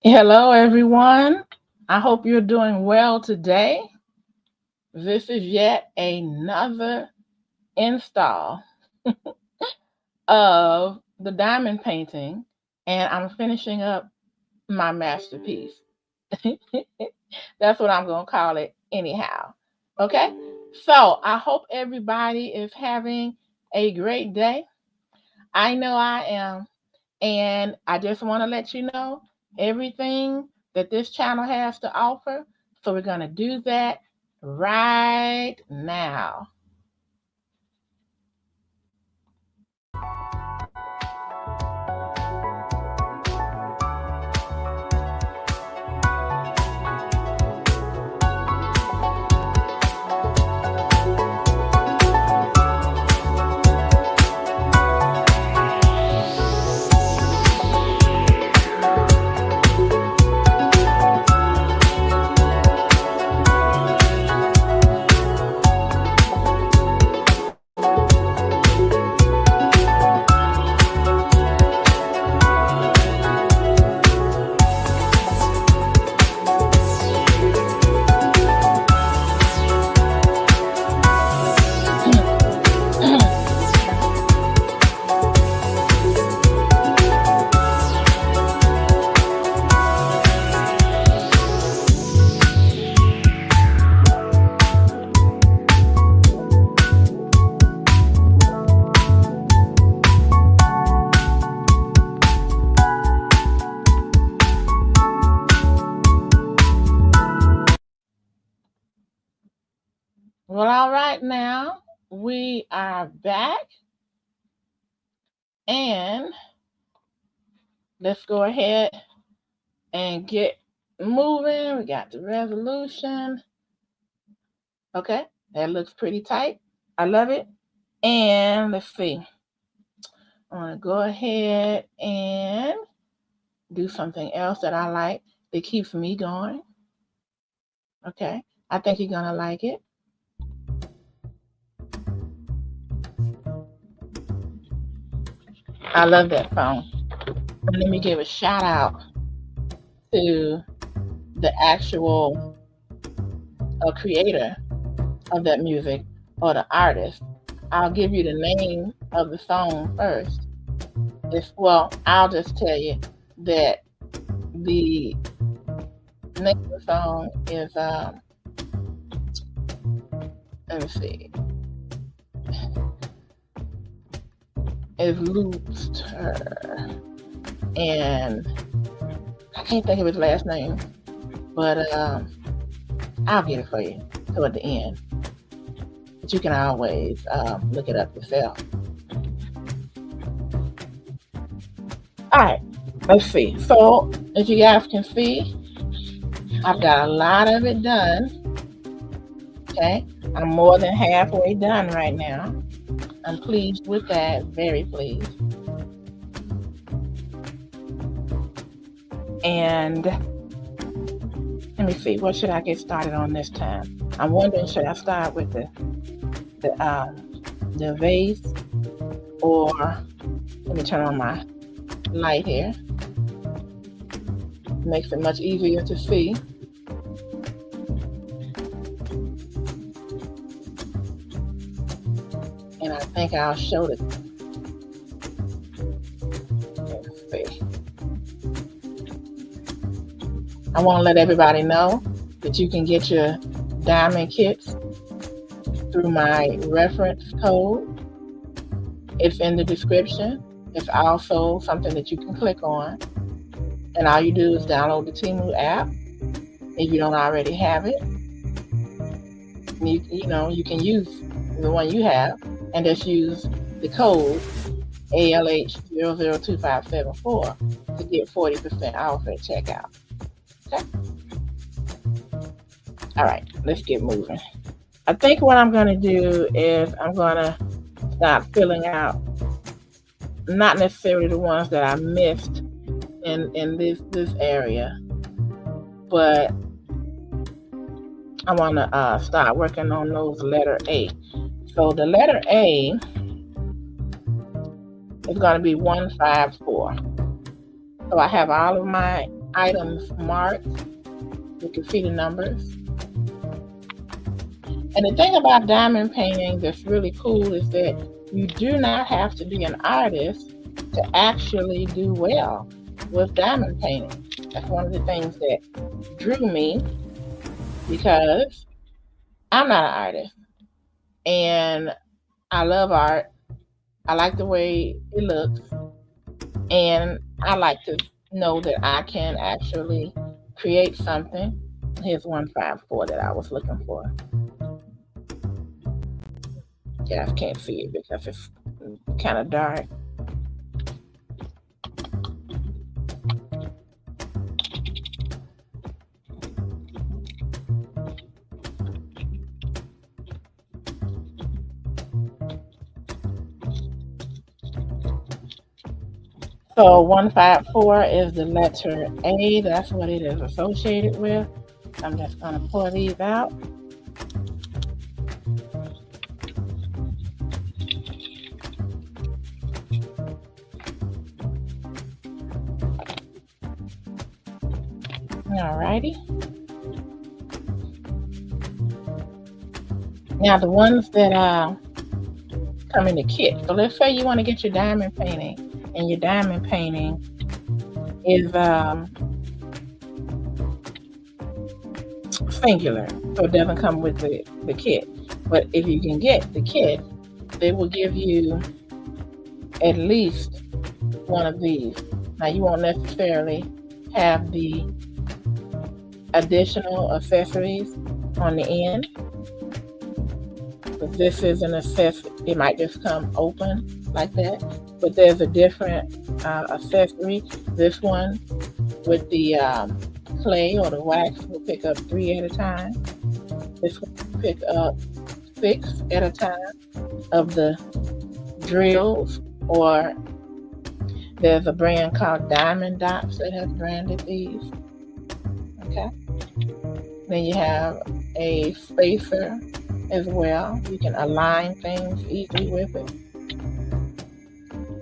Hello, everyone. I hope you're doing well today. This is yet another install of the diamond painting, and I'm finishing up my masterpiece. That's what I'm going to call it, anyhow. Okay? So I hope everybody is having a great day. I know I am. And I just want to let you know everything that this channel has to offer. So we're going to do that right now. Well, all right, now we are back, and let's go ahead and get moving. We got the resolution. Okay, that looks pretty tight. I love it. And let's see. I'm going to go ahead and do something else that I like that keeps me going. Okay, I think you're going to like it. I love that phone. And let me give a shout out to the actual creator of that music or the artist. I'll give you the name of the song first. I'll just tell you that the name of the song is let me see, is Loopster, and I can't think of his last name, but I'll get it for you toward the end. But you can always look it up yourself. All right, let's see. So, as you guys can see, I've got a lot of it done. Okay, I'm more than halfway done right now. I'm pleased with that, very pleased. And let me see, what should I get started on this time? I'm wondering, should I start with the vase, or let me turn on my light here. Makes it much easier to see. And I think I'll show the, let's see. I want to let everybody know that you can get your diamond kits through my reference code. It's in the description. It's also something that you can click on. And all you do is download the Temu app if you don't already have it. You can use the one you have and just use the code ALH002574 to get 40% off at checkout. Okay? All right, let's get moving. I think what I'm going to do is I'm going to start filling out, not necessarily the ones that I missed in this area, but I want to start working on those letter A. So the letter A is going to be 154. So I have all of my items marked. You can see the numbers. And the thing about diamond painting that's really cool is that you do not have to be an artist to actually do well with diamond painting. That's one of the things that drew me, because I'm not an artist and I love art. I like the way it looks, and I like to know that I can actually create something. Here's 154 that I was looking for. You guys can't see it because it's kind of dark. So 154 is the letter A. That's what it is associated with. I'm just going to pull these out. Alrighty. Now the ones that come in the kit. So let's say you want to get your diamond painting, and your diamond painting is singular, so it doesn't come with the kit. But if you can get the kit, they will give you at least one of these. Now you won't necessarily have the additional accessories on the end, but this is an accessory. It might just come open like that, but there's a different accessory. This one with the clay or the wax will pick up 3 at a time. This one will pick up 6 at a time of the drills, or there's a brand called Diamond Dots that has branded these. Okay. Then you have a spacer as well. You can align things easily with it.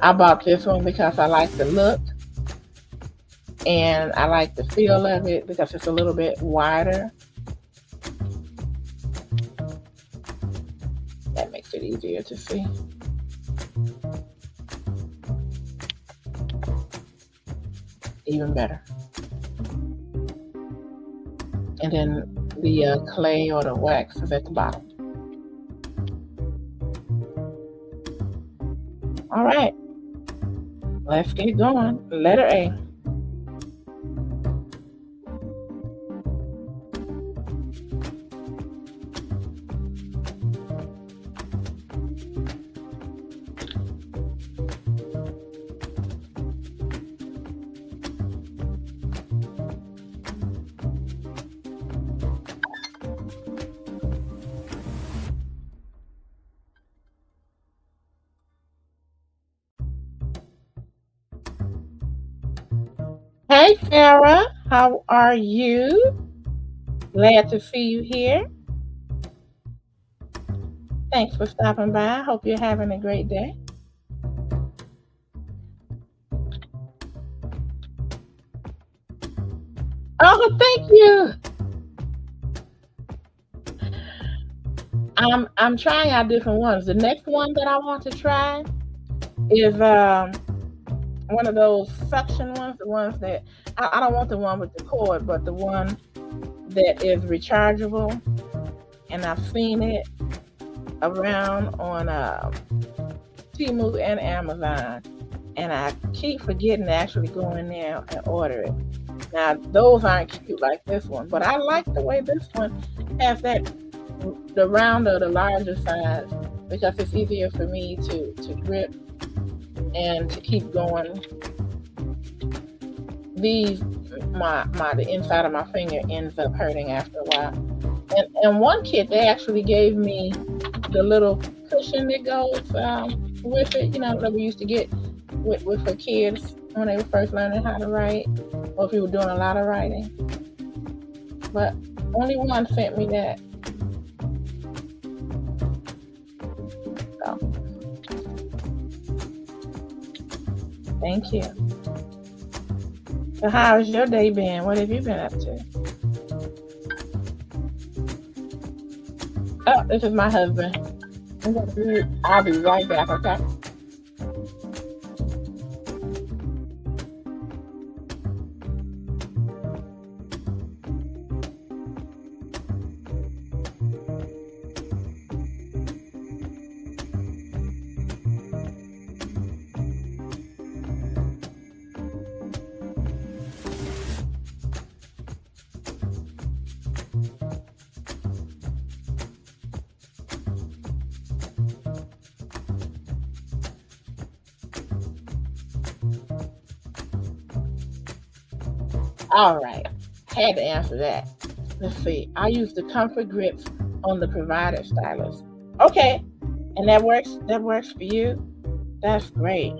I bought this one because I like the look and I like the feel of it because it's a little bit wider. That makes it easier to see. Even better. And then the clay or the wax is at the bottom. All right, let's get going. Letter A. Hey, Sarah, how are you? Glad to see you here. Thanks for stopping by. Hope you're having a great day. Oh, thank you. I'm trying out different ones. The next one that I want to try is one of those suction ones, the ones that I don't want the one with the cord, but the one that is rechargeable. And I've seen it around on Temu and Amazon, and I keep forgetting to actually go in there and order it. Now those aren't cute like this one, but I like the way this one has the rounder, the larger size, because it's easier for me to grip and to keep going. These, the inside of my finger ends up hurting after a while. And one kit, they actually gave me the little cushion that goes with it, that we used to get with for kids when they were first learning how to write, or if you were doing a lot of writing. But only one sent me that. So, thank you. So how has your day been? What have you been up to? Oh, this is my husband. I'll be right back, okay? All right. Had to answer that. Let's see. I use the comfort grips on the provider stylus. Okay. And that works for you? That's great.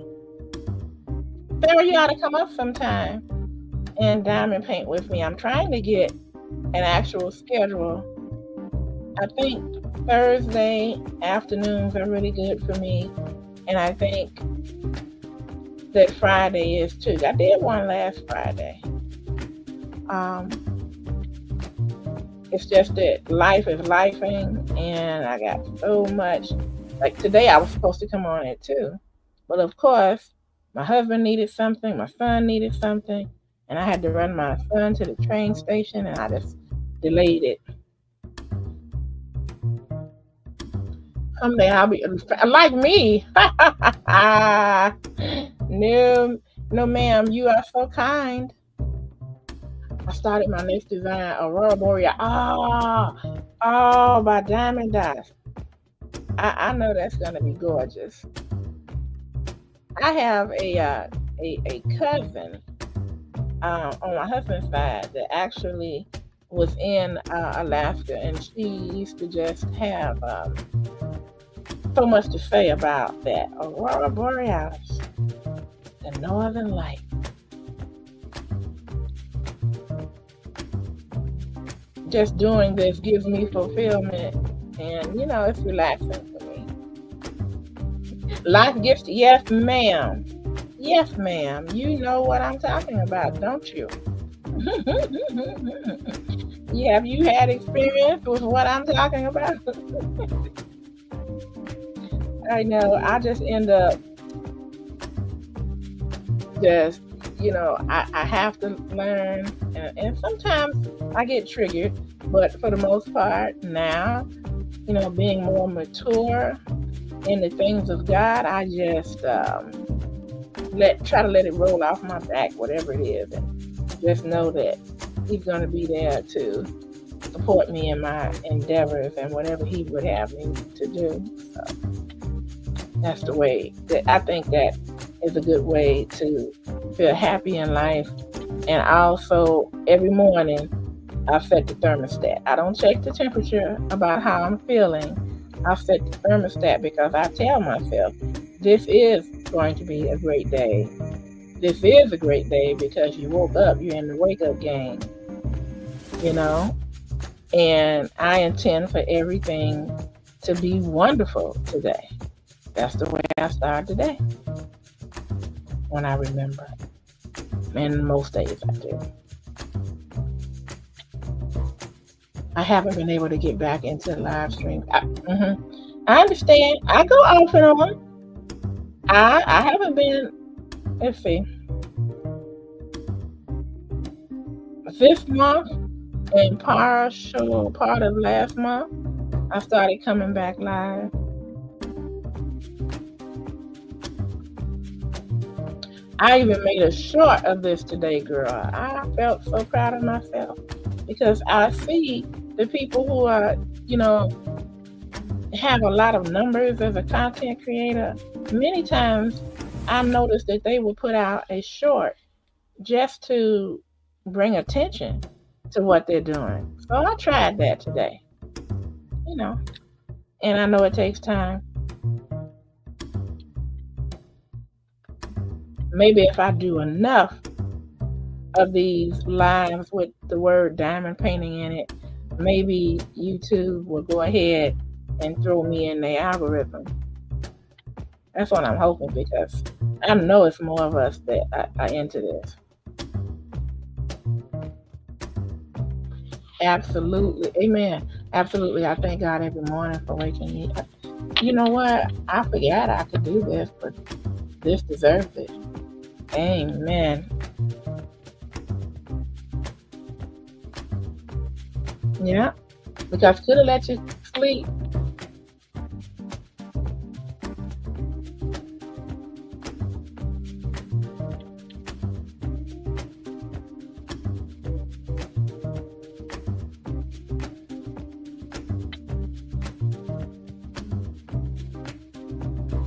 Sarah, you ought to come up sometime and diamond paint with me. I'm trying to get an actual schedule. I think Thursday afternoons are really good for me. And I think that Friday is too. I did one last Friday. It's just that life is lifing, and I got so much. Like today, I was supposed to come on at 2, but of course, my husband needed something, my son needed something, and I had to run my son to the train station, and I just delayed it. Someday I'll be like me. No, no, ma'am. You are so kind. I started my next design, Aurora Boreal. Oh, by Diamond Dots. I know that's gonna be gorgeous. I have a cousin on my husband's side that actually was in Alaska, and she used to just have so much to say about that Aurora Borealis, the Northern Light. Just doing this gives me fulfillment, and it's relaxing for me. Life gifts, yes, ma'am. Yes, ma'am. You know what I'm talking about, don't you? Have you had experience with what I'm talking about? I know. I just end up just, I have to learn, and sometimes I get triggered, but for the most part now, being more mature in the things of God, I just try to let it roll off my back, whatever it is, and just know that He's going to be there to support me in my endeavors and whatever He would have me to do. So that's the way that I think that is a good way to feel happy in life. And also every morning I set the thermostat. I don't check the temperature about how I'm feeling. I set the thermostat because I tell myself this is going to be a great day. This is a great day because you woke up, you're in the wake up game, and I intend for everything to be wonderful today. That's the way I start the day when I remember. And most days I do. I haven't been able to get back into the live stream. I understand. I go off and on. I haven't been, let's see, this month and partial part of last month, I started coming back live. I even made a short of this today, girl. I felt so proud of myself because I see the people who are, have a lot of numbers as a content creator. Many times I noticed that they will put out a short just to bring attention to what they're doing. So I tried that today, and I know it takes time. Maybe if I do enough of these lives with the word diamond painting in it, maybe YouTube will go ahead and throw me in the algorithm. That's what I'm hoping, because I know it's more of us that are into this. Absolutely. Amen. Absolutely. I thank God every morning for waking me up. You know what? I forgot I could do this, but this deserves it. Amen. Yeah. Because could have let you sleep.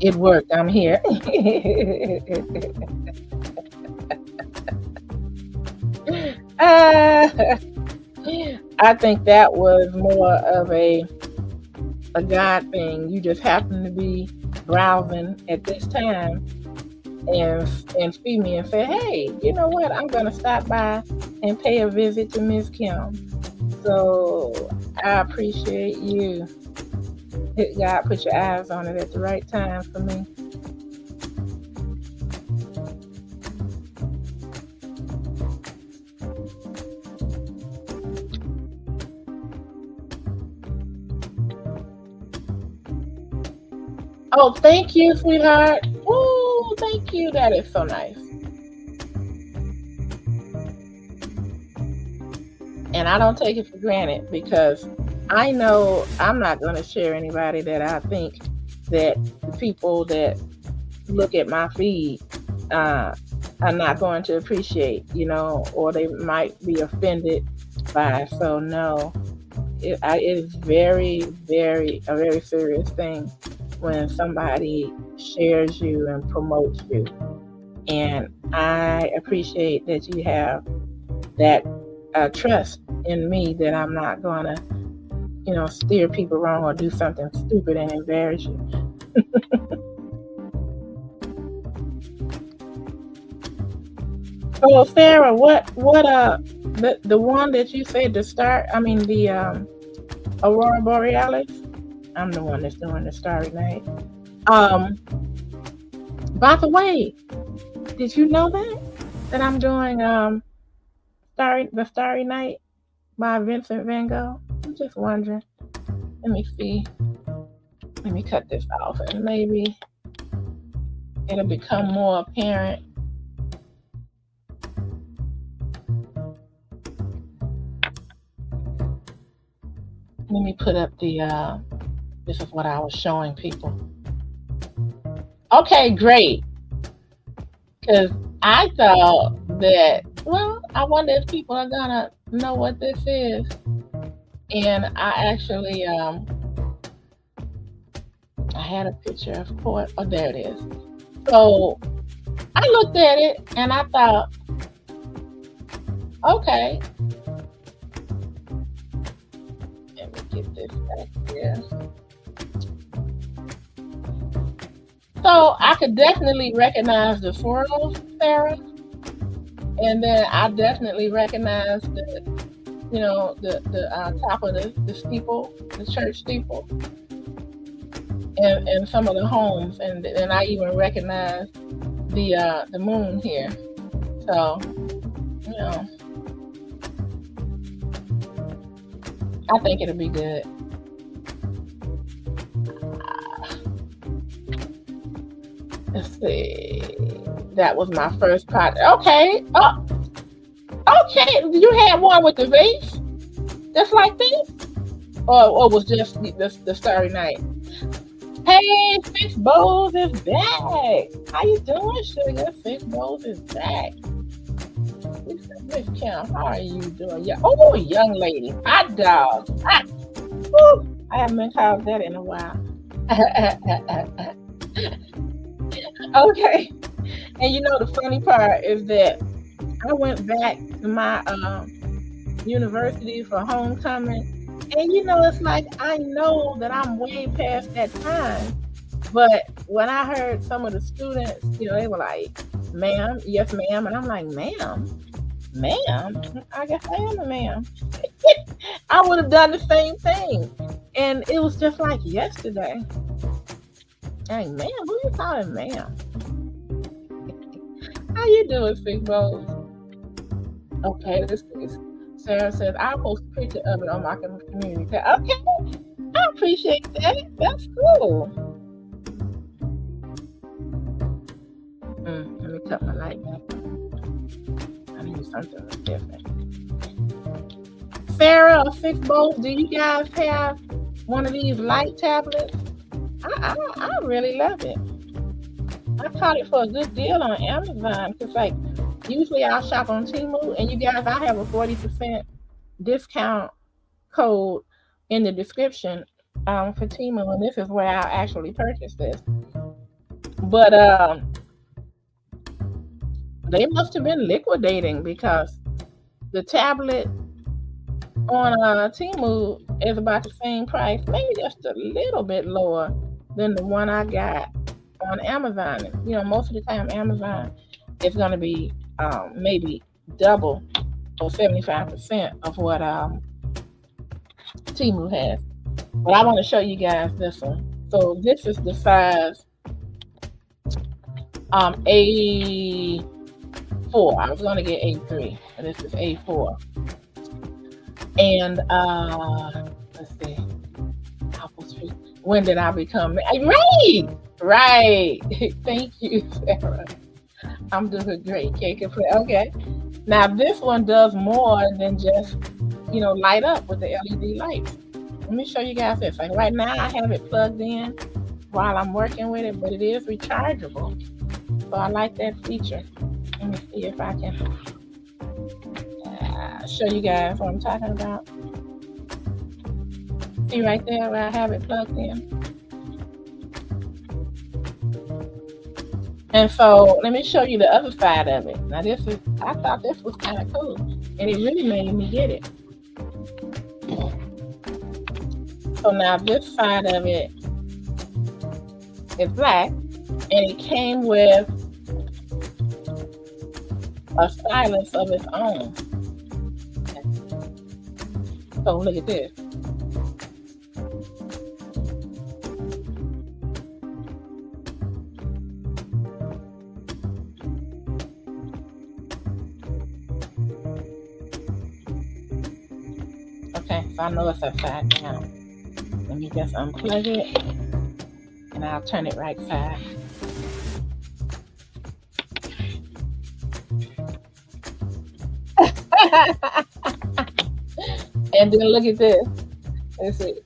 It worked. I'm here. uh, I think that was more of a God thing. You just happen to be browsing at this time and see me and say, hey, you know what? I'm gonna stop by and pay a visit to Miss Kim. So I appreciate you. God put your eyes on it at the right time for me. Oh, thank you, sweetheart. Oh, thank you. That is so nice. And I don't take it for granted because I know I'm not going to share anybody that I think that the people that look at my feed uh, are not going to appreciate, or they might be offended by. So no, it is very, very a very serious thing when somebody shares you and promotes you. And I appreciate that you have that trust in me that I'm not gonna, steer people wrong or do something stupid and embarrass you. So Sarah, the one that you said to start? I mean the Aurora Borealis. I'm the one that's doing the Starry Night. Um, by the way, did you know that I'm doing the Starry Night by Vincent Van Gogh? I'm just wondering. Let me see. Let me cut this off and maybe it'll become more apparent. Let me put up this is what I was showing people. Okay, great. Because I thought that, well, I wonder if people are gonna know what this is. And I actually I had a picture, of course. Oh, there it is. So I looked at it and I thought, okay, let me get this back here. So I could definitely recognize the swirls, Sarah, and then I definitely recognize the top of the steeple, the church steeple, and some of the homes, and I even recognize the moon here. So I think it'll be good. Let's see. That was my first project. Okay. Oh, okay. You had one with the vase, just like this, or was just the Starry Night? Hey, Six Bowls is back. How you doing, sugar? Six Bowls is back. Miss Kim, how are you doing? Yeah. Oh, young lady, hot dog. Ah, I haven't been called that in a while. Okay. And the funny part is that I went back to my university for homecoming. And it's like I know that I'm way past that time. But when I heard some of the students, they were like, ma'am, yes, ma'am. And I'm like, ma'am? I guess I am a ma'am. I would have done the same thing. And it was just like yesterday. Hey, ma'am, who you calling ma'am? How you doing, Big Bowls? Okay, this is Sarah says, I'll post a picture of it on my community tab. Okay, I appreciate that. That's cool. Let me cut my light back. I need something different. Sarah or Six Bowls, do you guys have one of these light tablets? I really love it. I caught it for a good deal on Amazon because, like, usually I'll shop on Temu, and you guys, I have a 40% discount code in the description for Temu, and this is where I actually purchased this. But they must have been liquidating because the tablet on Temu is about the same price, maybe just a little bit lower than the one I got on Amazon. You know, most of the time Amazon is going to be maybe double or 75% of what Temu has. But I want to show you guys this one. So this is the size A4. I was going to get A3, but this is A4. And let's see. When did I become right? Thank you, Sarah. I'm doing great. Okay. Now this one does more than just, you know, light up with the LED lights. Let me show you guys this. Like right now I have it plugged in while I'm working with it, but it is rechargeable. So I like that feature. Let me see if I can show you guys what I'm talking about. See right there where I have it plugged in. And so let me show you the other side of it. Now this is, I thought this was kind of cool, and it really made me get it. So now this side of it is black, and it came with a stylus of its own. So look at this. Okay, so I know it's upside down. Let me just unplug it, and I'll turn it right side. And then look at this. Let's see.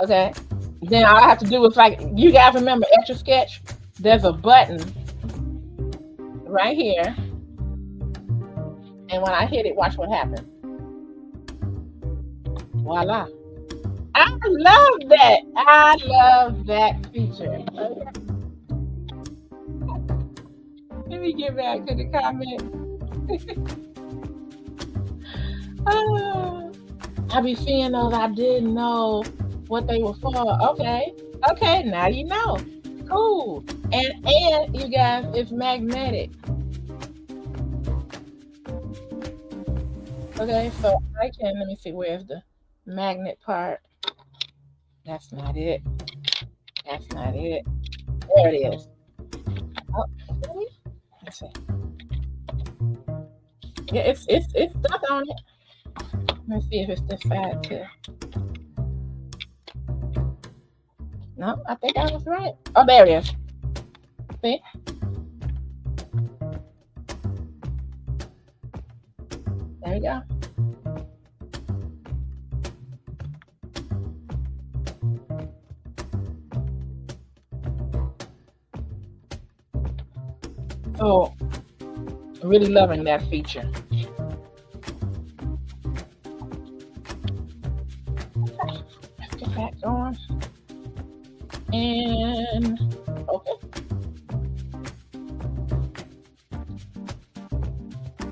Okay. Then all I have to do is, like, you guys remember Etch-a-Sketch? There's a button right here. And when I hit it, watch what happens. Voila. I love that. I love that feature. Okay. Let me get back to the comment. I be seeing those. I didn't know what they were for. Okay, now you know. Cool. And you guys, it's magnetic. Okay, so I can, let me see, where's the magnet part? That's not it. That's not it. There it is. Oh, let's see. Yeah, it's stuck on it. Let's see if it's this side too. No, I think I was right. Oh, there it is. See? There we go. So, really loving that feature. Okay, let's get back going. And okay.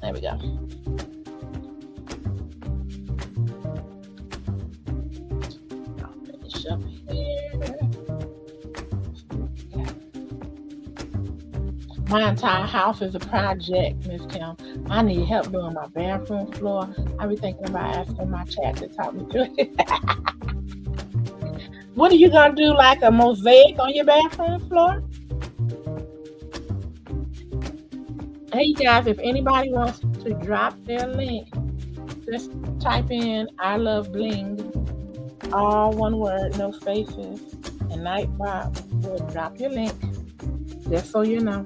There we go. I'll finish up here. My entire house is a project, Miss Kim. I need help doing my bathroom floor. I be thinking about asking my chat to talk me through it. What are you gonna do, like a mosaic on your bathroom floor? Hey, you guys, if anybody wants to drop their link, just type in I love bling, all one word, no spaces, and Nightbot will drop your link, just so you know.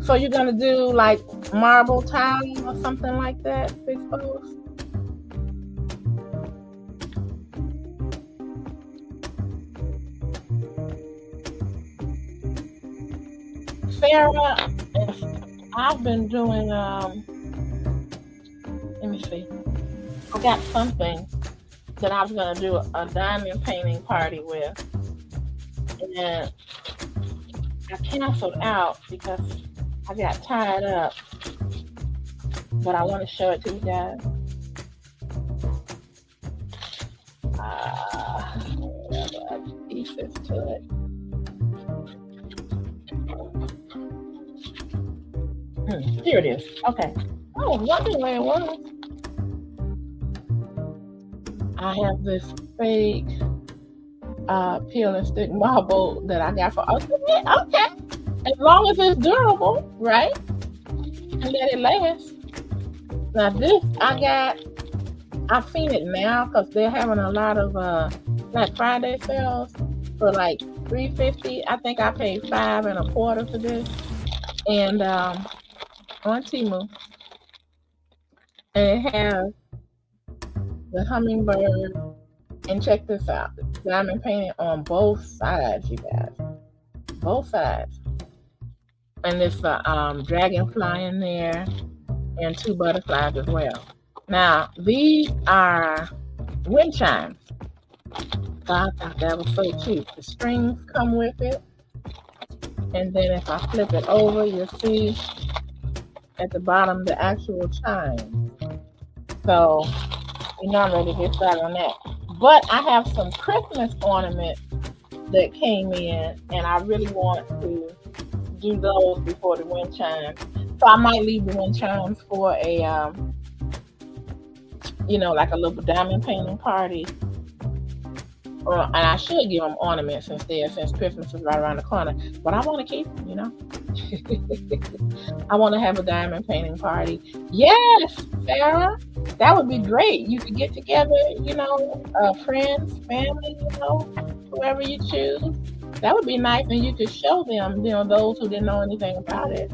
So you're gonna do like marble tile or something like that, exposed? Sarah, I've been doing let me see. I got something that I was gonna do a diamond painting party with, and I canceled out because I got tied up. But I want to show it to you guys. Pieces to it. Here it is. Okay. Oh, wondering where it was. I have this fake peel and stick marble that I got for okay. As long as it's durable, right? And let it last. Now this I've seen it now because they're having a lot of Black Friday sales for like $3.50. I think I paid $5 1/4 for this, and on Temu, and it has the hummingbird. And check this out: diamond painting on both sides, you guys. Both sides, and it's a dragonfly in there, and 2 butterflies as well. Now these are wind chimes. So I thought that was so cute. The strings come with it. And then if I flip it over, you'll see at the bottom the actual chime. So you know I'm ready to get started on that. But I have some Christmas ornaments that came in, and I really want to do those before the wind chimes. So I might leave the wind chimes for a like a little diamond painting party. And I should give them ornaments since Christmas is right around the corner. But I want to keep them, I want to have a diamond painting party. Yes, Sarah, that would be great. You could get together, friends, family, whoever you choose. That would be nice, and you could show them, those who didn't know anything about it,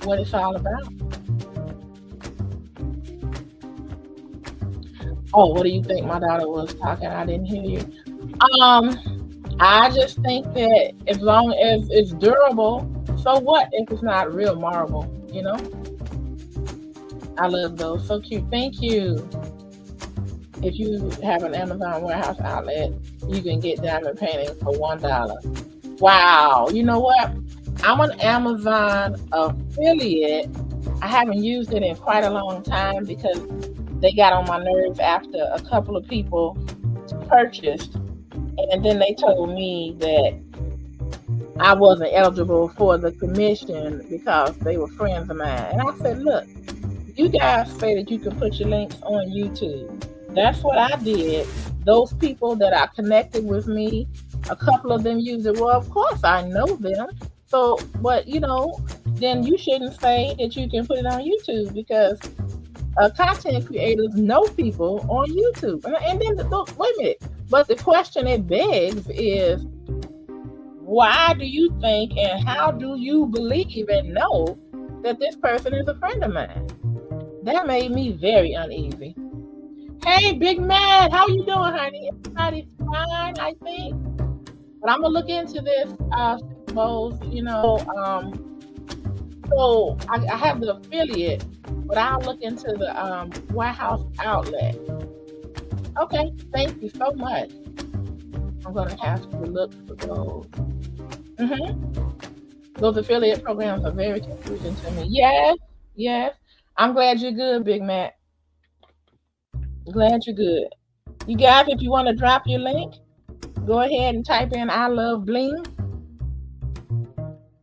what it's all about. Oh, what do you think? My daughter was talking. I didn't hear you. I just think that as long as it's durable, so what if it's not real marble, I love those. So cute. Thank you. If you have an Amazon warehouse outlet, you can get diamond painting for $1. Wow. You know what? I'm an Amazon affiliate. I haven't used it in quite a long time because they got on my nerves after a couple of people purchased, and then they told me that I wasn't eligible for the commission because they were friends of mine. And I said, look, you guys say that you can put your links on YouTube. That's what I did. Those people that are connected with me, a couple of them use it. Well, of course I know them. So, but then you shouldn't say that you can put it on YouTube because content creators know people on YouTube. And then, look, wait a minute. But the question it begs is, why do you think and how do you believe and know that this person is a friend of mine? That made me very uneasy. Hey, Big Mad, how you doing, honey? Everybody's fine, I think. But I'm going to look into this, suppose, so I have the affiliate, but I'll look into the warehouse outlet. Okay, thank you so much. I'm going to have to look for those. Those affiliate programs are very confusing to me. Yes. I'm glad you're good, Big Mac. Glad you're good. You guys, if you want to drop your link, go ahead and type in I love bling.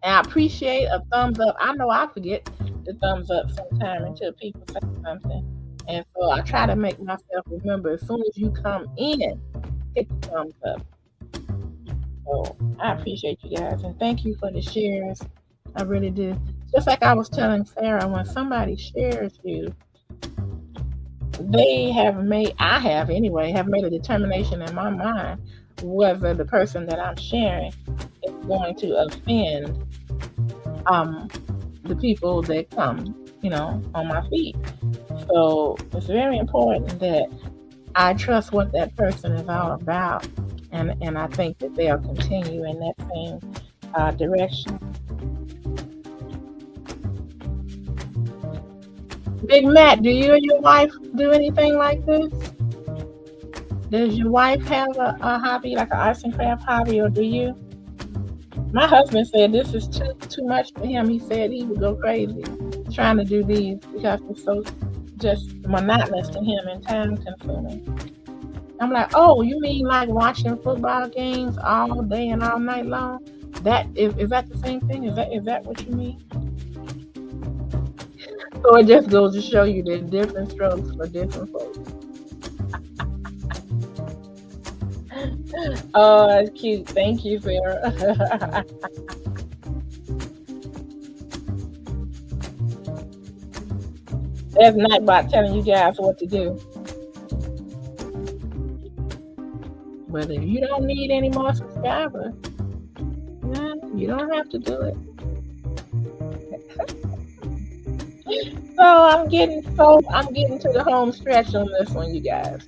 And I appreciate a thumbs up. I know I forget the thumbs up sometime until people say something. And so I try to make myself remember as soon as you come in, hit the thumbs up. So I appreciate you guys and thank you for the shares. I really do. Just like I was telling Sarah, when somebody shares you, they have made, I have anyway, have made a determination in my mind whether the person that I'm sharing is going to offend the people that come, on my feed. So it's very important that I trust what that person is all about, and I think that they'll continue in that same direction. Big Matt, do you and your wife do anything like this? Does your wife have a hobby, like an arts and craft hobby, or do you? My husband said this is too much for him. He said he would go crazy trying to do these because it's so just monotonous to him and time consuming. I'm like, oh, you mean like watching football games all day and all night long? That is that the same thing? Is that what you mean? So it just goes to show you there's different strokes for different folks. Oh, that's cute. Thank you, Sarah. That's Nightbot telling you guys what to do. But if you don't need any more subscribers, you don't have to do it. So I'm getting to the home stretch on this one, you guys.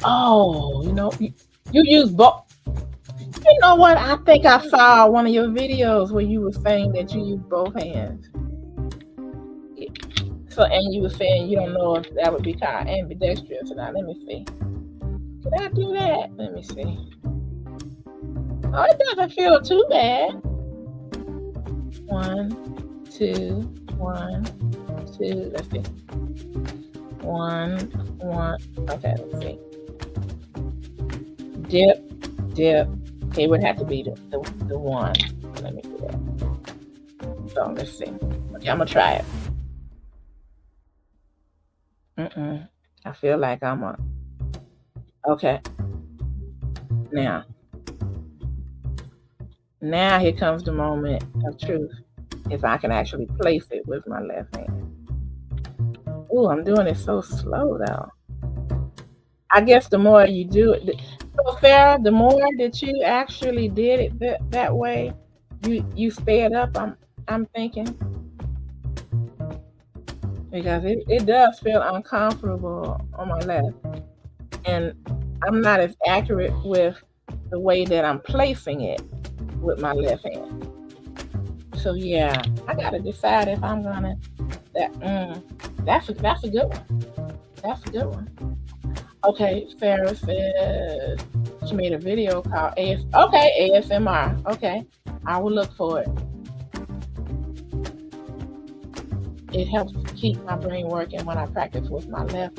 Oh, you use both. You know what? I think I saw one of your videos where you were saying that you use both hands. So, and you were saying you don't know if that would be called ambidextrous or not. Let me see. Did I do that? Let me see. Oh, it doesn't feel too bad. 1, 2, 1, 2. Let's see. 1, 1. Okay, let's see. Dip. Okay, it would have to be the 1. Let me do that. So let's see. Okay, I'm gonna try it. I feel like okay. Now here comes the moment of truth. If I can actually place it with my left hand. Oh, I'm doing it so slow though. I guess the more you do it, so Farrah, the more that you actually did it that way, you sped up. I'm thinking, because it does feel uncomfortable on my left, and I'm not as accurate with the way that I'm placing it with my left hand. So yeah, I gotta decide if I'm gonna that's a good one. That's a good one. Okay, Farrah says she made a video called ASMR. Okay, I will look for it. It helps keep my brain working when I practice with my left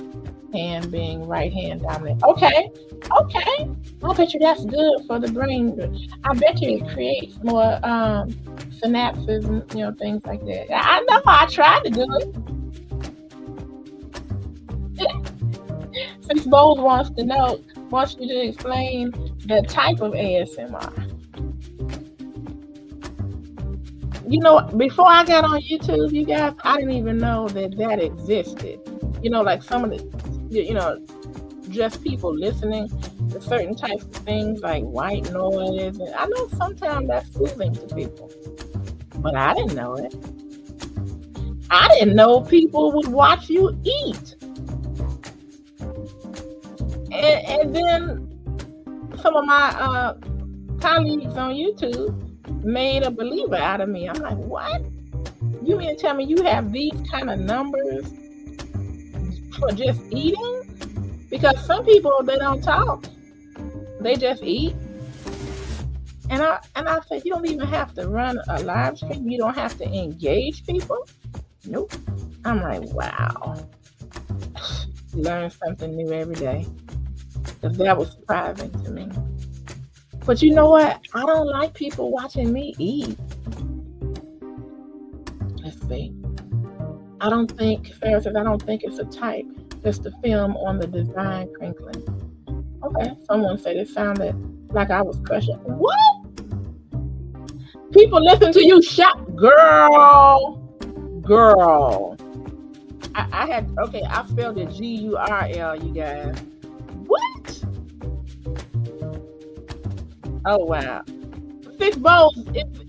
hand being right hand dominant. Okay. I bet you that's good for the brain. I bet you it creates more synapses and things like that. I know. I tried to do it. Since Bowles wants you to explain the type of ASMR. Before I got on YouTube, you guys, I didn't even know that existed. Like some of the, just people listening to certain types of things like white noise. And I know sometimes that's soothing to people, but I didn't know it. I didn't know people would watch you eat. And then some of my colleagues on YouTube made a believer out of me. I'm like, what? You mean to tell me you have these kind of numbers for just eating? Because some people, they don't talk. They just eat. And I said, you don't even have to run a live stream. You don't have to engage people. Nope. I'm like, wow. Learn something new every day. Because that was surprising to me. But you know what? I don't like people watching me eat. Let's see. I don't think, Farrah says, I don't think it's a type. Just to film on the design crinkling. Okay, someone said it sounded like I was crushing. What? People listen to you shout, girl. I had, okay, I spelled it Gurl, you guys. What? Oh, wow. Six bowls,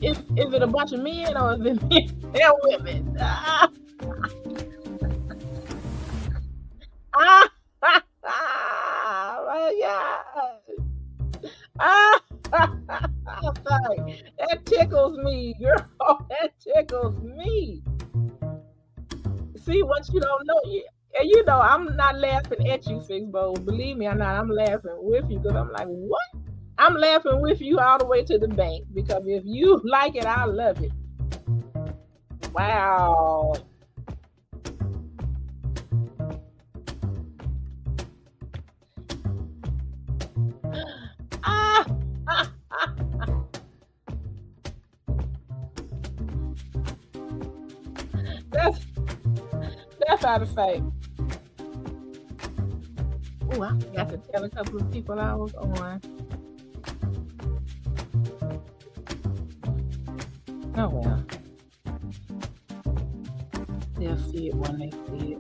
is it a bunch of men or is it men and women? My God. Sorry. That tickles me, girl. That tickles me. See what you don't know. And you know, I'm not laughing at you, Six Bowls. Believe me, I'm not. I'm laughing with you because I'm like, what? I'm laughing with you all the way to the bank because if you like it, I love it. Wow. That's out of sight. Oh, I forgot to tell a couple of people I was on. Oh well. They'll see it when they see it.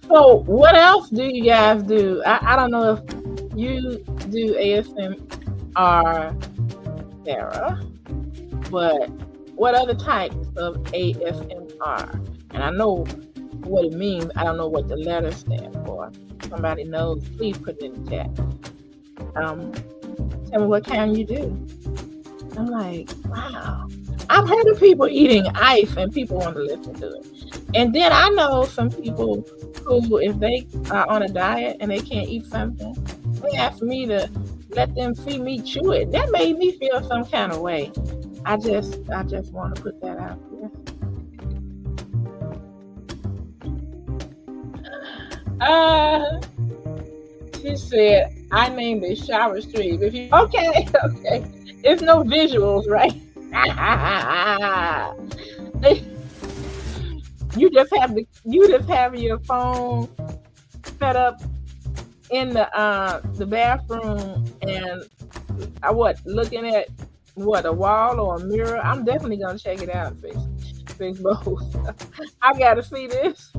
So what else do you guys do? I don't know if you do ASMR, Sarah, but what other types of ASMR? And I know what it means. I don't know what the letters stand for. If somebody knows, please put it in the chat. Tell me what kind you do. I'm like, wow. I've heard of people eating ice and people want to listen to it. And then I know some people who, if they are on a diet and they can't eat something, they ask me to let them see me chew it. That made me feel some kind of way. I just want to put that out there. She said, I named it Shower Stream. If you okay. It's no visuals, right? You just have your phone set up in the bathroom and looking at a wall or a mirror. I'm definitely gonna check it out, Facebook. I gotta see this.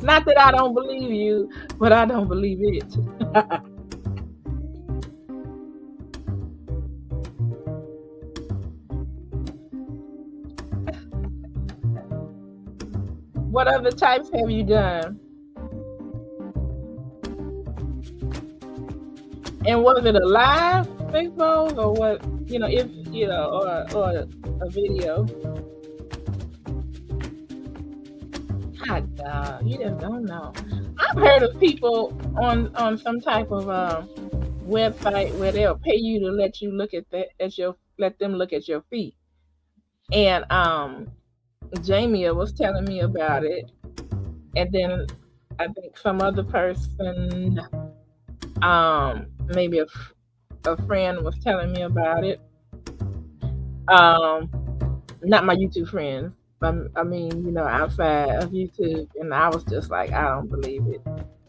Not that I don't believe you, but I don't believe it. What other types have you done? And was it a live Facebook or what? Or a video? God, you just don't know. I've heard of people on some type of website where they'll pay you to let you look at let them look at your feet. And Jamie was telling me about it, and then I think some other person, maybe a friend was telling me about it. Not my YouTube friends. I mean, outside of YouTube, and I was just like, I don't believe it.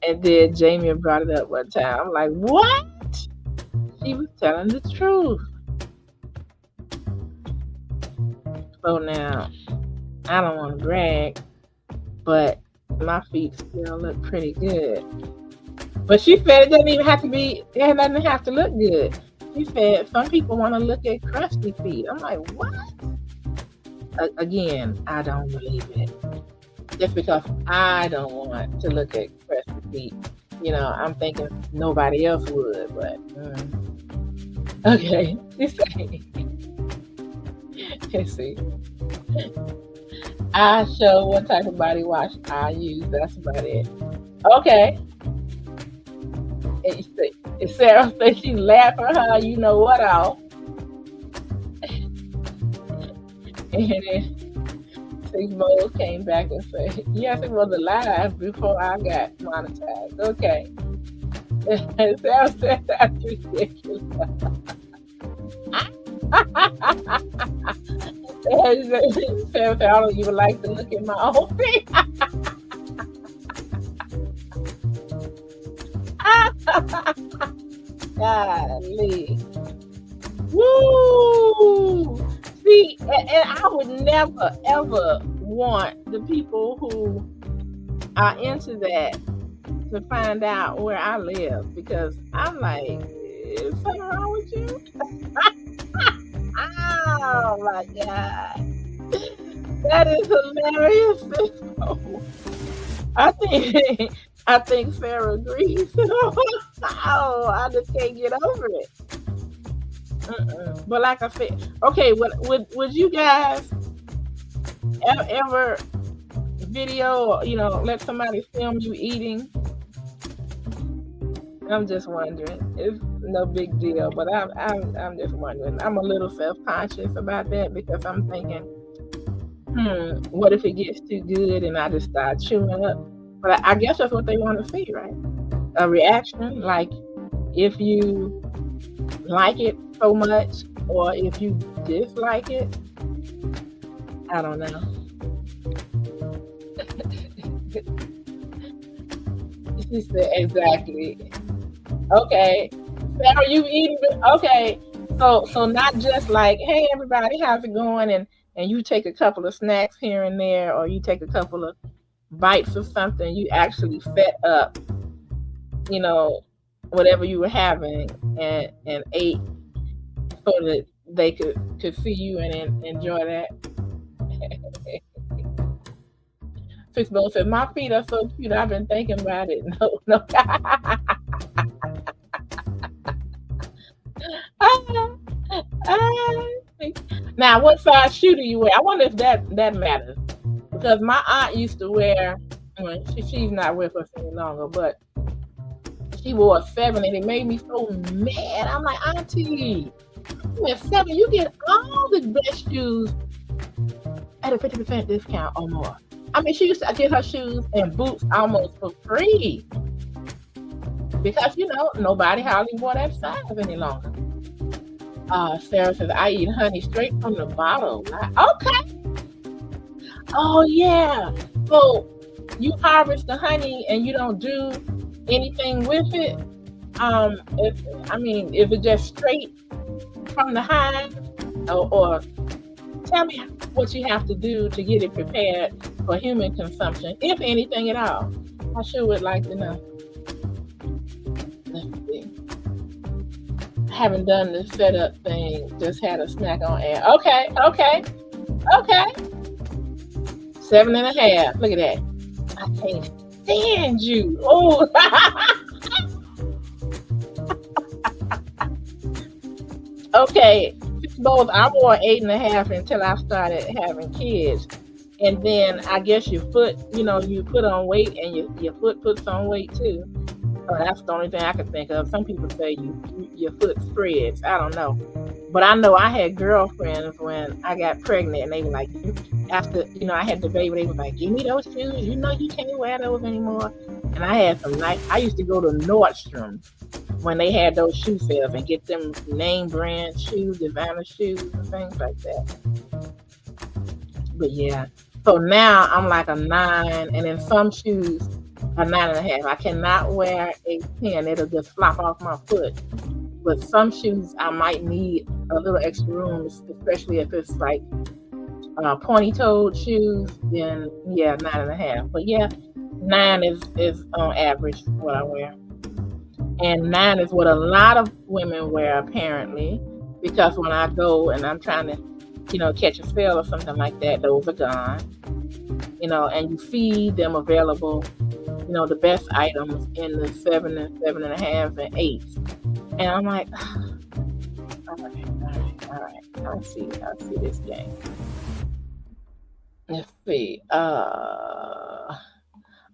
And then Jamie brought it up one time. I'm like, what? She was telling the truth. So now, I don't want to brag, but my feet still look pretty good. But she said it doesn't even have to be, it doesn't have to look good. She said some people want to look at crusty feet. I'm like, what? Again, I don't believe it. Just because I don't want to look at crusty feet. I'm thinking nobody else would, but okay. Let's see. I show what type of body wash I use. That's about it. Okay. And Sarah said she laughed at her, you know what off. And then Six Moles came back and said, yes, it was a live before I got monetized. Okay. And Sarah said, that's ridiculous. And Sarah said, I don't even like to look at my own feet. Golly. Woo! See, and I would never ever want the people who are into that to find out where I live, because I'm like, is something wrong with you? Oh my God. That is hilarious. I think Sarah agrees. Oh, I just can't get over it. But like I said, okay, would you guys ever video, or, let somebody film you eating? I'm just wondering. It's no big deal, but I'm just wondering. I'm a little self-conscious about that, because I'm thinking, what if it gets too good and I just start chewing up? But I guess that's what they want to see, right? A reaction, like if you like it so much or if you dislike it. I don't know. She said exactly. Okay. Sarah, you eating? Okay. So not just like, hey everybody, how's it going? And you take a couple of snacks here and there, or you take a couple of bites of something. You actually set up, whatever you were having and ate, so that they could see you and enjoy that. Six Bowl said, my feet are so cute. I've been thinking about it. No. Now, what size shoe do you wear? I wonder if that matters. Because my aunt used to wear, she's not with us any longer, but she wore a 7 and it made me so mad. I'm like, Auntie, you wear 7, you get all the best shoes at a 50% discount or more. I mean, she used to get her shoes and boots almost for free. Because, nobody hardly wore that size any longer. Sarah says, I eat honey straight from the bottle. Okay. Oh, yeah. So you harvest the honey and you don't do anything with it? If it's just straight from the hive, or tell me what you have to do to get it prepared for human consumption, if anything at all. I sure would like to know. Let's see. I haven't done the setup thing, just had a snack on air. Okay. 7.5. Look at that. I can't stand you. Oh. Okay. Both. I wore 8.5 until I started having kids. And then I guess your foot, you put on weight and your foot puts on weight too. So that's the only thing I can think of. Some people say your foot spreads. I don't know. But I know I had girlfriends when I got pregnant, and they were like, after, I had the baby, they were like, give me those shoes. You can't wear those anymore. And I had some I used to go to Nordstrom when they had those shoe sales and get them name brand shoes, designer shoes and things like that. But yeah. So now I'm like a 9, and in some shoes, a 9.5. I cannot wear a 10. It'll just flop off my foot. But some shoes I might need a little extra room, especially if it's like pointy-toed shoes, then yeah, 9.5. But yeah, 9 is on average what I wear. And 9 is what a lot of women wear apparently, because when I go and I'm trying to, catch a sale or something like that, those are gone. And you see them available, the best items in the 7 and 7.5 and 8. And I'm like, all right. I see this game. Let's see.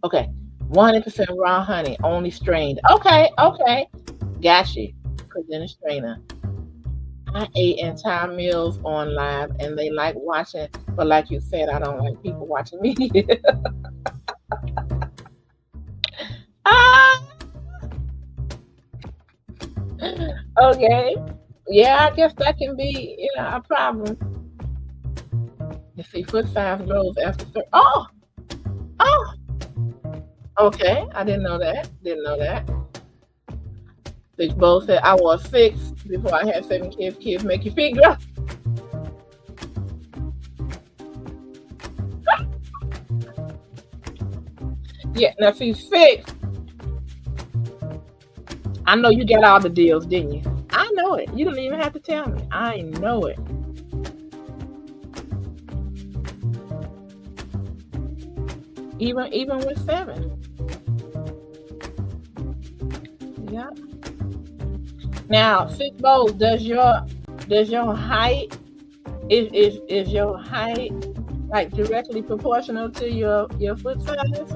Okay. 100% raw honey, only strained. Okay. Got you. Presenter's trainer. I ate entire meals on live and they like watching, but like you said, I don't like people watching me. Ah, okay. Yeah, I guess that can be, a problem. You see, foot size grows after oh, oh, okay. I didn't know that. Didn't know that. Six both said I was 6 before I had 7 kids. Kids make your feet grow. Yeah, now see 6. I know you got all the deals, didn't you? I know it. You don't even have to tell me. I know it. Even with 7. Yeah. Now, 6 bowls, does your height is your height like directly proportional to your foot size,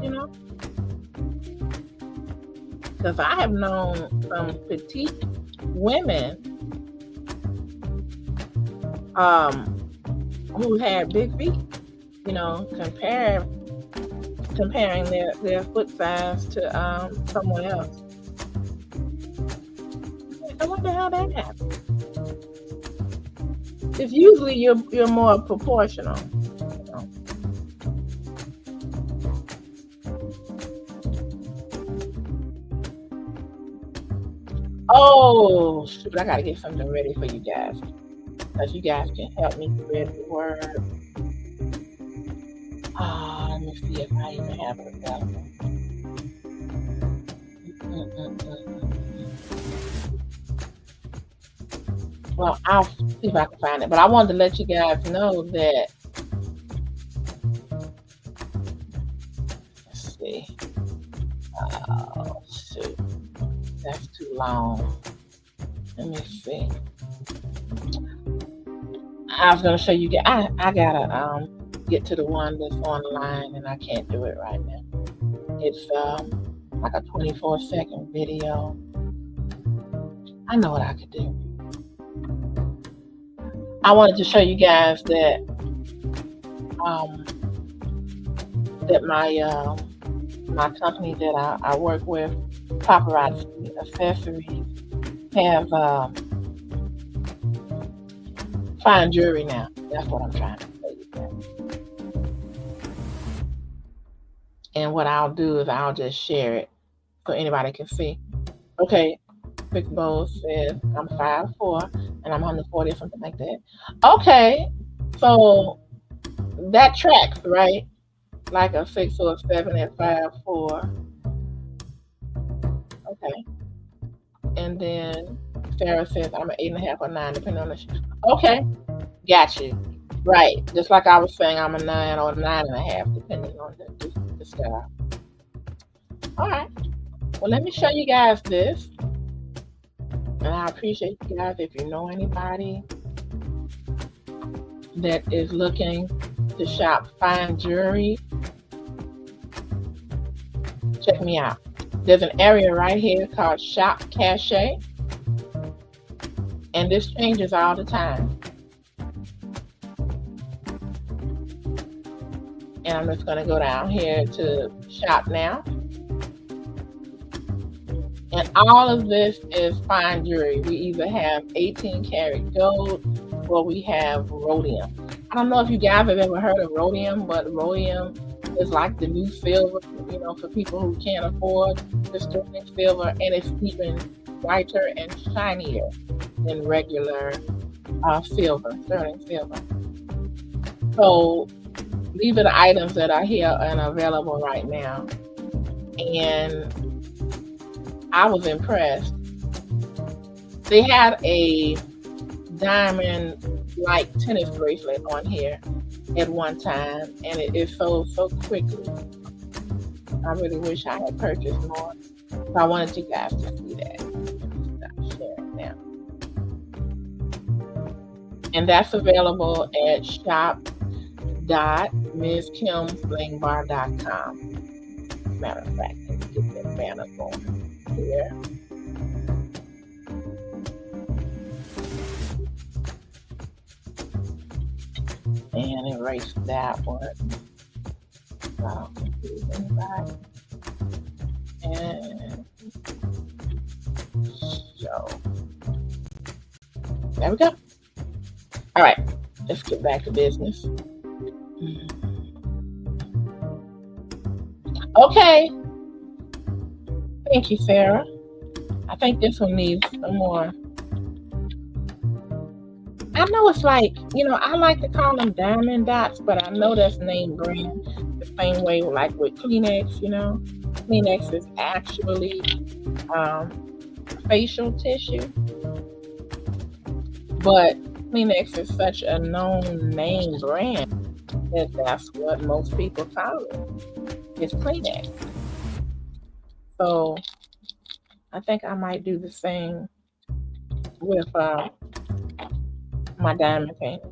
Because I have known some petite women who had big feet, comparing their foot size to someone else. I wonder how that happens. It's usually you're more proportional. Oh, shoot, I gotta get something ready for you guys. Because you guys can help me spread the word. Let me see if I even have it available. Well, I'll see if I can find it. But I wanted to let you guys know that. Let's see. Oh, shoot. That's too long. Let me see. I was gonna show you guys. I gotta get to the one that's online, and I can't do it right now. It's like a 24-second video. I know what I could do. I wanted to show you guys that that my company that I work with, Paparazzi Accessories, have fine jewelry now. That's what I'm trying to say you guys. And what I'll do is I'll just share it so anybody can see. Okay, Big Bo says I'm 5'4" and I'm 140 or something like that. Okay, so that tracks, right? Like a 6 or a 7 at 5'4". Okay. And then Sarah says I'm an 8.5 or 9, depending on the Okay, got you. Right. Just like I was saying, I'm a 9 or 9.5, depending on the style. All right. Well, let me show you guys this. And I appreciate you guys if you know anybody that is looking to shop fine jewelry. Check me out. There's an area right here called Shop Cachet. And this changes all the time. And I'm just going to go down here to Shop Now. And all of this is fine jewelry. We either have 18 karat gold or we have rhodium. I don't know if you guys have ever heard of rhodium, but rhodium is like the new silver, for people who can't afford the sterling silver, and it's even whiter and shinier than regular silver, sterling silver. So these are the items that are here and available right now. And I was impressed. They had a diamond-like tennis bracelet on here at one time, and it sold so quickly. I really wish I had purchased more. So I wanted you guys to see that. Stop sharing now. And that's available at shop.misskimslingbar.com. Matter of fact, let me get that banner going here. and erase that one. So confusing back. And show. There we go. All right, let's get back to business. Okay. Thank you, Sarah. I think this one needs some more. I know it's like, I like to call them diamond dots, but I know that's name brand. The same way like with Kleenex, Kleenex is actually facial tissue. But Kleenex is such a known name brand that that's what most people call it. It's Kleenex. So I think I might do the same with my diamond painting.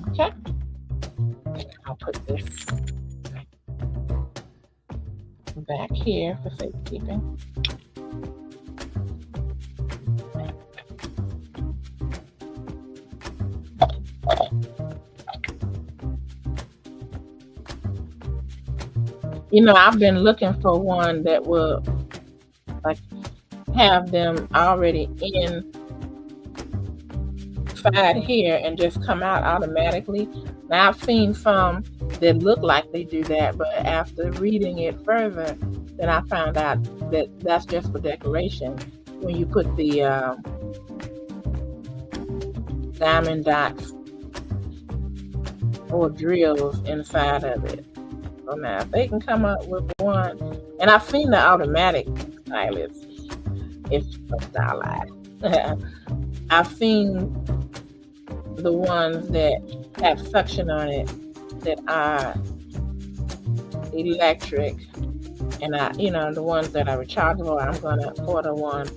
Okay. I'll put this back here for safekeeping. I've been looking for one that will like have them already inside here and just come out automatically. Now I've seen some that look like they do that, but after reading it further, then I found out that that's just for decoration. When you put the diamond dots or drills inside of it. So now if they can come up with one, and I've seen the automatic stylus, it's a stylized. I've seen the ones that have suction on it that are electric, and the ones that are rechargeable. I'm gonna order one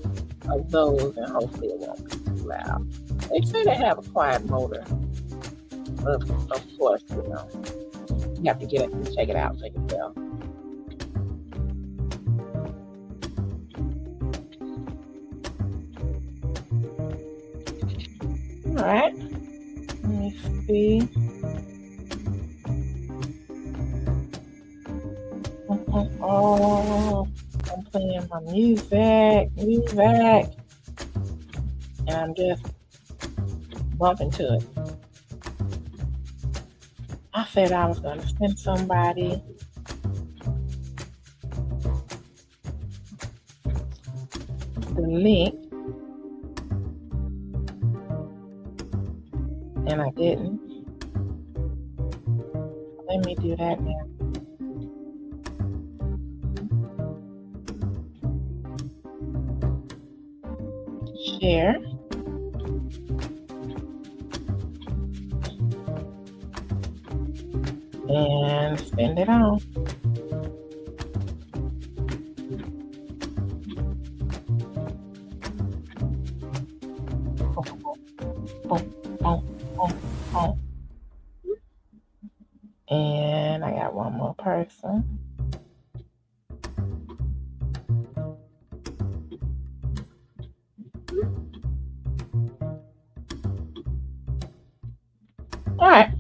of those, and hopefully it won't be too loud. They say they have a quiet motor, of course, you have to get it and check it out so you can tell. All right, let me see. Oh, I'm playing my music, and I'm just bumping to it. I said I was going to send somebody the link, and I didn't. Let me do that now. Share. And send it on. And I got one more person. All right,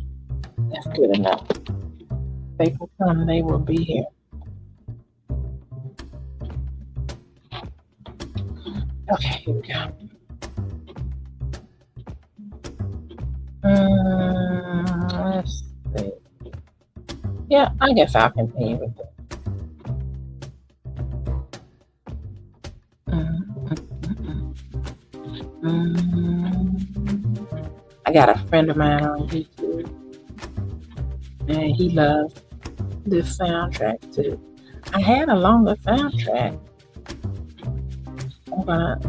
that's good enough. They can come, they will be here. Okay, here we go. Let's see. Yeah, I guess I'll continue with it. I got a friend of mine on YouTube, and he loves this soundtrack too. I had a longer soundtrack. I'm gonna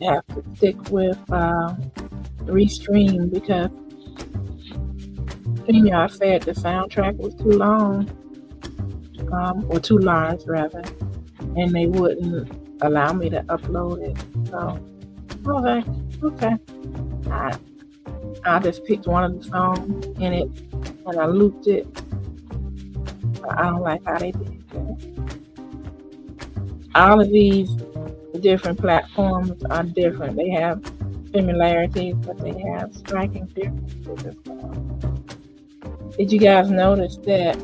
have to stick with Restream because StreamYard said the soundtrack was too long, or too large rather. and they wouldn't allow me to upload it. So I was like, okay, I just picked one of the songs in it and I looped it. But I don't like how they did that. All of these different platforms are different. They have similarities, but they have striking differences as well. Did you guys notice that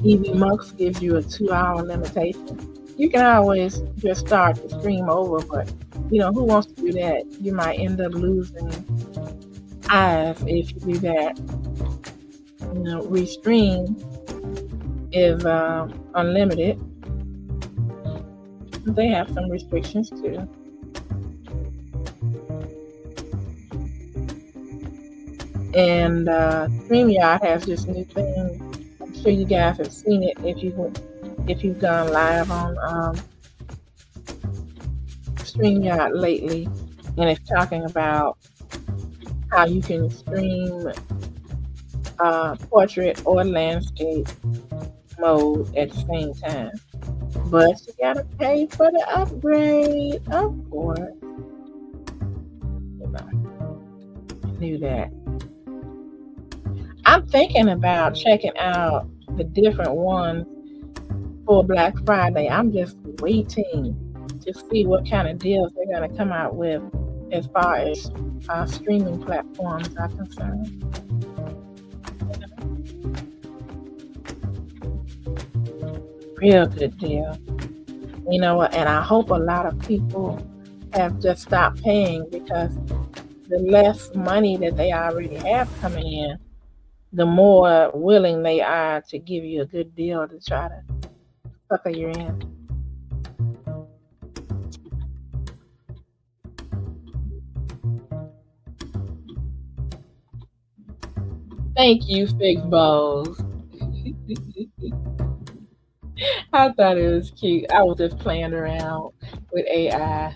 EV Mux gives you a 2-hour limitation? You can always just start the stream over, but who wants to do that? You might end up losing eyes if you do that. Restream is unlimited. They have some restrictions too. And StreamYard has this new thing. I'm sure you guys have seen it if you've gone live on StreamYard lately, and it's talking about how you can stream portrait or landscape mode at the same time. But you gotta pay for the upgrade, of course. I knew that. I'm thinking about checking out the different ones for Black Friday. I'm just waiting to see what kind of deals they're going to come out with as far as streaming platforms are concerned. Real good deal. And I hope a lot of people have just stopped paying, because the less money that they already have coming in, the more willing they are to give you a good deal to try to sucker you in. Thank you, Fix Balls. I thought it was cute. I was just playing around with AI.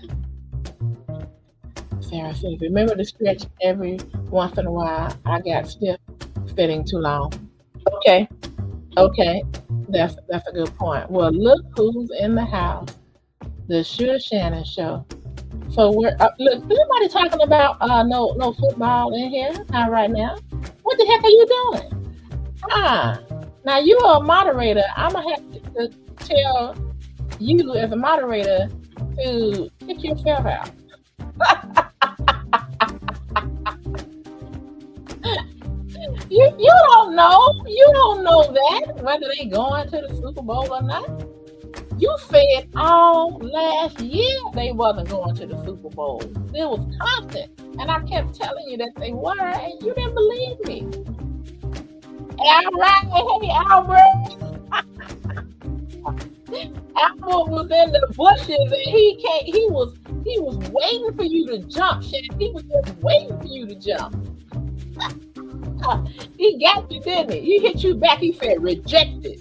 Sarah says, remember to stretch every once in a while. I got stiff fitting too long. Okay. That's a good point. Well, look who's in the house. The Sure Shannon Show. So we're look. Nobody talking about no football in here. Not right now. What the heck are you doing? Now you are a moderator. I'm gonna have to tell you as a moderator to kick yourself out. You don't know. You don't know that whether they going to the Super Bowl or not. You said all last year they wasn't going to the Super Bowl. It was constant, and I kept telling you that they were, and you didn't believe me. Albert, hey Albert. Albert was in the bushes, and he was waiting for you to jump, Shannon. He was just waiting for you to jump. He got you, didn't he? He hit you back. He said, rejected.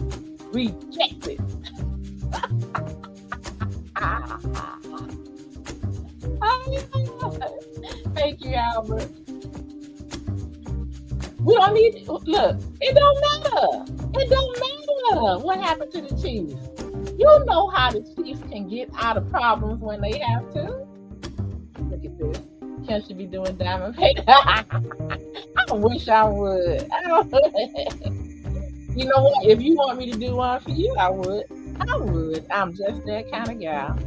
Thank you, Albert. We don't need, look, it don't matter. It don't matter what happened to the Chiefs. You know how the Chiefs can get out of problems when they have to. Look at this. Can't you be doing diamond paint? I wish I would. You know what? If you want me to do one for you, I would. I'm just that kind of gal.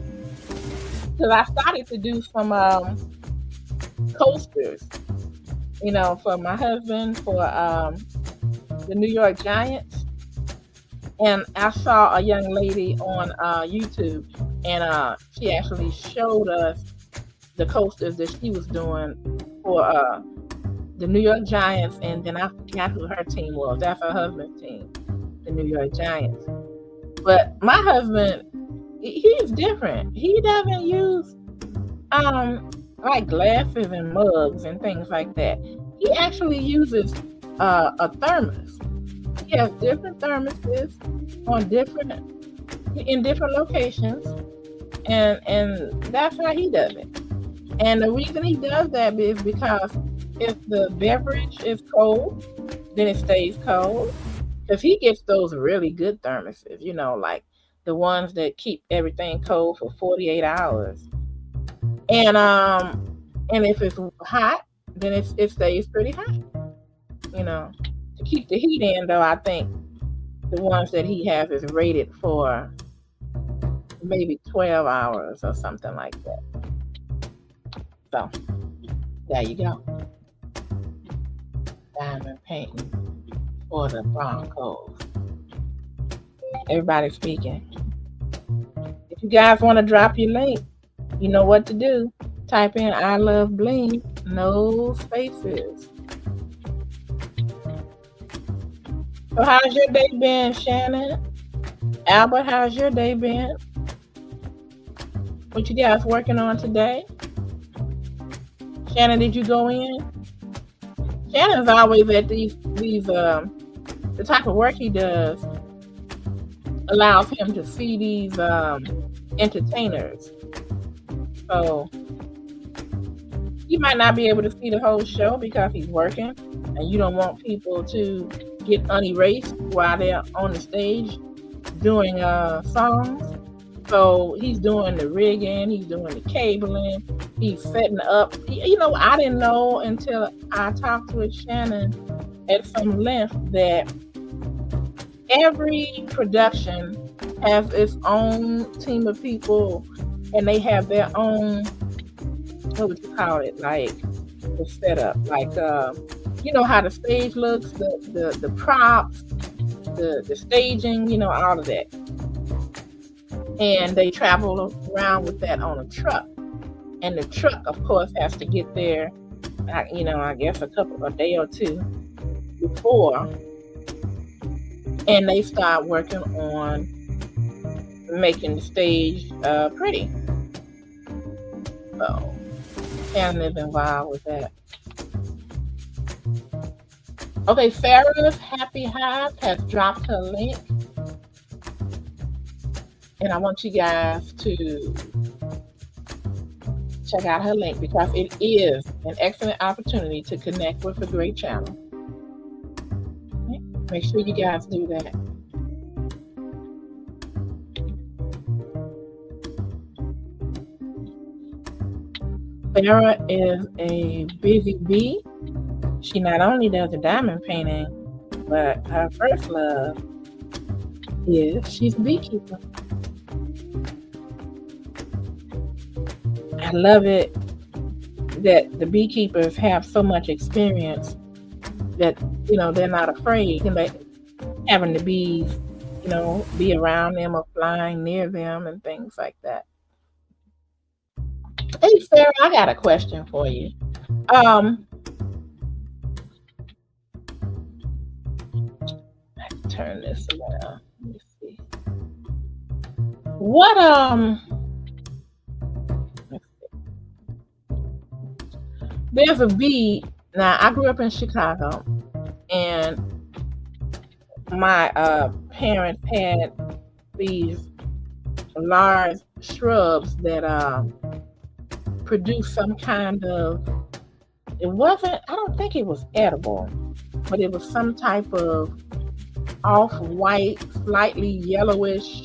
Because I started to do some coasters, for my husband, for the New York Giants. And I saw a young lady on YouTube, and she actually showed us the coasters that she was doing for the New York Giants, and then I forgot who her team was. That's her husband's team, the New York Giants. But my husband, he's different. He doesn't use like glasses and mugs and things like that. He actually uses a thermos. He has different thermoses in different locations, and that's how he does it. And the reason he does that is because if the beverage is cold, then it stays cold. because he gets those really good thermoses, you know, like the ones that keep everything cold for 48 hours. And if it's hot, then it stays pretty hot. You know, to keep the heat in, though, I think the ones that he has is rated for maybe 12 hours or something like that. So there you go. Diamond painting for the Broncos. Everybody speaking. If you guys want to drop your link, you know what to do. Type in I love bling, no spaces. So how's your day been, Shannon? Albert, how's your day been? What you guys working on today? Shannon, did you go in? Shannon's always at these the type of work he does allows him to see these entertainers. So he might not be able to see the whole show because he's working, and you don't want people to get unerased while they're on the stage doing songs. So he's doing the rigging, he's doing the cabling, he's setting up. You know, I didn't know until I talked with Shannon at some length that every production has its own team of people, and they have their own, what would you call it, like the setup, like you know how the stage looks, the props, the staging, you know, all of that. And they travel around with that on a truck, and the truck, of course, has to get there, you know, I guess a day or two before, and they start working on making the stage pretty. So Shannon is involved with that. Okay, Sarah's Happy Hive has dropped her link, and I want you guys to check out her link because it is an excellent opportunity to connect with a great channel. Okay? Make sure you guys do that. Sarah is a busy bee. She not only does the diamond painting, but her first love is she's a beekeeper. I love it that the beekeepers have so much experience that, you know, they're not afraid, you know, having the bees, you know, be around them or flying near them and things like that. Hey, Sarah, I got a question for you. Let's turn this around. Let me see. What let's see. There's a bee. Now, I grew up in Chicago, and my parents had these large shrubs that produce some kind of, it wasn't, I don't think it was edible, but it was some type of off-white, slightly yellowish,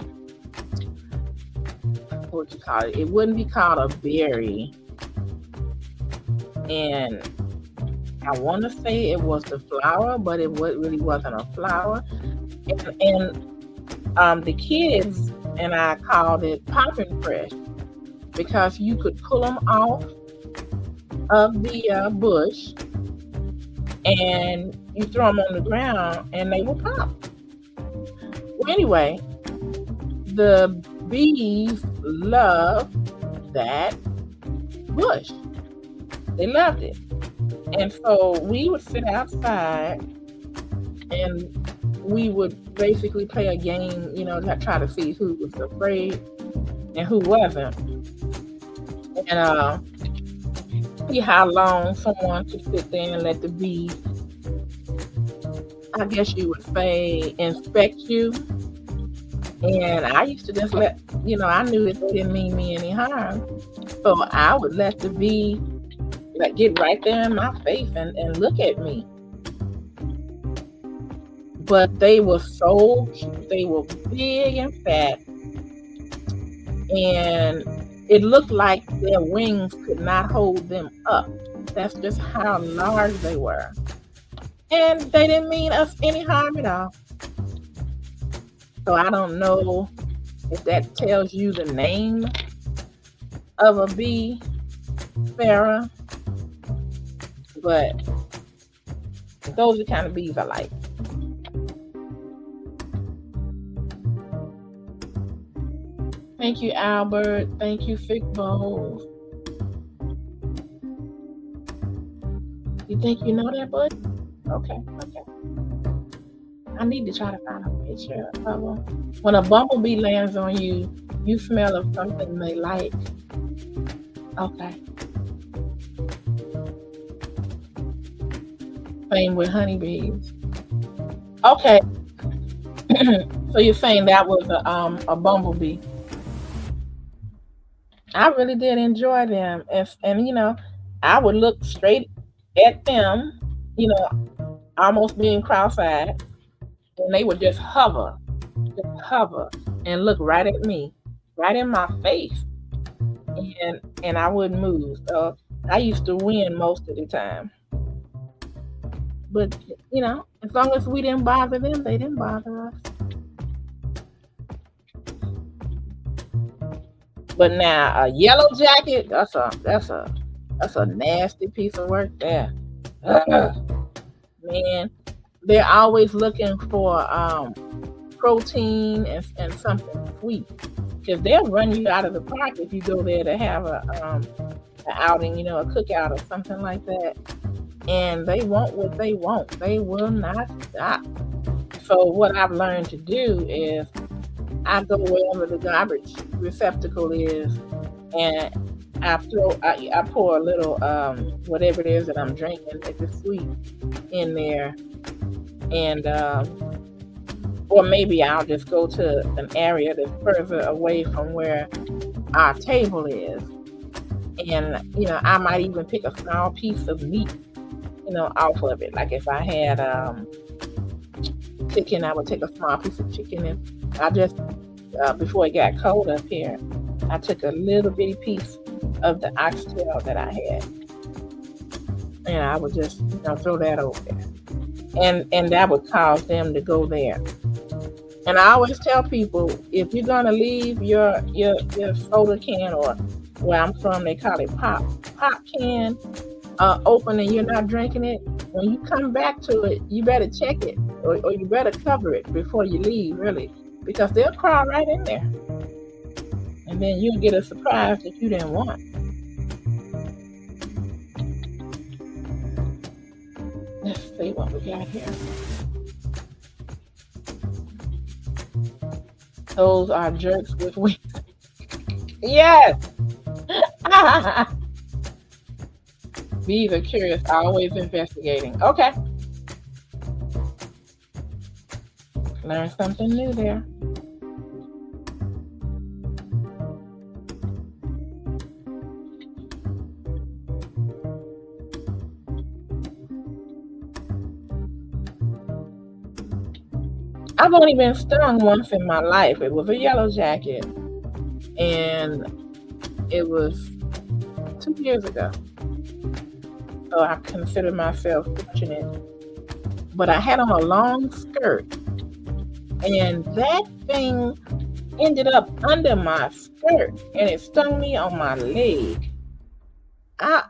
what would you call it? It wouldn't be called a berry. And I want to say it was the flower, but it really wasn't a flower. And the kids and I called it popping fresh because you could pull them off of the bush and you throw them on the ground and they will pop. Well, anyway, the bees love that bush. They loved it. And so we would sit outside and we would basically play a game, you know, to try to see who was afraid and who wasn't. And see how long someone could sit there and let the bees, I guess you would say, inspect you. And I used to just let, you know, I knew that they didn't mean me any harm. So I would let the bee like get right there in my face and look at me. but they were so cute. They were big and fat, and it looked like their wings could not hold them up. That's just how large they were. And they didn't mean us any harm at all. So I don't know if that tells you the name of a bee, Farah, but those are the kind of bees I like. Thank you, Albert. Thank you, Thick Bowls. You think you know that, bud? Okay. I need to try to find a picture of them. When a bumblebee lands on you, you smell of something they like. Okay. Same with honeybees. Okay. So you're saying that was a bumblebee. I really did enjoy them. And you know, I would look straight at them, you know, almost being cross-eyed, and they would just hover and look right at me, right in my face. And I wouldn't move. So I used to win most of the time. But you know, as long as we didn't bother them, they didn't bother us. But now a yellow jacket, that's a nasty piece of work there. Man, they're always looking for protein and something sweet, because they'll run you out of the park if you go there to have an outing, you know, a cookout or something like that. And they want what they want. They will not stop. So what I've learned to do is I go wherever the garbage receptacle is, and I pour a little whatever it is that I'm drinking, if it's sweet, in there, and or maybe I'll just go to an area that's further away from where our table is, and you know, I might even pick a small piece of meat, you know, off of it. Like if I had chicken, I would take a small piece of chicken, and I just before it got cold up here, I took a little bitty piece of the oxtail that I had, and I would just, you know, throw that over there, and that would cause them to go there. And I always tell people, if you're gonna leave your soda can, or where I'm from they call it pop can, open, and you're not drinking it, when you come back to it, you better check it, or you better cover it before you leave, really, because they'll crawl right in there, and then you'll get a surprise that you didn't want. Let's see what we got here. Those are jerks with wings. Yes. Bees are curious, always investigating. Okay. Learn something new there. I've only been stung once in my life. It was a yellow jacket, and it was 2 years ago. So I consider myself fortunate. But I had on a long skirt, and that thing ended up under my skirt, and it stung me on my leg. I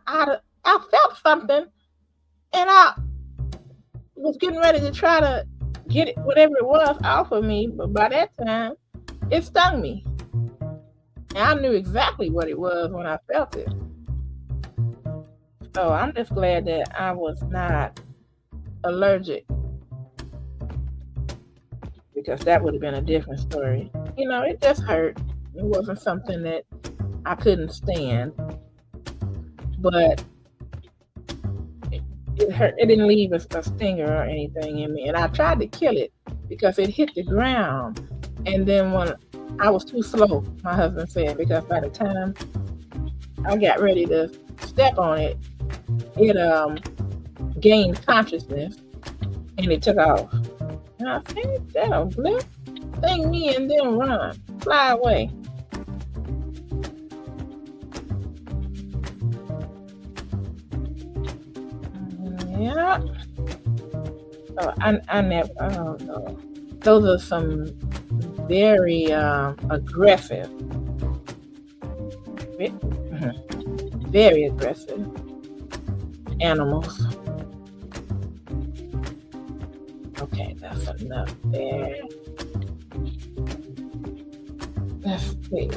felt something, and I was getting ready to try to get it, whatever it was, off of me, but by that time, it stung me. And I knew exactly what it was when I felt it. So I'm just glad that I was not allergic, because that would have been a different story. You know, it just hurt. It wasn't something that I couldn't stand, but it hurt. It didn't leave a stinger or anything in me, and I tried to kill it because it hit the ground, and then when I was too slow, my husband said, because by the time I got ready to step on it, it gained consciousness, and it took off. I think that'll blip. Sting me and then run. Fly away. Yeah. Oh, I never. Oh no. Those are some very aggressive, very aggressive animals. Okay, that's enough there. Let's see.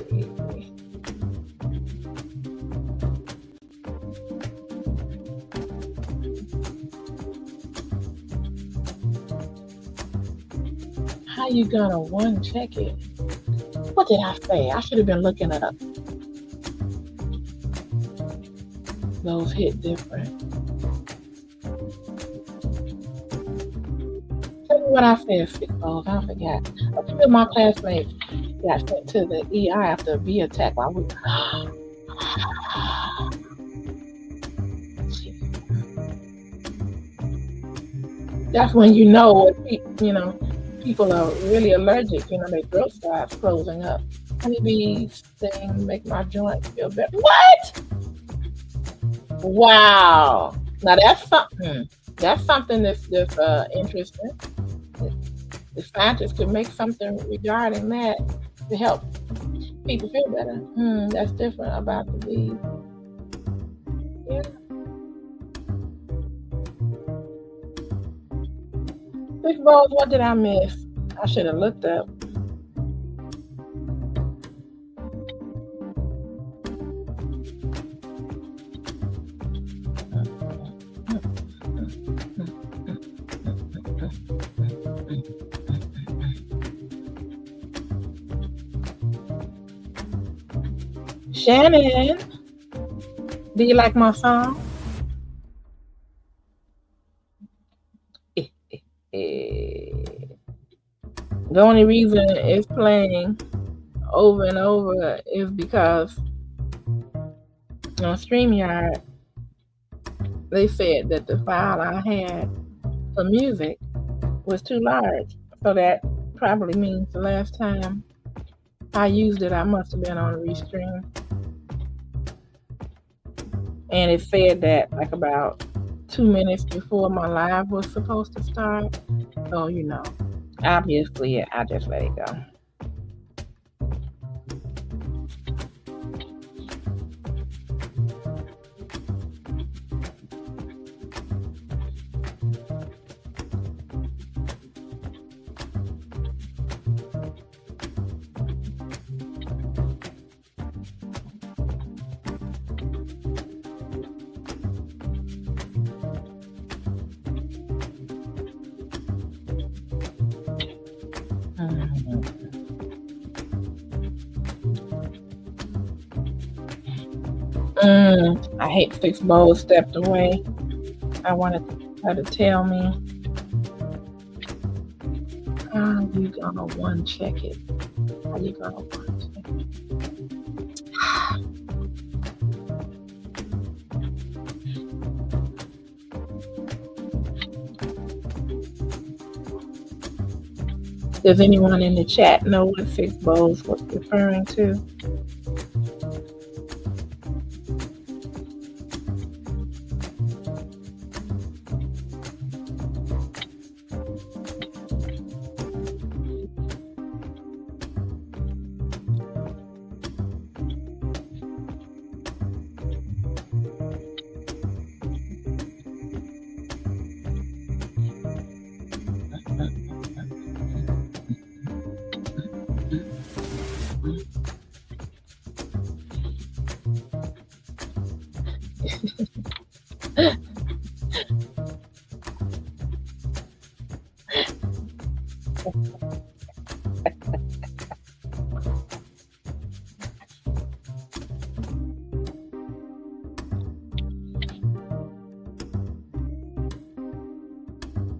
How you gonna one check it? What did I say? I should have been looking up. Those hit different. Tell me what I said, sick balls. I forgot. A few of my classmates got sent to the ER after a bee attack while we. That's when you know what people are really allergic. Their throat starts closing up. Honeybees thing make my joints feel better. What? Wow. Now that's something. That's something that's interesting. The scientists could make something regarding that to help people feel better. That's different about the bees. Yeah. Big balls, what did I miss? I should have looked up. Shannon, do you like my song? The only reason it's playing over and over is because on StreamYard, they said that the file I had for music was too large. So that probably means the last time I used it, I must have been on a restream. And it said that like about 2 minutes before my live was supposed to start. So, obviously I just let it go. I hate Fix Bowl stepped away. I wanted her to tell me how you gonna one check it. How you gonna one check it? Does anyone in the chat know what Fix Bowls was referring to?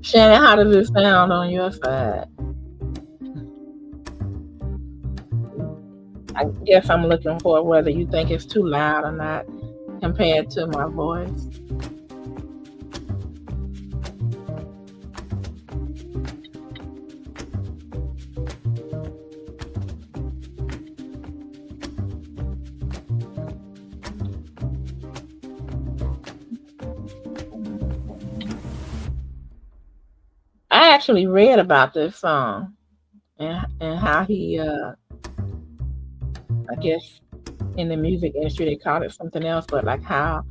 Shannon, how does it sound on your side? I guess I'm looking for whether you think it's too loud or not compared to my voice. actually read about this song and how he, I guess in the music industry they call it something else, but like how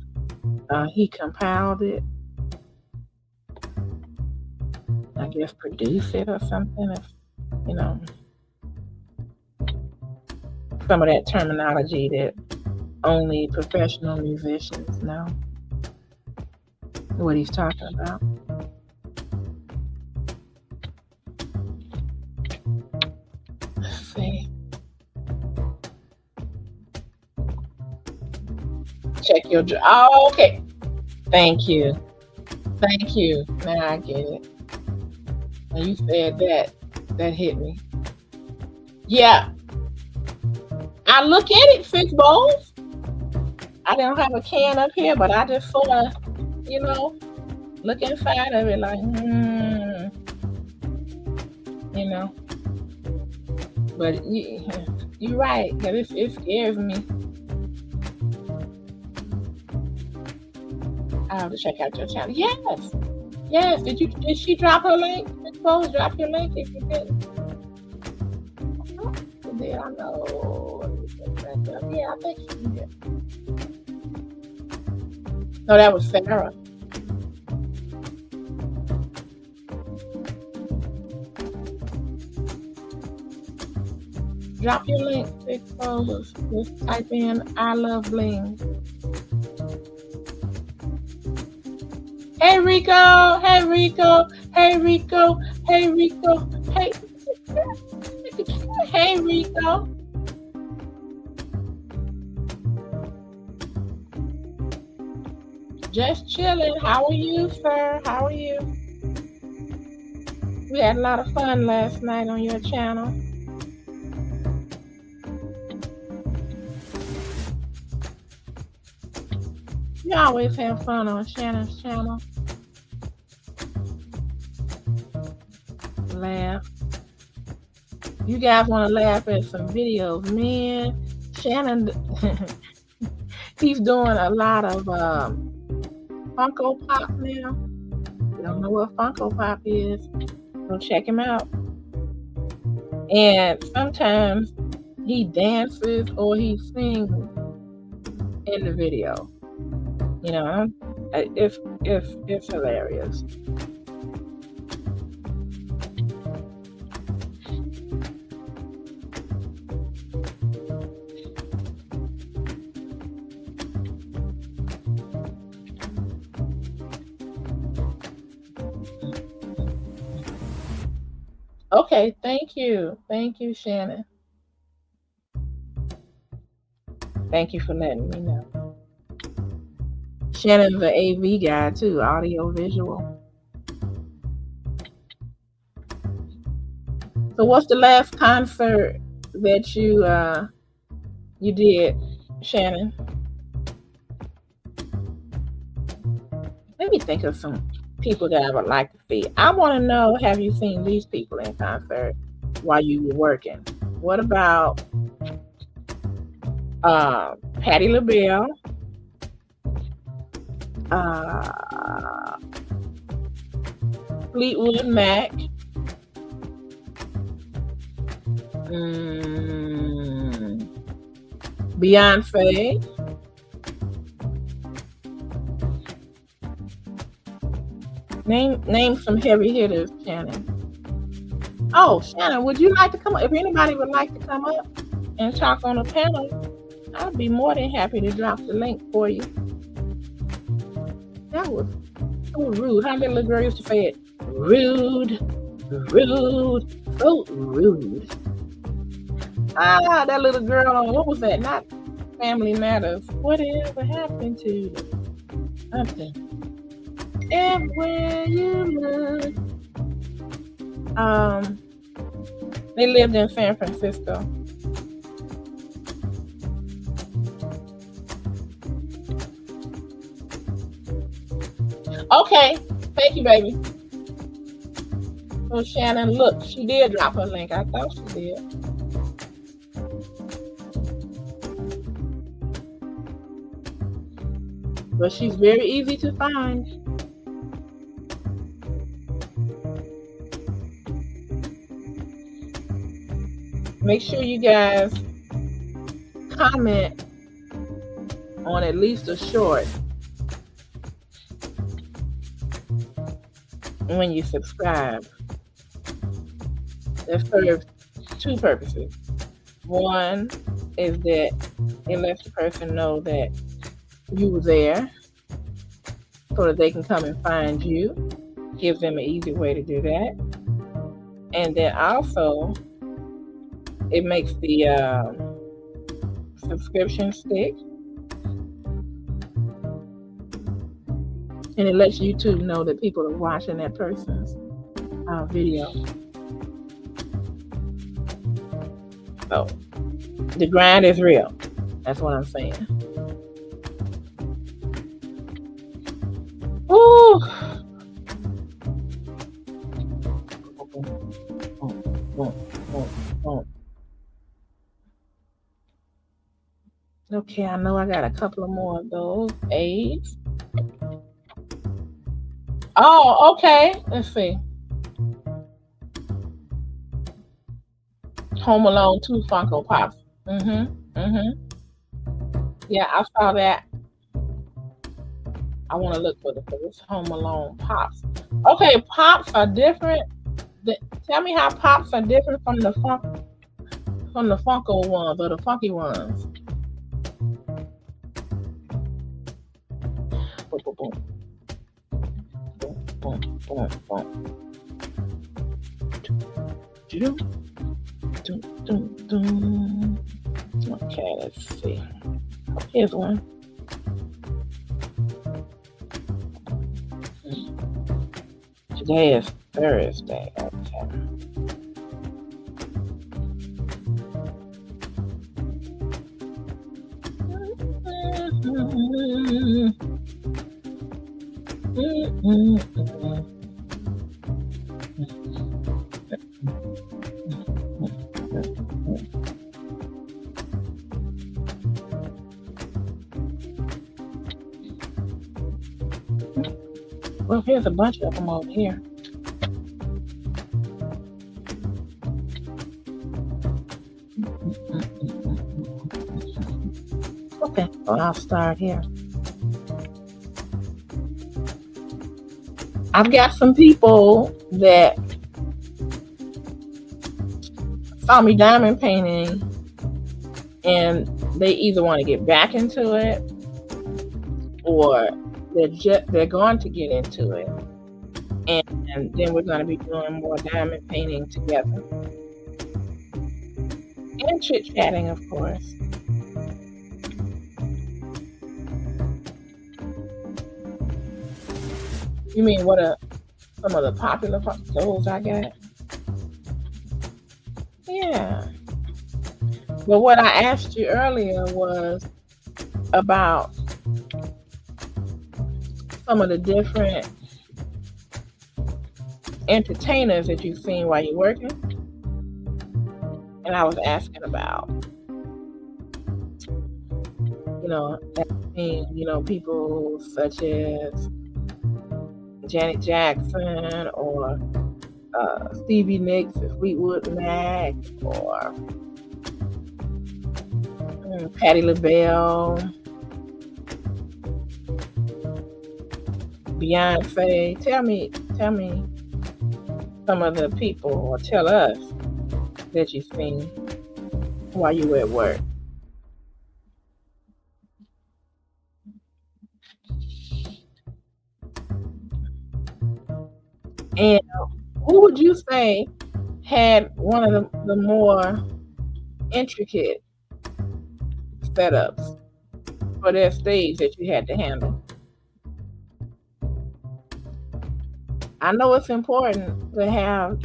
he compiled it, I guess produce it or something. If, you know, some of that terminology that only professional musicians know what he's talking about. Let's see. Check your. Oh, okay. Thank you. Thank you. Now I get it. When you said that, that hit me. Yeah. I look at it, Six Bowls. I don't have a can up here, but I just sort of, you know, look inside of it like, you know. But you're right, because it scares me. I have to check out your channel. Yes. Yes. Did she drop her link? Six Bowls, drop your link if you didn't. Yeah, I know. Yeah, I think she did. No, that was Sarah. Drop your link, Six Bowls. Just type in I love bling. Hey Rico, hey Rico, hey Rico, hey Rico, hey. Hey Rico. Just chilling. How are you, sir? How are you? We had a lot of fun last night on your channel. You always have fun on Shannon's channel. Laugh. You guys want to laugh at some videos, man. Shannon, he's doing a lot of Funko Pop now. You don't know what Funko Pop is? Go check him out. And sometimes he dances or he sings in the video. You know, it's hilarious. Okay, thank you. Thank you, Shannon. Thank you for letting me know. Shannon's an AV guy too, audio visual. So what's the last concert that you did, Shannon? Let me think of some people that I would like to see. I want to know, have you seen these people in concert while you were working? What about Patti LaBelle, Fleetwood Mac, Beyonce, name some heavy hitters, Shannon. Oh, Shannon, would you like to come up? If anybody would like to come up and talk on a panel, I'd be more than happy to drop the link for you. That was so rude. How that little girl used to say it? Rude, rude, so rude. Ah, that little girl, what was that? Not Family Matters. Whatever happened to something? Everywhere you look. They lived in San Francisco. Okay, thank you, baby. So Shannon, look, she did drop her link. I thought she did. But she's very easy to find. make sure you guys comment on at least a short when you subscribe. That serves two purposes. One is that it lets the person know that you were there so that they can come and find you. Gives them an easy way to do that. And then also, it makes the subscription stick. And it lets YouTube know that people are watching that person's video. So, the grind is real. That's what I'm saying. Ooh. Okay, I know I got a couple of more of those AIDS. Oh, okay. Let's see. Home Alone 2 Funko Pops. Yeah, I saw that. I want to look for this Home Alone Pops. Okay, Pops are different. Tell me how Pops are different from the Funko ones or the funky ones. Boom, boom, boom, boom. Okay, let's see. Here's one. Today is Thursday. Okay. Well, here's a bunch of them over here. Okay, well, I'll start here. I've got some people that saw me diamond painting and they either want to get back into it or they're going to get into it, and then we're going to be doing more diamond painting together and chit-chatting, of course. You mean what are some of the popular those I got? Yeah. But what I asked you earlier was about some of the different entertainers that you've seen while you're working. And I was asking about, people such as Janet Jackson or Stevie Nicks and Fleetwood Mac or Patti LaBelle, Beyonce. Tell me some of the people, or tell us that you've seen while you were at work. And who would you say had one of the more intricate setups for their stage that you had to handle? I know it's important to have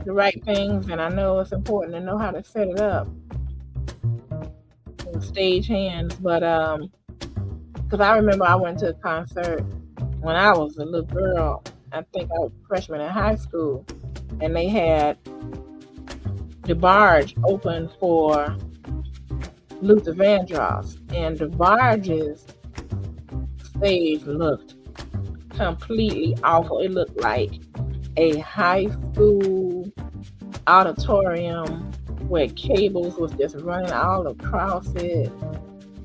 the right things, and I know it's important to know how to set it up in stage hands, but because I remember I went to a concert when I was a little girl. I think I was a freshman in high school, and they had the barge open for Luther Vandross, and the barge's stage looked completely awful. It looked like a high school auditorium where cables was just running all across it.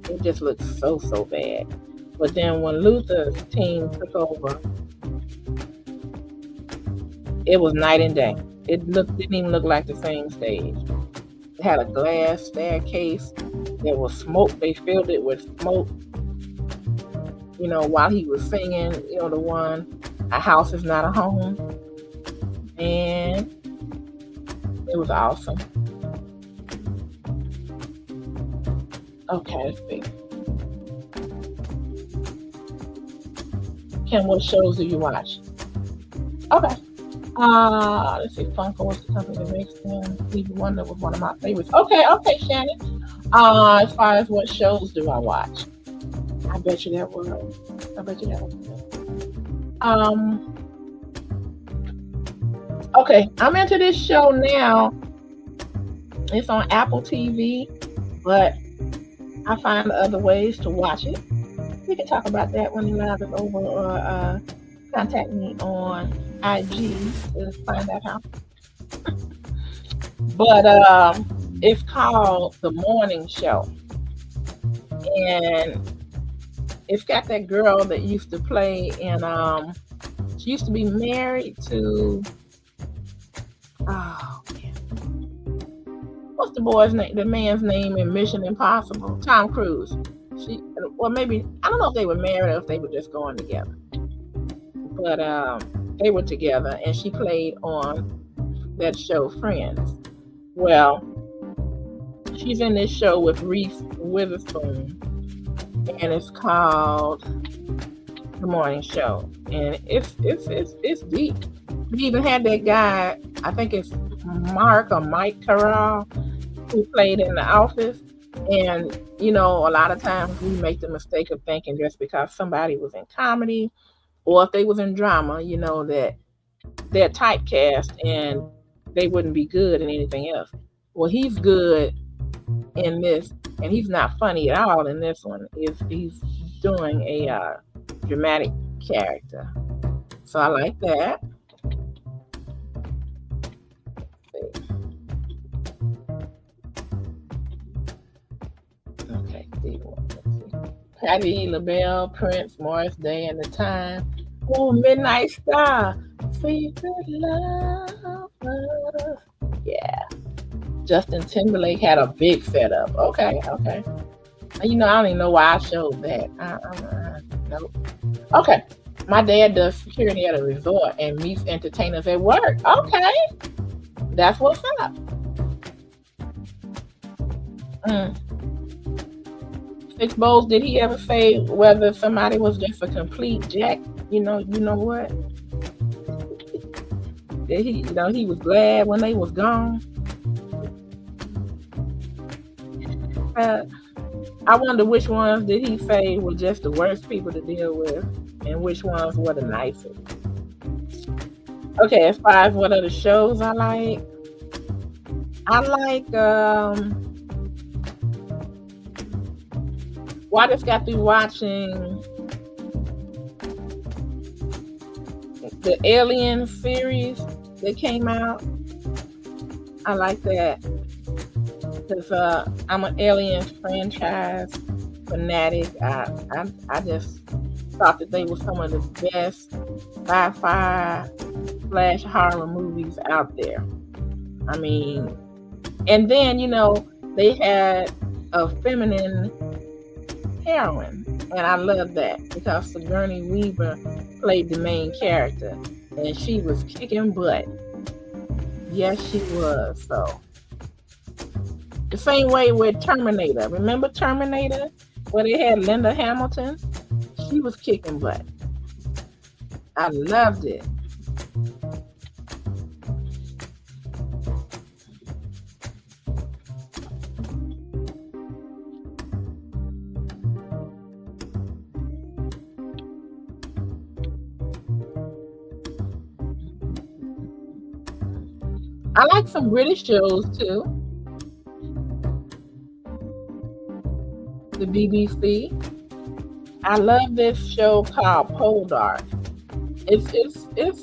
It just looked so bad. But then when Luther's team took over, it was night and day. It didn't even look like the same stage. It had a glass staircase. There was smoke. They filled it with smoke. You know, while he was singing, you know, the one, "A House Is Not a Home." And it was awesome. Okay, let's see. Kim, what shows do you watch? Okay. Let's see. Funko was the company that makes them. Stevie Wonder was one of my favorites. Okay, Shannon. As far as what shows do I watch? I bet you that was. Okay, I'm into this show now. It's on Apple TV, but I find other ways to watch it. We can talk about that when the live is over, or contact me on IG to find out how. But it's called The Morning Show, and it's got that girl that used to play in. She used to be married to. Oh man, what's the boy's name? The man's name in Mission Impossible? Tom Cruise. Maybe, I don't know if they were married or if they were just going together. But they were together, and she played on that show Friends. Well, she's in this show with Reese Witherspoon, and it's called The Morning Show, and it's deep. We even had that guy, I think it's Mike Carell, who played in The Office. And, you know, a lot of times we make the mistake of thinking just because somebody was in comedy or if they was in drama, you know, that they're typecast and they wouldn't be good in anything else. Well, he's good in this, and he's not funny at all in this one. He's doing a dramatic character. So I like that. Okay, Patti LaBelle, Prince, Morris Day, and The Time. Oh, Midnight Star. Secret Lover. Yeah. Justin Timberlake had a big setup. Okay. You know, I don't even know why I showed that. Nope. Okay. My dad does security at a resort and meets entertainers at work. Okay. That's what's up. Six Bowls, did he ever say whether somebody was just a complete jack? You know what? Did he, he was glad when they was gone? I wonder which ones did he say were just the worst people to deal with and which ones were the nicest. Okay, as far as what other shows I like, I just got through watching the Alien series that came out. I like that because I'm an Alien franchise fanatic. I just thought that they were some of the best sci-fi / horror movies out there. I mean, and then they had a feminine heroine, and I love that because Sigourney Weaver played the main character, and she was kicking butt. Yes, she was. So the same way with Terminator. Remember Terminator, where they had Linda Hamilton? She was kicking butt. I loved it. I like some British shows too. The BBC. I love this show called Poldark. It's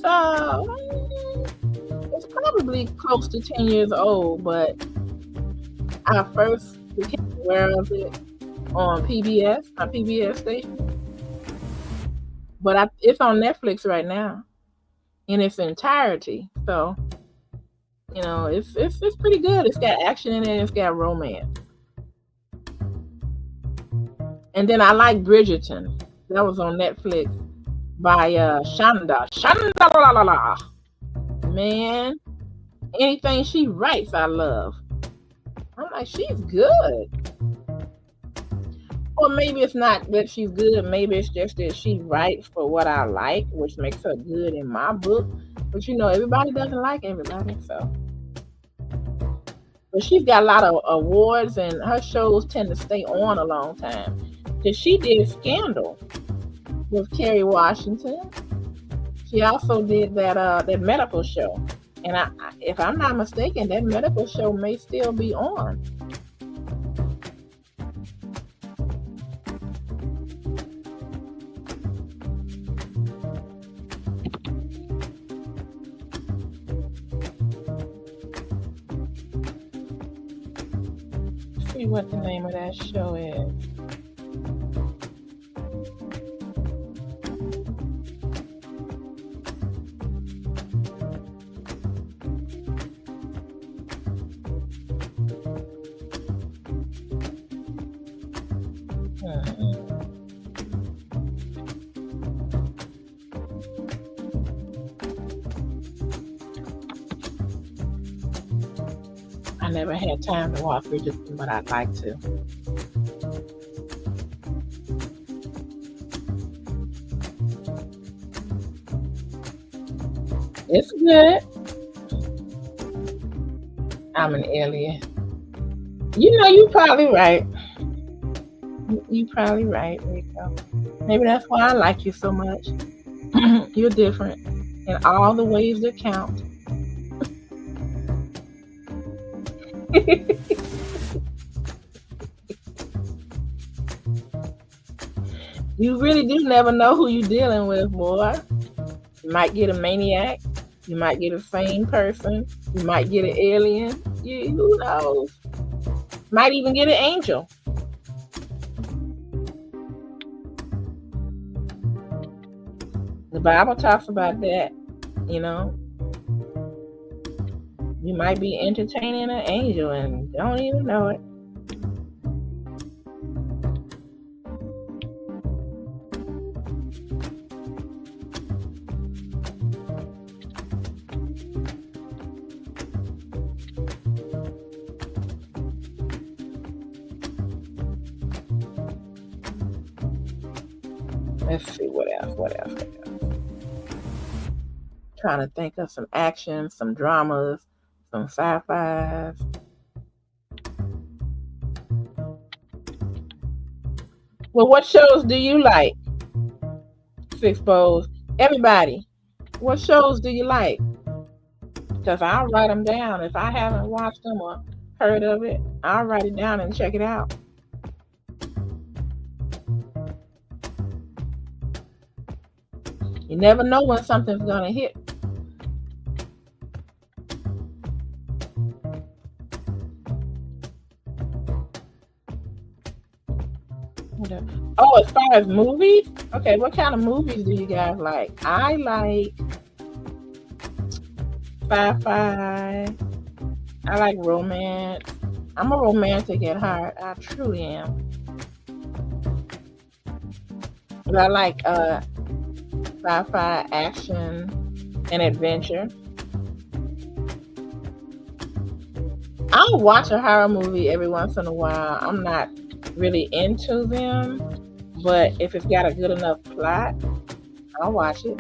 probably close to 10 years old, but I first became aware of it on PBS, my PBS station. But it's on Netflix right now in its entirety. So, it's pretty good. It's got action in it, it's got romance. And then I like Bridgerton. That was on Netflix by Shonda. Shonda la la la. Man, anything she writes, I love. I'm like, she's good. Or maybe it's not that she's good. Maybe it's just that she writes for what I like, which makes her good in my book. But everybody doesn't like everybody, so. But she's got a lot of awards, and her shows tend to stay on a long time. Because she did Scandal with Kerry Washington. She also did that medical show. And if I'm not mistaken, that medical show may still be on. Let's see what the name of that show is. I never had time to watch Bridgerton, but I'd like to. It's good. I'm an alien. You're probably right. You're probably right, Rico. Maybe that's why I like you so much. You're different in all the ways that count. You really do never know who you're dealing with, boy. You might get a maniac. You might get a sane person. You might get an alien. Who knows? Might even get an angel. The Bible talks about that, You might be entertaining an angel and don't even know it. Let's see what else. Trying to think of some action, some dramas, some sci-fis. Well, what shows do you like? Six Bowls. Everybody, what shows do you like? Because I'll write them down. If I haven't watched them or heard of it, I'll write it down and check it out. You never know when something's going to hit. Oh, as far as movies? Okay, what kind of movies do you guys like? I like sci-fi. I like romance. I'm a romantic at heart. I truly am. But I like sci-fi, action, and adventure. I'll watch a horror movie every once in a while. I'm not really into them, but if it's got a good enough plot, I'll watch it.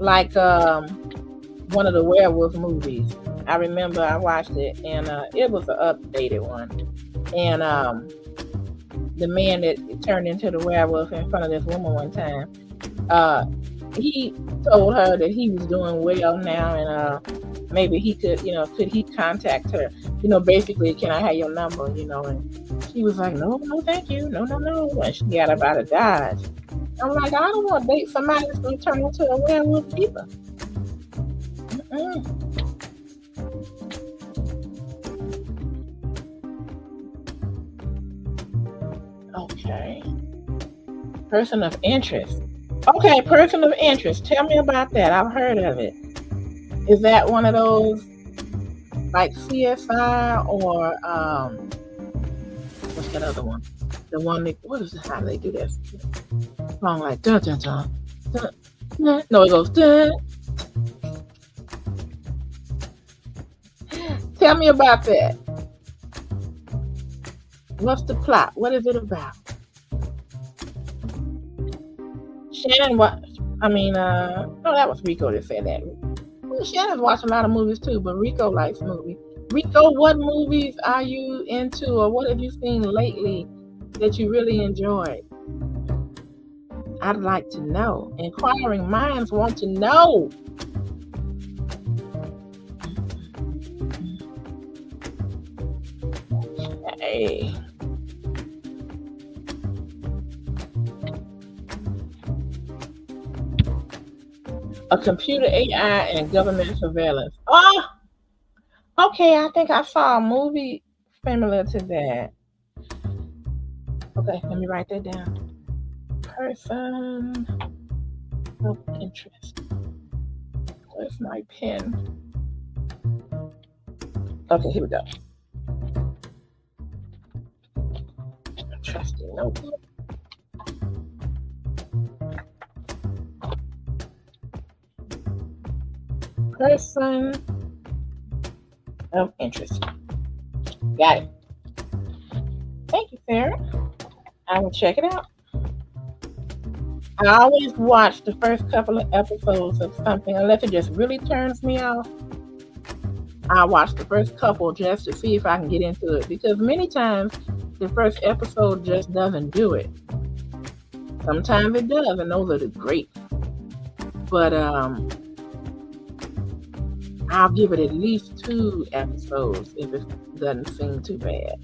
Like one of the werewolf movies. I remember I watched it, and it was an updated one. And the man that turned into the werewolf in front of this woman one time, he told her that he was doing well now, and maybe he could he contact her? Basically, can I have your number? And she was like, no, thank you. No. And she got up out of Dodge. I'm like, I don't want to date somebody that's going to turn into a werewolf either. Person of interest. Okay, person of interest. Tell me about that. I've heard of it. Is that one of those like CSI or what's that other one? The one that what is it? How do they do that song like dun dun dun dun dun? No, it goes dun. Tell me about that. What's the plot? What is it about? Shannon, what? I mean, no, that was Rico that said that. Well, Shannon's watched a lot of movies too, but Rico likes movies. Rico, what movies are you into, or what have you seen lately that you really enjoyed? I'd like to know. Inquiring minds want to know. Hey. A computer, AI, and government surveillance. Oh, okay. I think I saw a movie similar to that. Okay, let me write that down. Person of interest. Where's my pen? Okay, here we go. Trusty notebook. Person of interest. Got it. Thank you, Sarah. I will check it out. I always watch the first couple of episodes of something, unless it just really turns me off. I watch the first couple just to see if I can get into it, because many times the first episode just doesn't do it. Sometimes it does, and those are the great. But I'll give it at least 2 episodes if it doesn't seem too bad.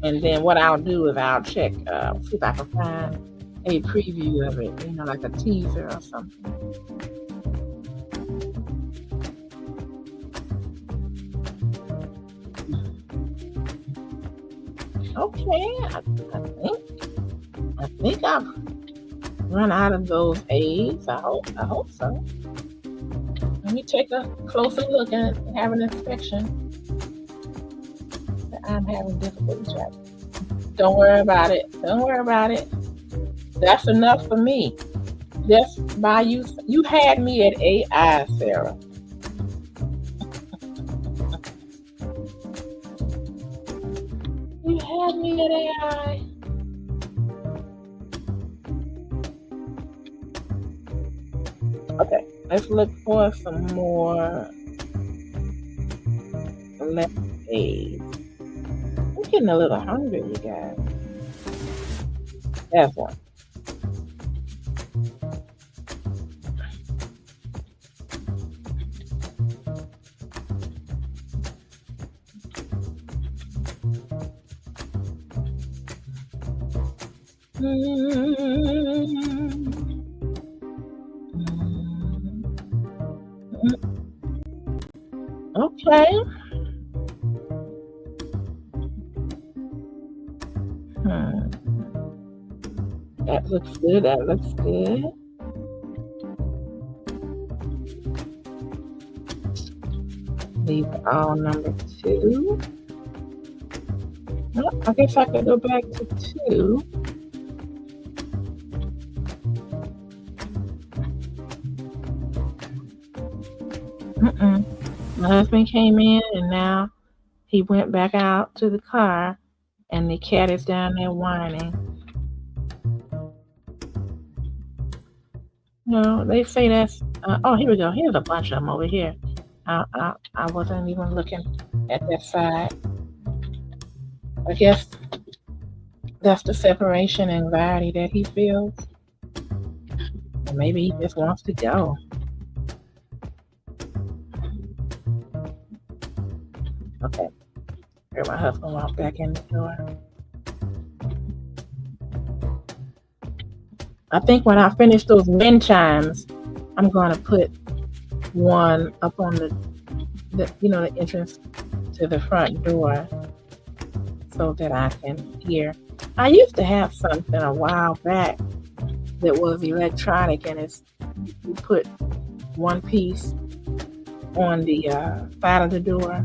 And then what I'll do is I'll check, see if I can find a preview of it, like a teaser or something. Okay, I think I've run out of those A's. I hope so. Let me take a closer look and have an inspection. I'm having difficulty tracking. Don't worry about it. Don't worry about it. That's enough for me. Just by you had me at AI, Sarah. You had me at AI. Okay, let's look for some more left A's. I'm getting a little hungry, you guys. That's one. Okay. That looks good. That looks good. Leave all number 2. Well, I guess I could go back to 2. My husband came in and now he went back out to the car and the cat is down there whining. No, they say that's, oh, here we go. Here's a bunch of them over here. I wasn't even looking at that side. I guess that's the separation anxiety that he feels. Or maybe he just wants to go. Okay. Here my husband walked back in the door. I think when I finish those wind chimes, I'm going to put one up on the entrance to the front door so that I can hear. I used to have something a while back that was electronic, and you put one piece on the side of the door,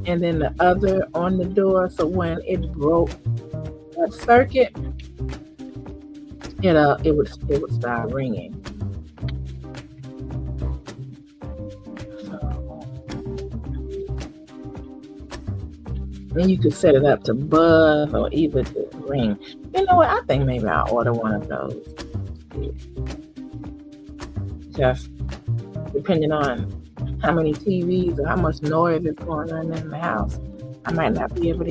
and then the other on the door. So when it broke that circuit, it would start ringing. And you could set it up to buzz or either to ring. You know what? I think maybe I'll order one of those. Just depending on how many TVs or how much noise is going on in the house, I might not be able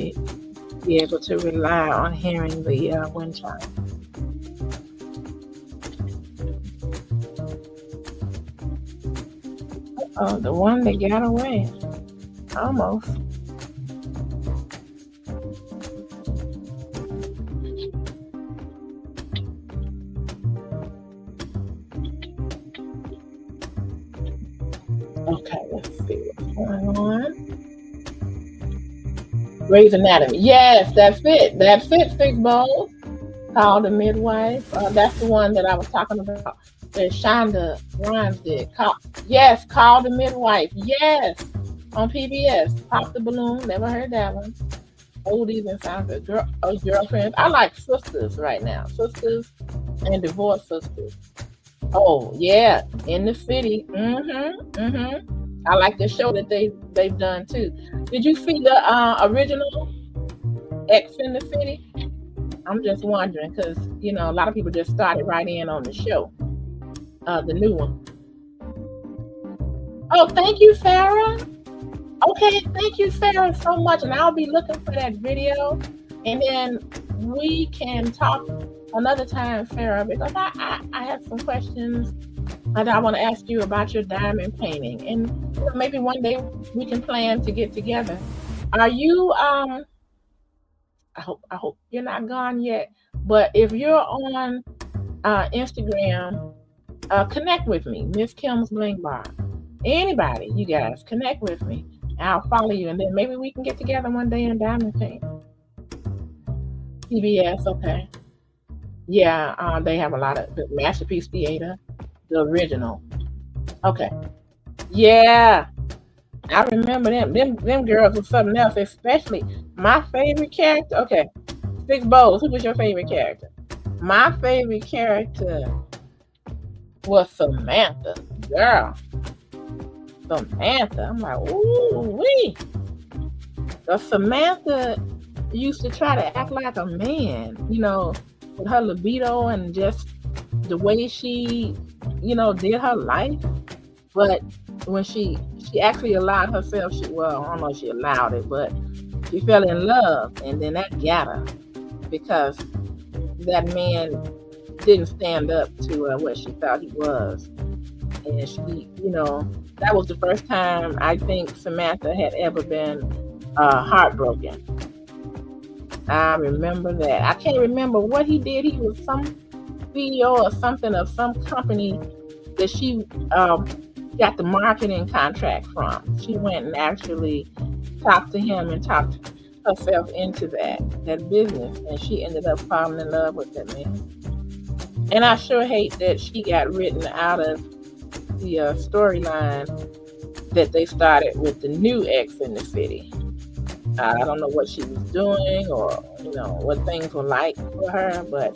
to rely on hearing the wind chime. Oh, the one that got away. Almost. Okay, let's see what's going on. Grey's Anatomy. Yes, that's it. That's it, Six Bowls. Call the Midwife. That's the one that I was talking about. That Shonda Rhimes did. Yes, Call the Midwife. Yes, on PBS. Pop the Balloon. Never heard that one. Oldies and sounds good. Girlfriends. I like Sisters right now. Sisters and Divorced Sisters. Oh yeah, In the City. I like the show that they've done too. Did you see the original X in the City? I'm just wondering because a lot of people just started right in on the show, the new one. Oh, thank you, Sarah. Okay, thank you, Sarah, so much, and I'll be looking for that video, and then we can talk another time, Sarah, because I have some questions that I want to ask you about your diamond painting, and maybe one day we can plan to get together. Are you I hope you're not gone yet, but if you're on Instagram, connect with me, Miss Kim's Bling Bar. Anybody, you guys, connect with me. I'll follow you, and then maybe we can get together one day and diamond paint. PBS, okay. Yeah, they have a lot of the Masterpiece Theater, the original. Okay. Yeah, I remember them. Them girls were something else, especially my favorite character. Okay, Six Bowls. Who was your favorite character? My favorite character was Samantha. Girl, Samantha. I'm like, ooh wee. Samantha used to try to act like a man, with her libido and just the way she, did her life. But when she actually allowed herself, I don't know if she allowed it, but she fell in love, and then that got her because that man didn't stand up to what she thought he was. And she, that was the first time I think Samantha had ever been heartbroken. I remember that. I can't remember what he did. He was some CEO or something of some company that she got the marketing contract from. She went and actually talked to him and talked herself into that business, and she ended up falling in love with that man. And I sure hate that she got written out of the storyline that they started with the new X in the City. I don't know what she was doing or what things were like for her, but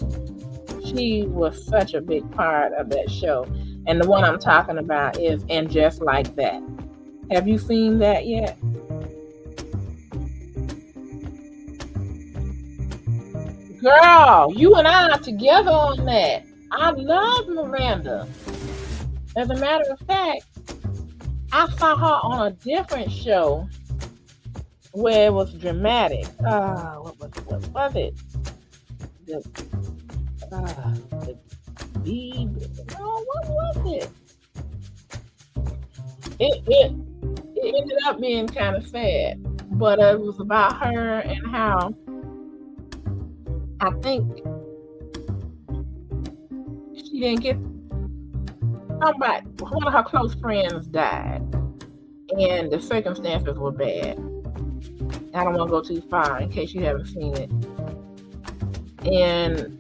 she was such a big part of that show. And the one I'm talking about is And Just Like That. Have you seen that yet? Girl, you and I are together on that. I love Miranda. As a matter of fact, I saw her on a different show where it was dramatic. What was it? The what was it? It ended up being kind of sad, but it was about her and how I think she didn't get somebody. One of her close friends died, and the circumstances were bad. I don't want to go too far in case you haven't seen it. and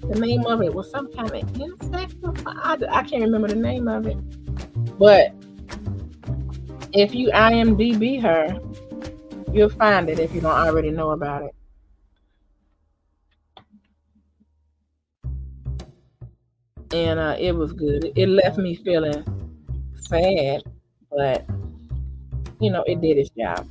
the name of it was some kind of insect. I can't remember the name of it, but if you IMDb her, you'll find it if you don't already know about it. And it was good. It left me feeling sad, but you know, it did its job.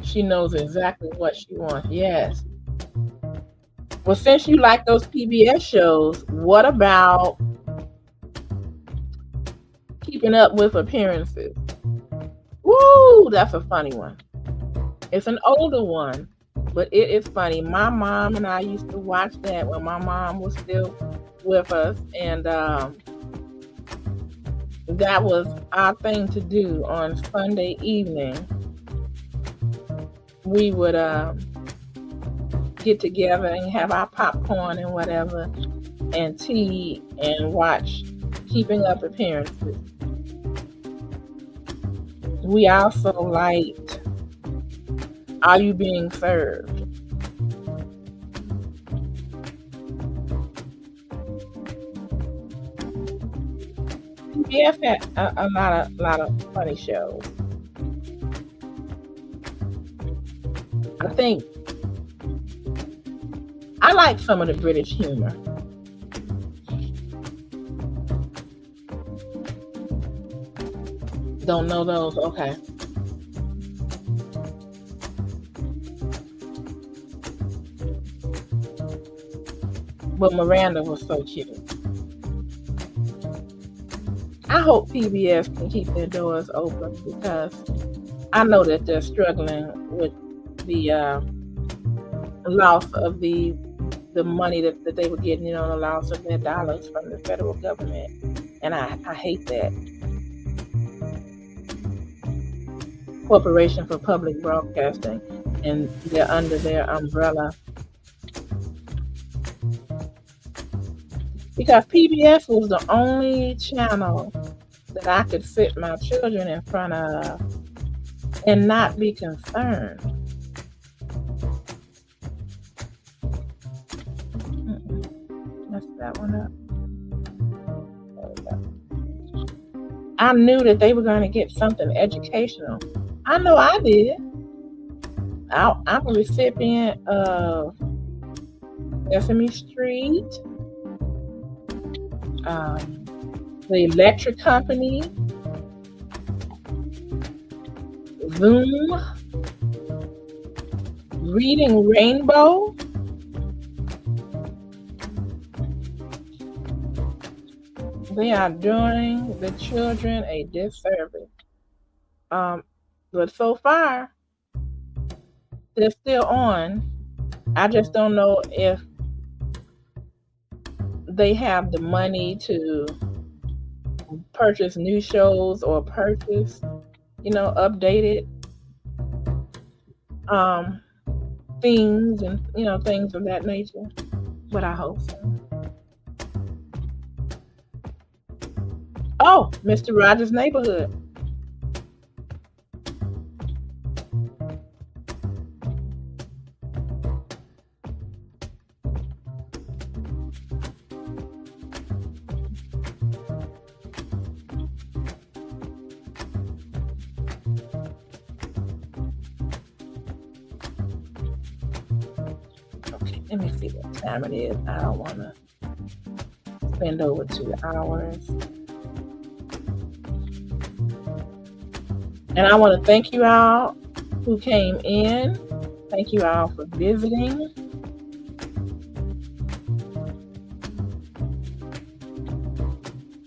She knows exactly what she wants. Yes. Well, since you like those PBS shows, what about Keeping Up with Appearances? Woo, that's a funny one. It's an older one, but it is funny. My mom and I used to watch that when my mom was still with us, and that was our thing to do on Sunday evening. We would get together and have our popcorn and whatever, and tea, and watch Keeping Up Appearances. We also liked Are You Being Served? PBS had a lot of funny shows. I think I like some of the British humor. Don't know those? Okay. But Miranda was so cute. I hope PBS can keep their doors open, because I know that they're struggling with the loss of the money that they were getting, you know, the loss of their dollars from the federal government. And I hate that. Corporation for Public Broadcasting, and they're under their umbrella. Because PBS was the only channel that I could sit my children in front of and not be concerned. Mess that one up. I knew that they were going to get something educational. I know I did. I'm a recipient of Sesame Street, The Electric Company, Zoom, Reading Rainbow, they are doing the children a disservice. But so far, they're still on. I just don't know if they have the money to purchase new shows or purchase, you know, updated things and, you know, things of that nature. But I hope so. Oh, Mr. Rogers' Neighborhood. Okay, let me see what time it is. I don't want to spend over 2 hours. And I want to thank you all who came in. Thank you all for visiting.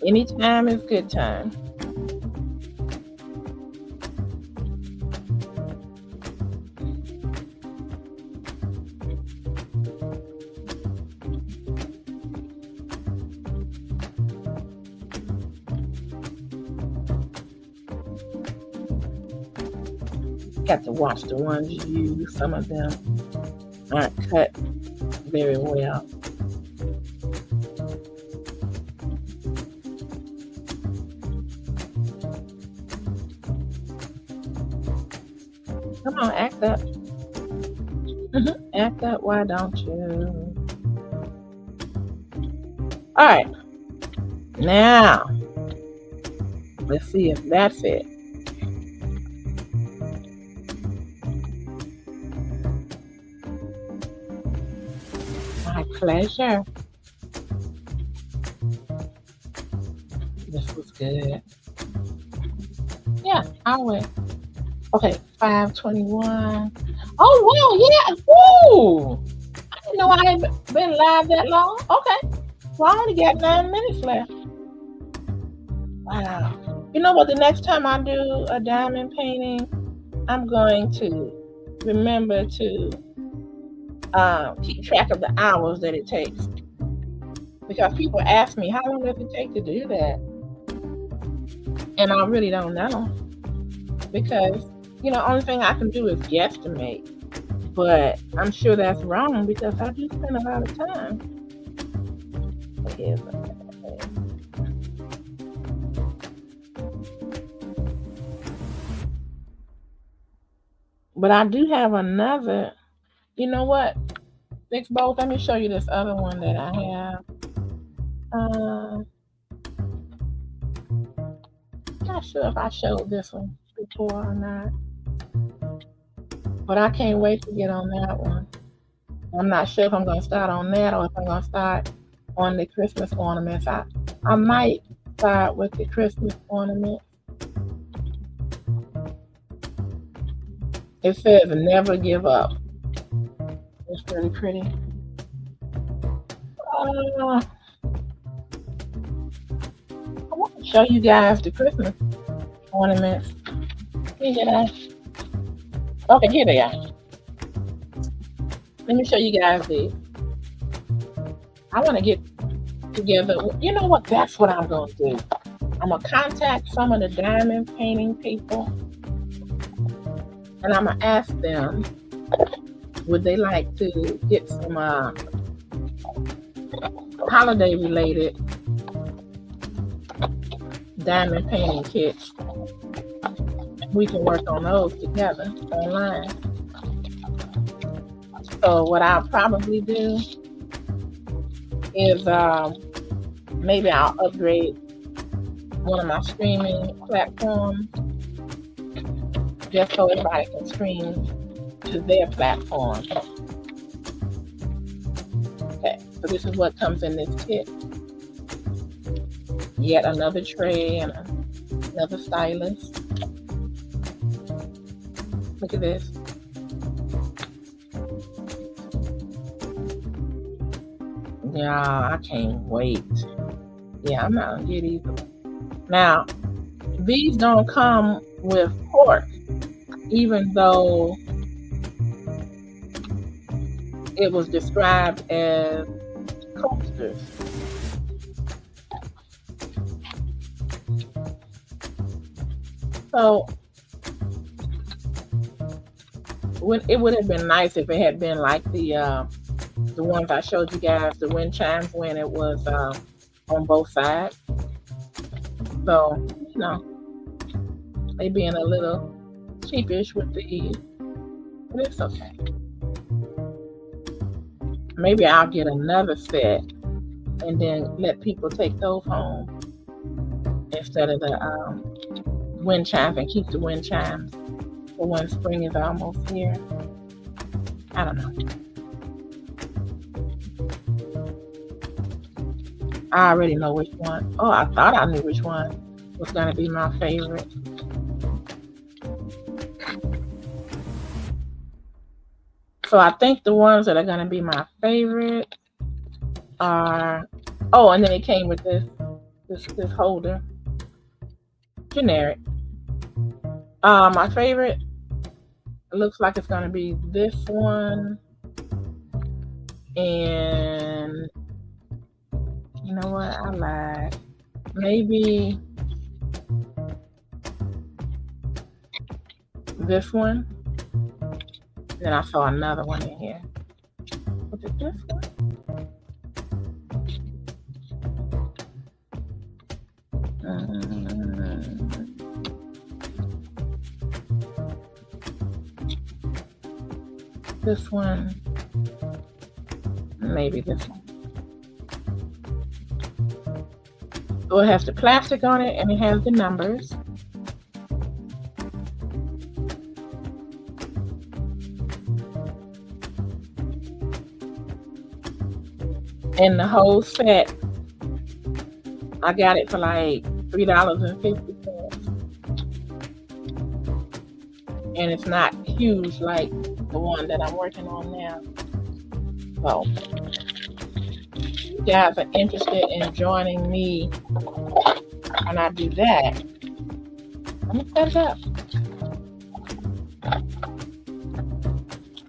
Anytime is good time. Got to watch the ones you use. Some of them aren't cut very well. Come on, act up. Act up, why don't you? All right. Now, let's see if that's it. My pleasure. This was good. Yeah, I'll wait. Okay, 5:21. Oh, wow, yeah. Woo! I didn't know I had been live that long. Okay. Well, I only got 9 minutes left. Wow. You know what? The next time I do a diamond painting, I'm going to remember to keep track of the hours that it takes. Because people ask me, how long does it take to do that? And I really don't know. Because, only thing I can do is guesstimate. But I'm sure that's wrong because I do spend a lot of time. But I do have another. You know what? Fix both. Let me show you this other one that I have. Not sure if I showed this one before or not. But I can't wait to get on that one. I'm not sure if I'm going to start on that or if I'm going to start on the Christmas ornaments. I might start with the Christmas ornament. It says never give up. It's really pretty. I want to show you guys the Christmas ornaments. Okay, here they are. Let me show you guys these. I want to get together. You know what? That's what I'm going to do. I'm going to contact some of the diamond painting people. And I'm going to ask them, would they like to get some holiday-related diamond painting kits? We can work on those together online. So what I'll probably do is maybe I'll upgrade one of my streaming platforms just so everybody can stream to their platform. Okay, so this is what comes in this kit. Yet another tray and another stylus. Look at this. Yeah, I can't wait. Yeah, I'm not gonna get either. Now, these don't come with pork, even though it was described as coasters. So it would have been nice if it had been like the ones I showed you guys, the wind chimes, when it was on both sides. So, they being a little cheapish with these, but it's okay. Maybe I'll get another set and then let people take those home instead of the wind chimes, and keep the wind chimes for when spring is almost here. I don't know. I already know which one. Oh, I thought I knew which one was going to be my favorite. So I think the ones that are going to be my favorite are... Oh, and then it came with this holder. Generic. My favorite, it looks like it's going to be this one. And you know what? I lied. Maybe this one. Then I saw another one in here. Was it this one? This one, maybe this one. So it has the plastic on it and it has the numbers. And the whole set, I got it for like $3.50. And it's not huge like the one that I'm working on now. So if you guys are interested in joining me when I do that, let me set it up.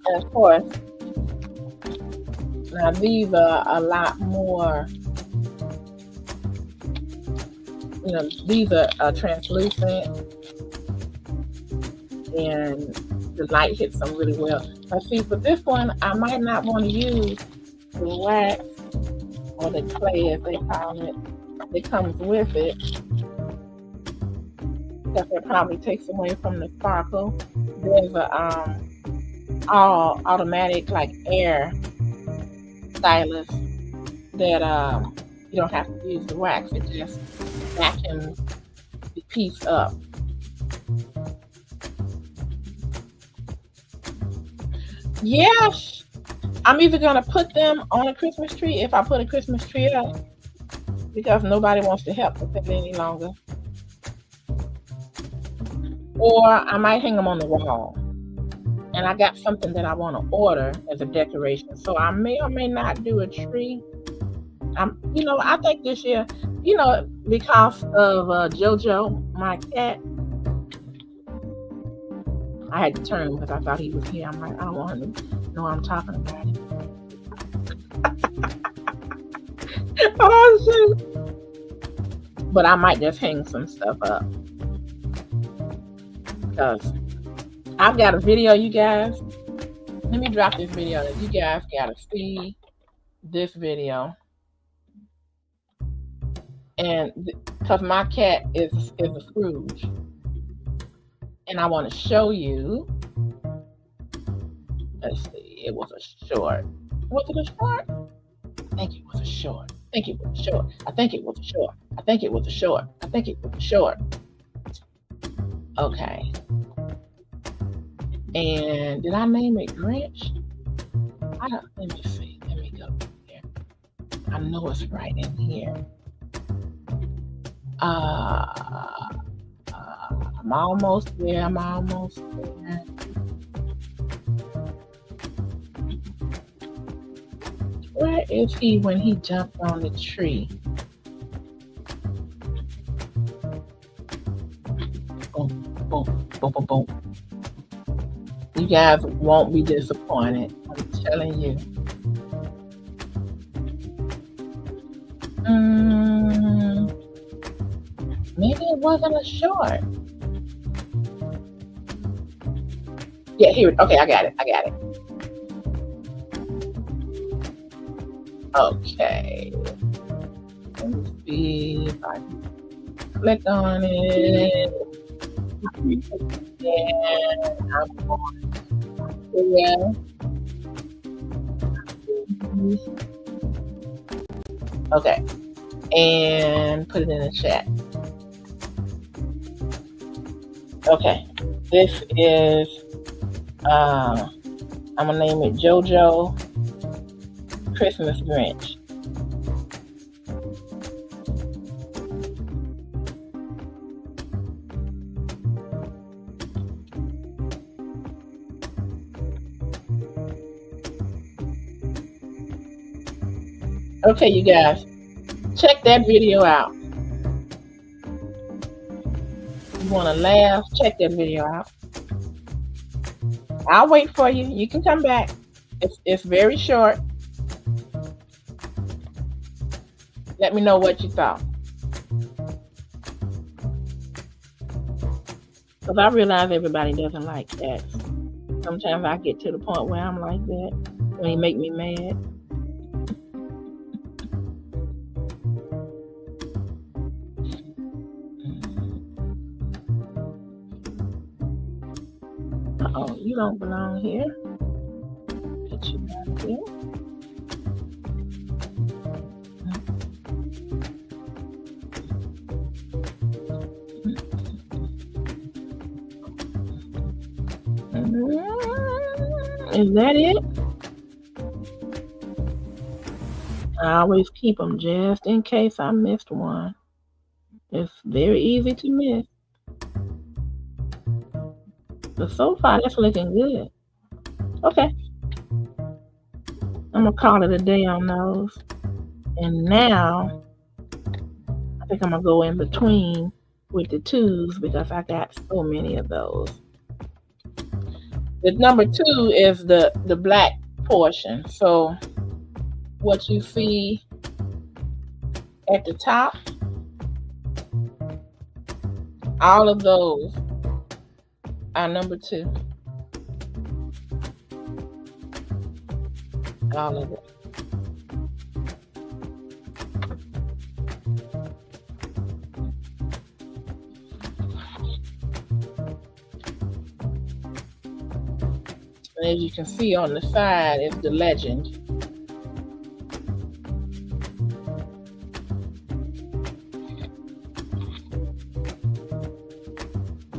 And of course, now these are a lot more, you know, these are translucent and the light hits them really well. But see, for this one, I might not want to use the wax or the clay, as they call it, that comes with it, because it probably takes away from the sparkle. There's a all automatic like air stylus that you don't have to use the wax. It just vacuums the piece up. Yes, I'm either gonna put them on a Christmas tree if I put a Christmas tree up, because nobody wants to help with it any longer, or I might hang them on the wall. And I got something that I want to order as a decoration, so I may or may not do a tree. You know, I think this year, you know, because of JoJo, my cat, I had to turn because I thought he was here. I'm like, I don't want him to know I'm talking about him. Oh, shoot. But I might just hang some stuff up, because I've got a video, you guys. Let me drop this video. You guys gotta see this video. And because my cat is a Scrooge, and I want to show you. Let's see. It was a short. Was it a short? I think it was a short. I think it was a short. I think it was a short. I think it was a short. I think it was a short. Okay. And did I name it Grinch? I don't. Let me see. Let me go here. I know it's right in here. I'm almost there. I'm almost there. Where is he when he jumped on the tree? Boom, boom, boom, boom, boom. You guys won't be disappointed. I'm telling you. Maybe it wasn't a short. Yeah, here. Okay, I got it. I got it. Okay. Let me see if I can click on it. And I'm going to, okay. And put it in the chat. Okay. This is, I'm going to name it JoJo Christmas Grinch. Okay, you guys, check that video out. You want to laugh? Check that video out. I'll wait for you. You can come back. It's very short. Let me know what you thought. Because I realize everybody doesn't like cats. Sometimes I get to the point where I'm like that, when you make me mad. Uh-oh, you don't belong here. get you out of here. Is that it? I always keep them just in case I missed one. It's very easy to miss. But so far, that's looking good. Okay. I'm going to call it a day on those. And now, I think I'm going to go in between with the 2s because I got so many of those. The number 2 is the black portion. So what you see at the top, all of those are number 2. All of it. And as you can see on the side is the legend.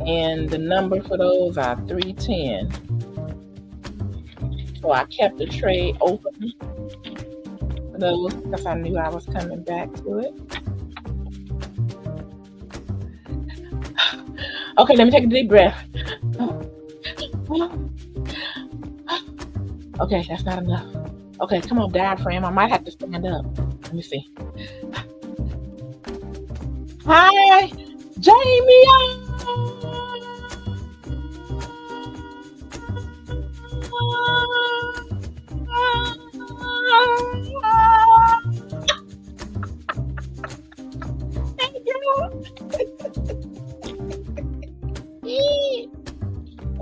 And the number for those are 310. So I kept the tray open for those because I knew I was coming back to it. Okay, let me take a deep breath. Okay, that's not enough. Okay, come on, diaphragm. I might have to stand up. Let me see. Hi, Jamie.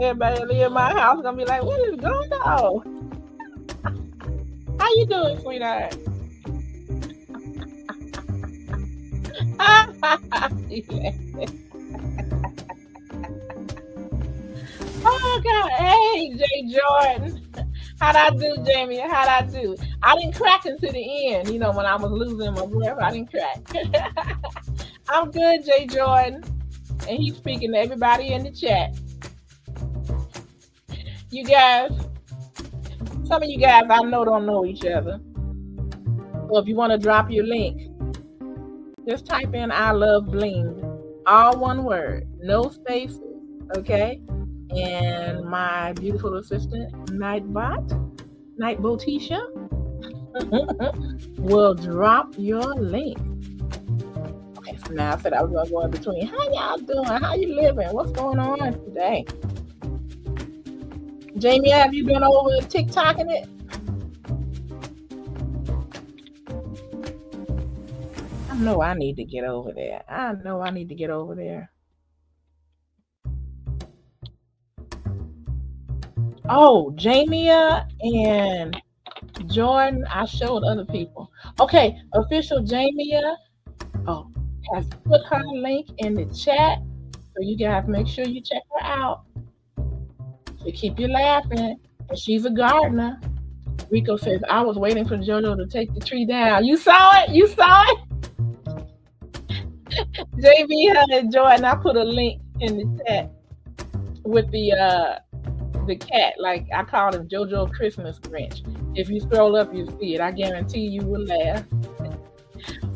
Everybody in my house gonna be like, what is going on? How you doing, sweetheart? Oh God, hey Jay Jordan. How'd I do, Jamie? How'd I do? I didn't crack until the end, when I was losing my breath, I didn't crack. I'm good, Jay Jordan. And he's speaking to everybody in the chat. You guys, some of you guys I know don't know each other. So if you want to drop your link, just type in I love bling. All one word, no spaces, okay? And my beautiful assistant, Nightbotisha, will drop your link. Okay, so now I said I was going to go in between. How y'all doing? How you living? What's going on today? Jamie, have you been over TikToking it? I know I need to get over there. Oh, Jamie and Jordan, I showed other people. Okay, official Jamie has put her link in the chat. So you guys make sure you check her out. To keep you laughing. And she's a gardener. Rico says, I was waiting for JoJo to take the tree down. You saw it? JB and Jordan, I put a link in the chat with the cat. Like I called him JoJo Christmas Grinch. If you scroll up, you see it. I guarantee you will laugh.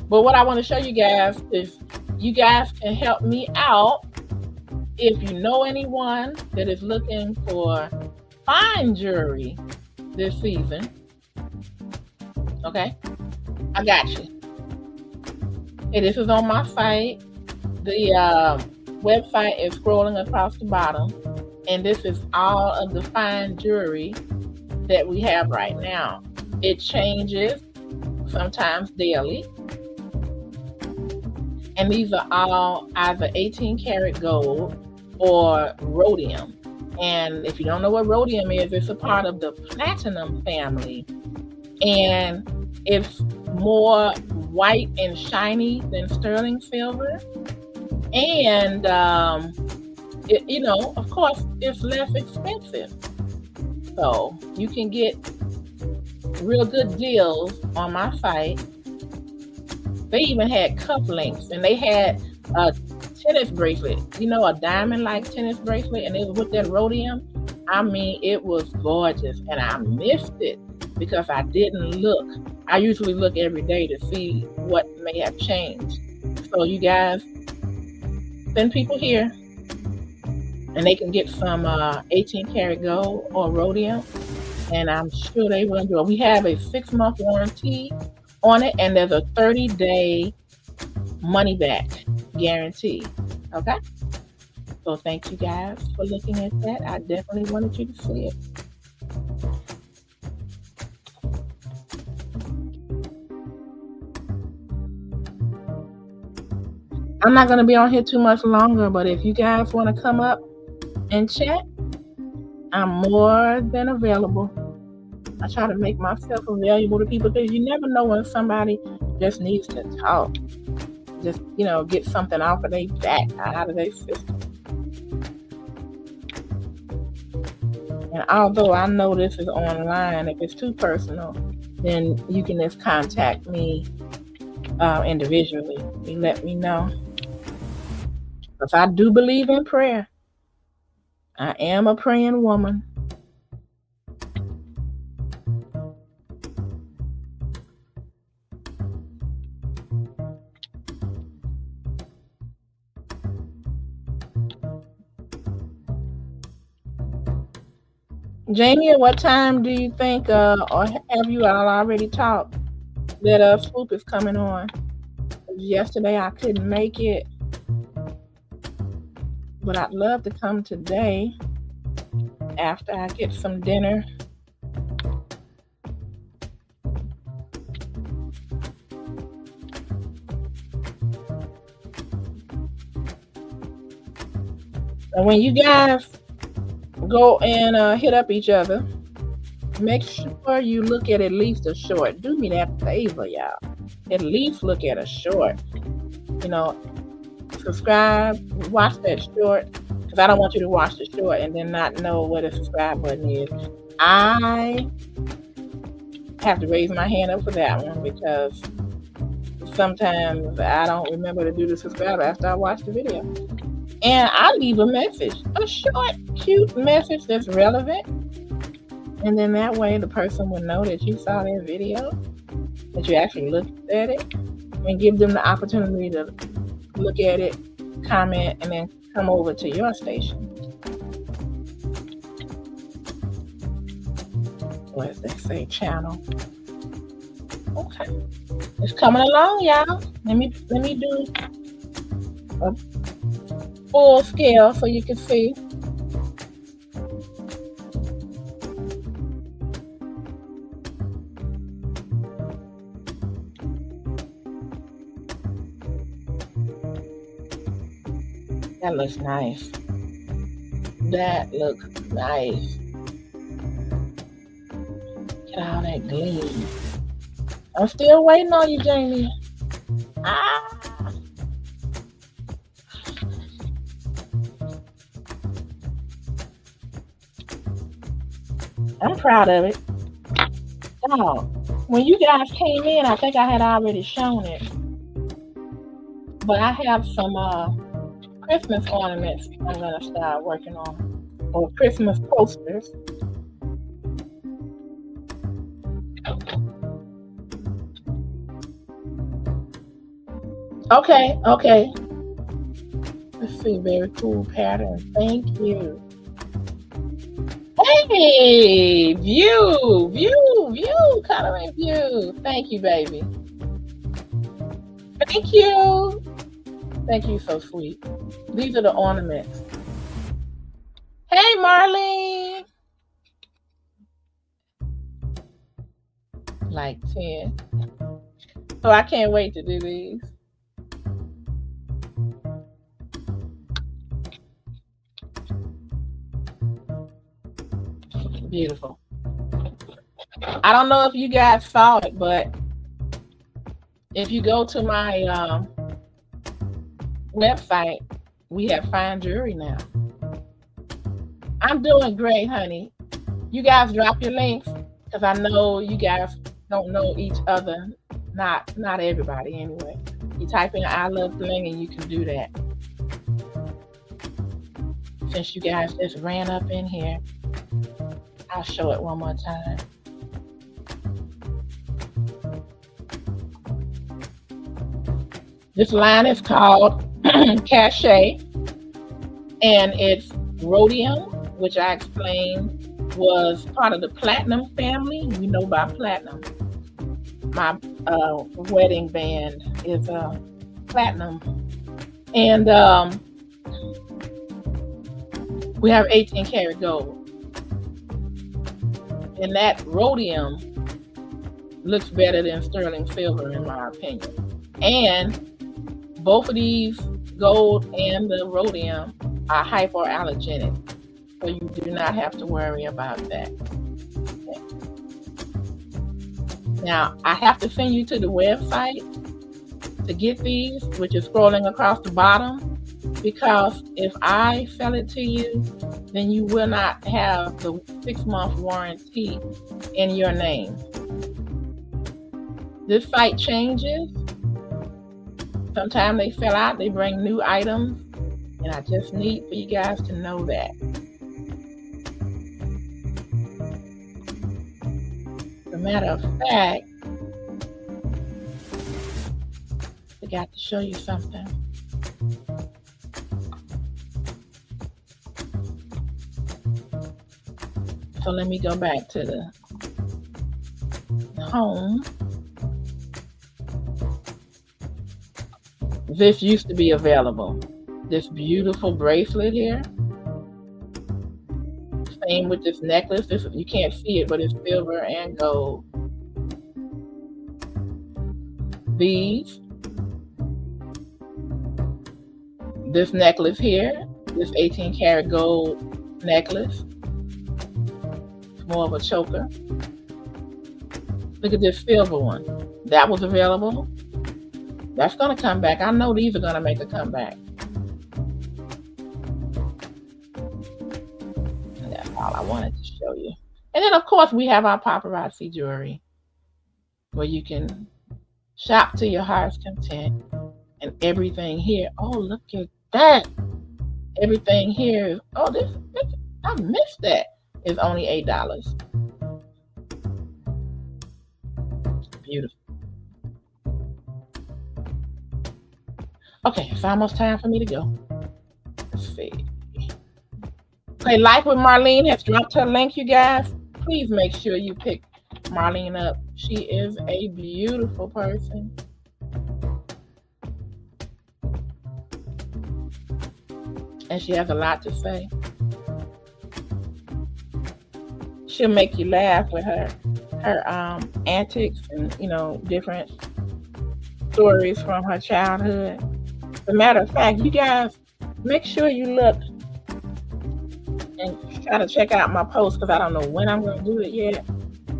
But what I want to show you guys is you guys can help me out. If you know anyone that is looking for fine jewelry this season, okay, I got you. Okay, this is on my site. The website is scrolling across the bottom, and this is all of the fine jewelry that we have right now. It changes sometimes daily, and these are all either 18 karat gold or rhodium. And if you don't know what rhodium is, it's a part of the platinum family, and it's more white and shiny than sterling silver, and of course it's less expensive, so you can get real good deals on my site. They even had cufflinks, and they had a tennis bracelet, you know, a diamond-like tennis bracelet, and it was with that rhodium. I mean, it was gorgeous, and I missed it because I didn't look. I usually look every day to see what may have changed. So you guys, send people here, and they can get some 18 karat gold or rhodium, and I'm sure they will enjoy it. We have a 6-month warranty on it, and there's a 30-day money back guarantee. Okay, so thank you guys for looking at that. I definitely wanted you to see it. I'm not going to be on here too much longer, but if you guys want to come up and chat, I'm more than available. I try to make myself available to people because you never know when somebody just needs to talk. Just, you know, get something off of their back, out of their system. And although I know this is online, if it's too personal, then you can just contact me individually and let me know. Because I do believe in prayer. I am a praying woman. Jamie, at what time do you think, or have you all already talked that Swoop is coming on? Yesterday I couldn't make it, but I'd love to come today after I get some dinner. And when you guys go and hit up each other, make sure you look at least a short. Do me that favor, y'all. At least look at a short. You know, subscribe, watch that short, because I don't want you to watch the short and then not know what a subscribe button is. I have to raise my hand up for that one because sometimes I don't remember to do the subscribe after I watch the video. And I leave a message, a short, cute message that's relevant. And then that way the person will know that you saw their video, that you actually looked at it, and give them the opportunity to look at it, comment, and then come over to your station. What does that say? Channel. Okay. It's coming along, y'all. Let me do a full scale so you can see. That looks nice. That looks nice. Get all that gleam. I'm still waiting on you, Jamie. I'm proud of it. Oh, when you guys came in, I think I had already shown it. But I have some Christmas ornaments I'm going to start working on. Or Christmas posters. Okay. Let's see, very cool pattern. Thank you. Hey, view, coloring view. Thank you, baby. Thank you. Thank you, so sweet. These are the ornaments. Hey, Marlene. Like 10. So I can't wait to do these. Beautiful. I don't know if you guys saw it, but if you go to my website, we have fine jewelry now. I'm doing great, honey. You guys drop your links, because because I know you guys don't know each other. Not everybody anyway. You type in I love bling and you can do that. Since you guys just ran up in here, I'll show it one more time. This line is called Cachet, and it's rhodium, which I explained was part of the platinum family. You know about platinum. My wedding band is platinum. And we have 18 karat gold. And that rhodium looks better than sterling silver in my opinion. And both of these, gold and the rhodium, are hypoallergenic. So you do not have to worry about that. Okay. Now, I have to send you to the website to get these, which is scrolling across the bottom, because if I sell it to you, then you will not have the 6-month warranty in your name. This site changes. Sometimes they sell out, they bring new items, and I just need for you guys to know that. As a matter of fact, I got to show you something. So let me go back to the home. This used to be available. This beautiful bracelet here. Same with this necklace. This, you can't see it, but it's silver and gold. These. This necklace here. This 18 karat gold necklace. It's more of a choker. Look at this silver one. That was available. That's going to come back. I know these are going to make a comeback. And that's all I wanted to show you. And then, of course, we have our paparazzi jewelry where you can shop to your heart's content. And everything here. Oh, look at that. Everything here is, oh, this I missed that. It's only $8. Beautiful. Okay, it's almost time for me to go. Let's see. Okay, Life with Marlene has dropped her link, you guys. Please make sure you pick Marlene up. She is a beautiful person. And she has a lot to say. She'll make you laugh with her antics and, you know, different stories from her childhood. As a matter of fact, you guys, make sure you look and try to check out my post, because I don't know when I'm going to do it yet.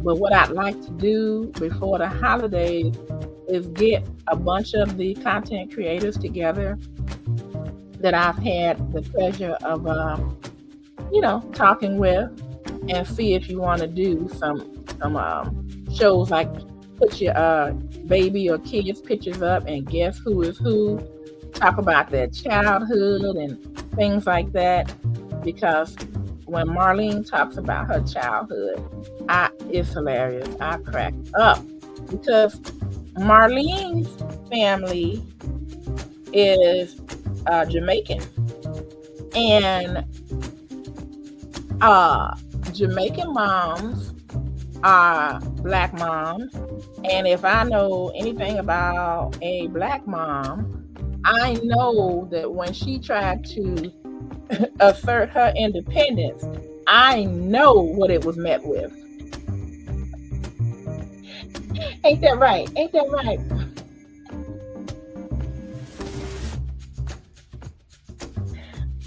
But what I'd like to do before the holidays is get a bunch of the content creators together that I've had the pleasure of, you know, talking with, and see if you want to do some shows like put your baby or kids pictures up and guess who is who. Talk about their childhood and things like that, because when Marlene talks about her childhood, it's hilarious. I crack up because Marlene's family is Jamaican, and Jamaican moms are black moms, and if I know anything about a black mom, I know that when she tried to assert her independence, I know what it was met with. Ain't that right? Ain't that right?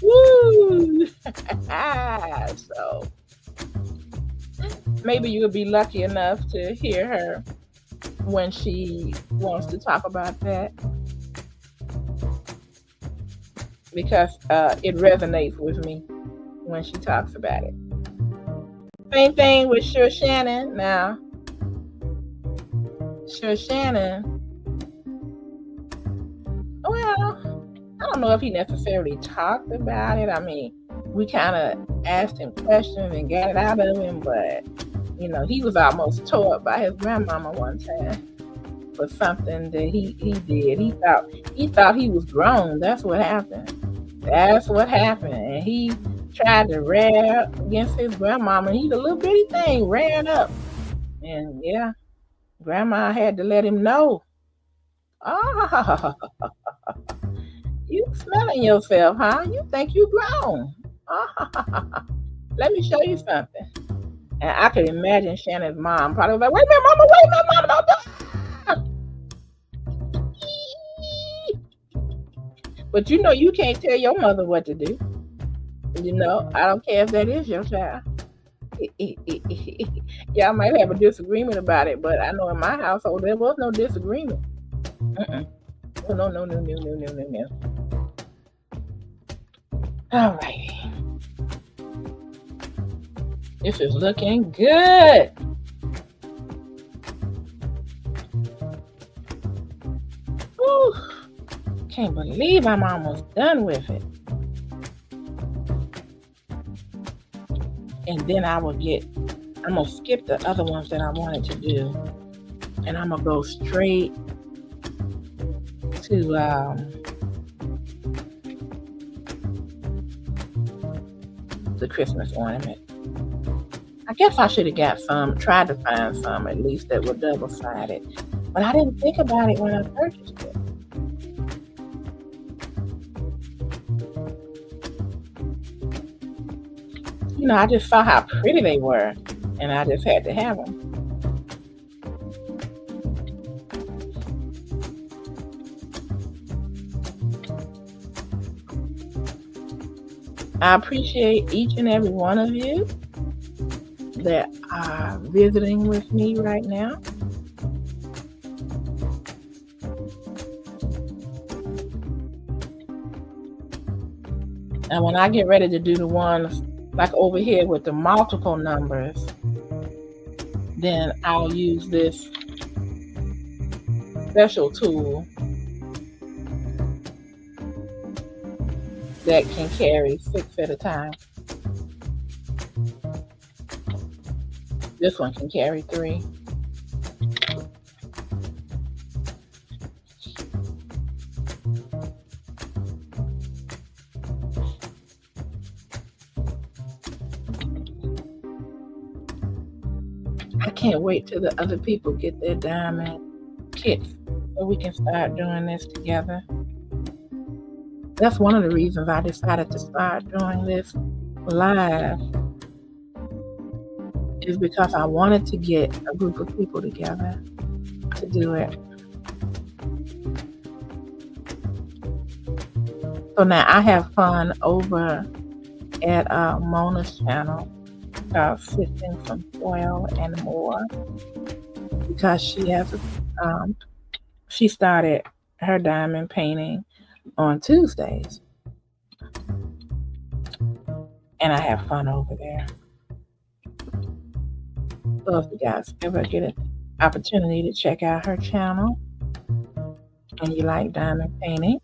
Woo! So maybe you'll be lucky enough to hear her when she wants to talk about that, because it resonates with me when she talks about it. Same thing with Sure Shannon. Now, Sure Shannon, well, I don't know if he necessarily talked about it. I mean, we kind of asked him questions and got it out of him, but he was almost tore up by his grandmama one time for something that he did. He thought he was grown. That's what happened. And he tried to rear up against his grandmama. He's a little bitty thing, ran up. And yeah, grandma had to let him know. Oh, you smelling yourself, huh? You think you grown. Let me show you something. And I could imagine Shannon's mom probably was like, wait a minute, mama, don't do it. But you can't tell your mother what to do. I don't care if that is your child. Y'all might have a disagreement about it, but I know in my household there was no disagreement. Oh, no. All righty. This is looking good. Whew. Can't believe I'm almost done with it. And then I'm going to skip the other ones that I wanted to do. And I'm going to go straight to the Christmas ornament. I guess I should have tried to find some at least that were double-sided. But I didn't think about it when I purchased it. I just saw how pretty they were, and I just had to have them. I appreciate each and every one of you that are visiting with me right now. And when I get ready to do the ones like over here with the multiple numbers, then I'll use this special tool that can carry 6 at a time. This one can carry 3. I can't wait till the other people get their diamond kits so we can start doing this together. That's one of the reasons I decided to start doing this live, is because I wanted to get a group of people together to do it. So now I have fun over at Mona's channel, Sifting from Foil and More, because she started her diamond painting on Tuesdays, and I have fun over there. So if you guys ever get an opportunity to check out her channel and you like diamond painting,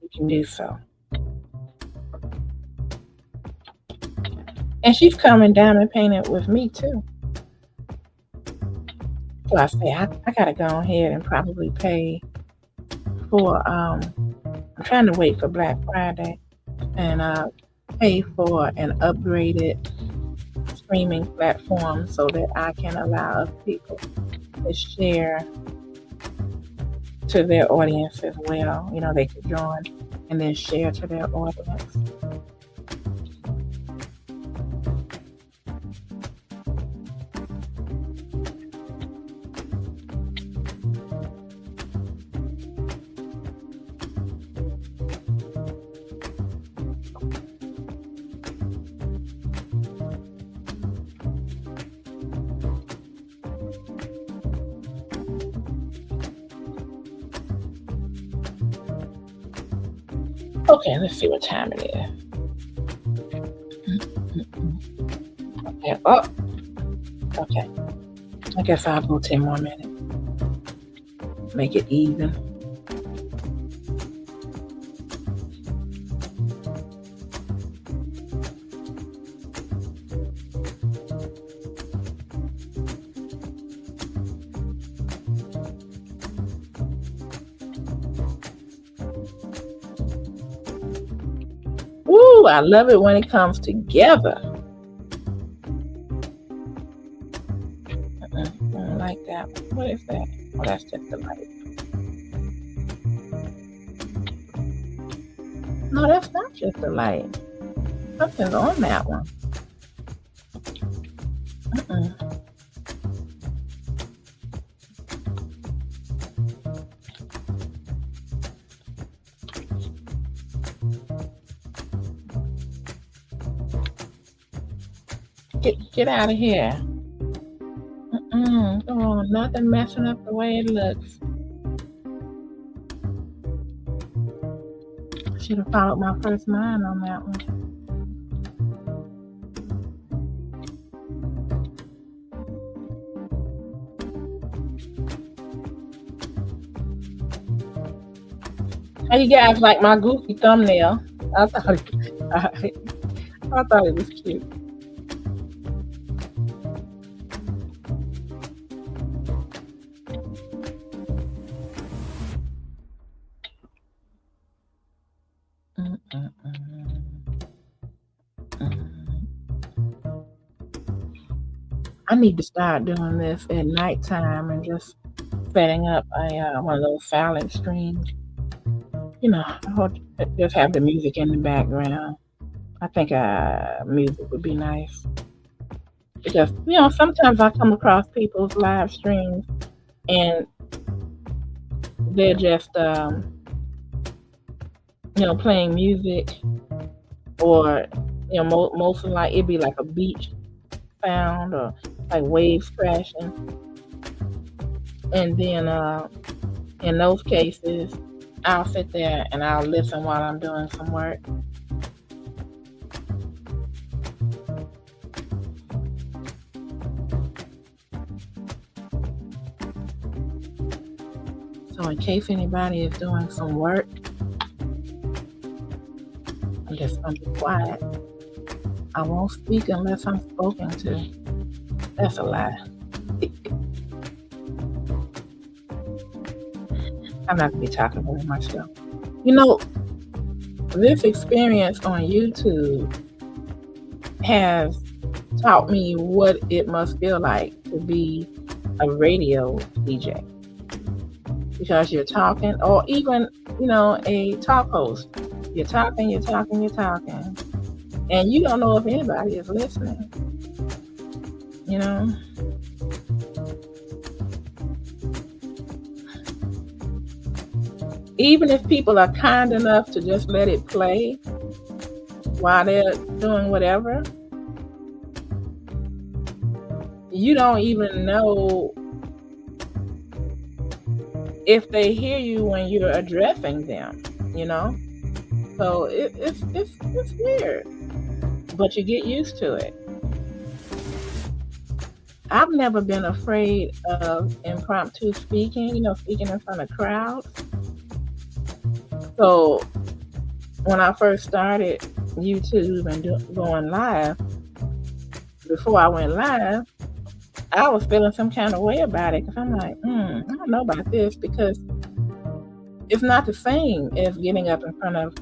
you can do so. And she's coming diamond painting with me too. So I say I gotta go ahead and probably pay for I'm trying to wait for Black Friday and pay for an upgraded streaming platform so that I can allow other people to share to their audience as well. They could join and then share to their audience. Okay, let's see what time it is. Yeah. Oh, okay. I guess I'll go 10 more minutes. Make it even. Ooh, I love it when it comes together. I don't like that. What is that? Oh, that's just the light. No, that's not just the light. Something's on that one. Get out of here. Come on, nothing messing up the way it looks. Should have followed my first mind on that one. How you guys like my goofy thumbnail? I thought it was cute. I need to start doing this at nighttime and just setting up one of those silent streams. You know, just have the music in the background. I think music would be nice. Because, sometimes I come across people's live streams and they're just, playing music or, mostly like it'd be like a beach sound or like waves crashing. And then in those cases, I'll sit there and I'll listen while I'm doing some work. So in case anybody is doing some work, I'm just going to be quiet. I won't speak unless I'm spoken to. That's a lie. I'm not going to be talking very much though. This experience on YouTube has taught me what it must feel like to be a radio DJ. Because you're talking, or even, a talk host. You're talking, and you don't know if anybody is listening. Even if people are kind enough to just let it play while they're doing whatever, you don't even know if they hear you when you're addressing them, So it's weird, but you get used to it. I've never been afraid of impromptu speaking, speaking in front of crowds. So when I first started YouTube and going live, before I went live, I was feeling some kind of way about it because I'm like, I don't know about this, because it's not the same as getting up in front of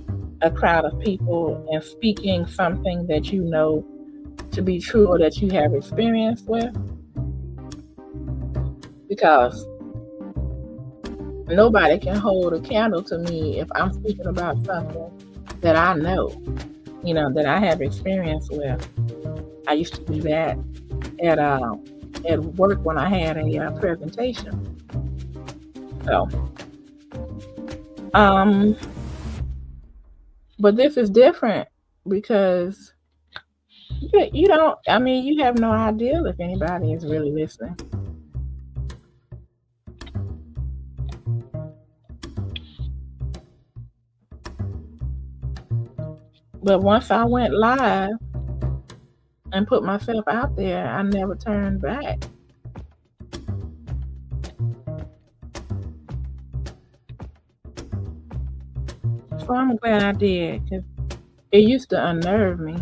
a crowd of people and speaking something that you know to be true or that you have experience with. Because nobody can hold a candle to me if I'm speaking about something that I know, that I have experience with. I used to do that at work when I had a presentation. So, but this is different because you have no idea if anybody is really listening. But once I went live, and put myself out there. I never turned back. So I'm glad I did, because it used to unnerve me.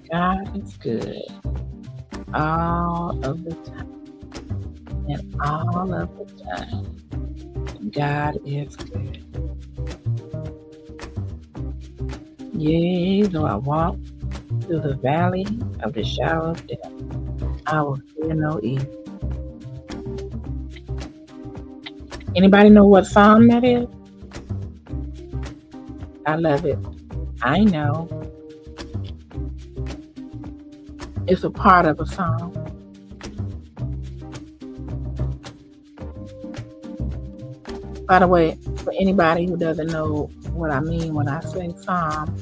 God is good all of the time. And all of the time, God is good. Yea, though I walk through the valley of the shadow of death, I will fear no evil. Anybody know what psalm that is? I love it. I know. It's a part of a song. By the way, for anybody who doesn't know what I mean when I say psalm,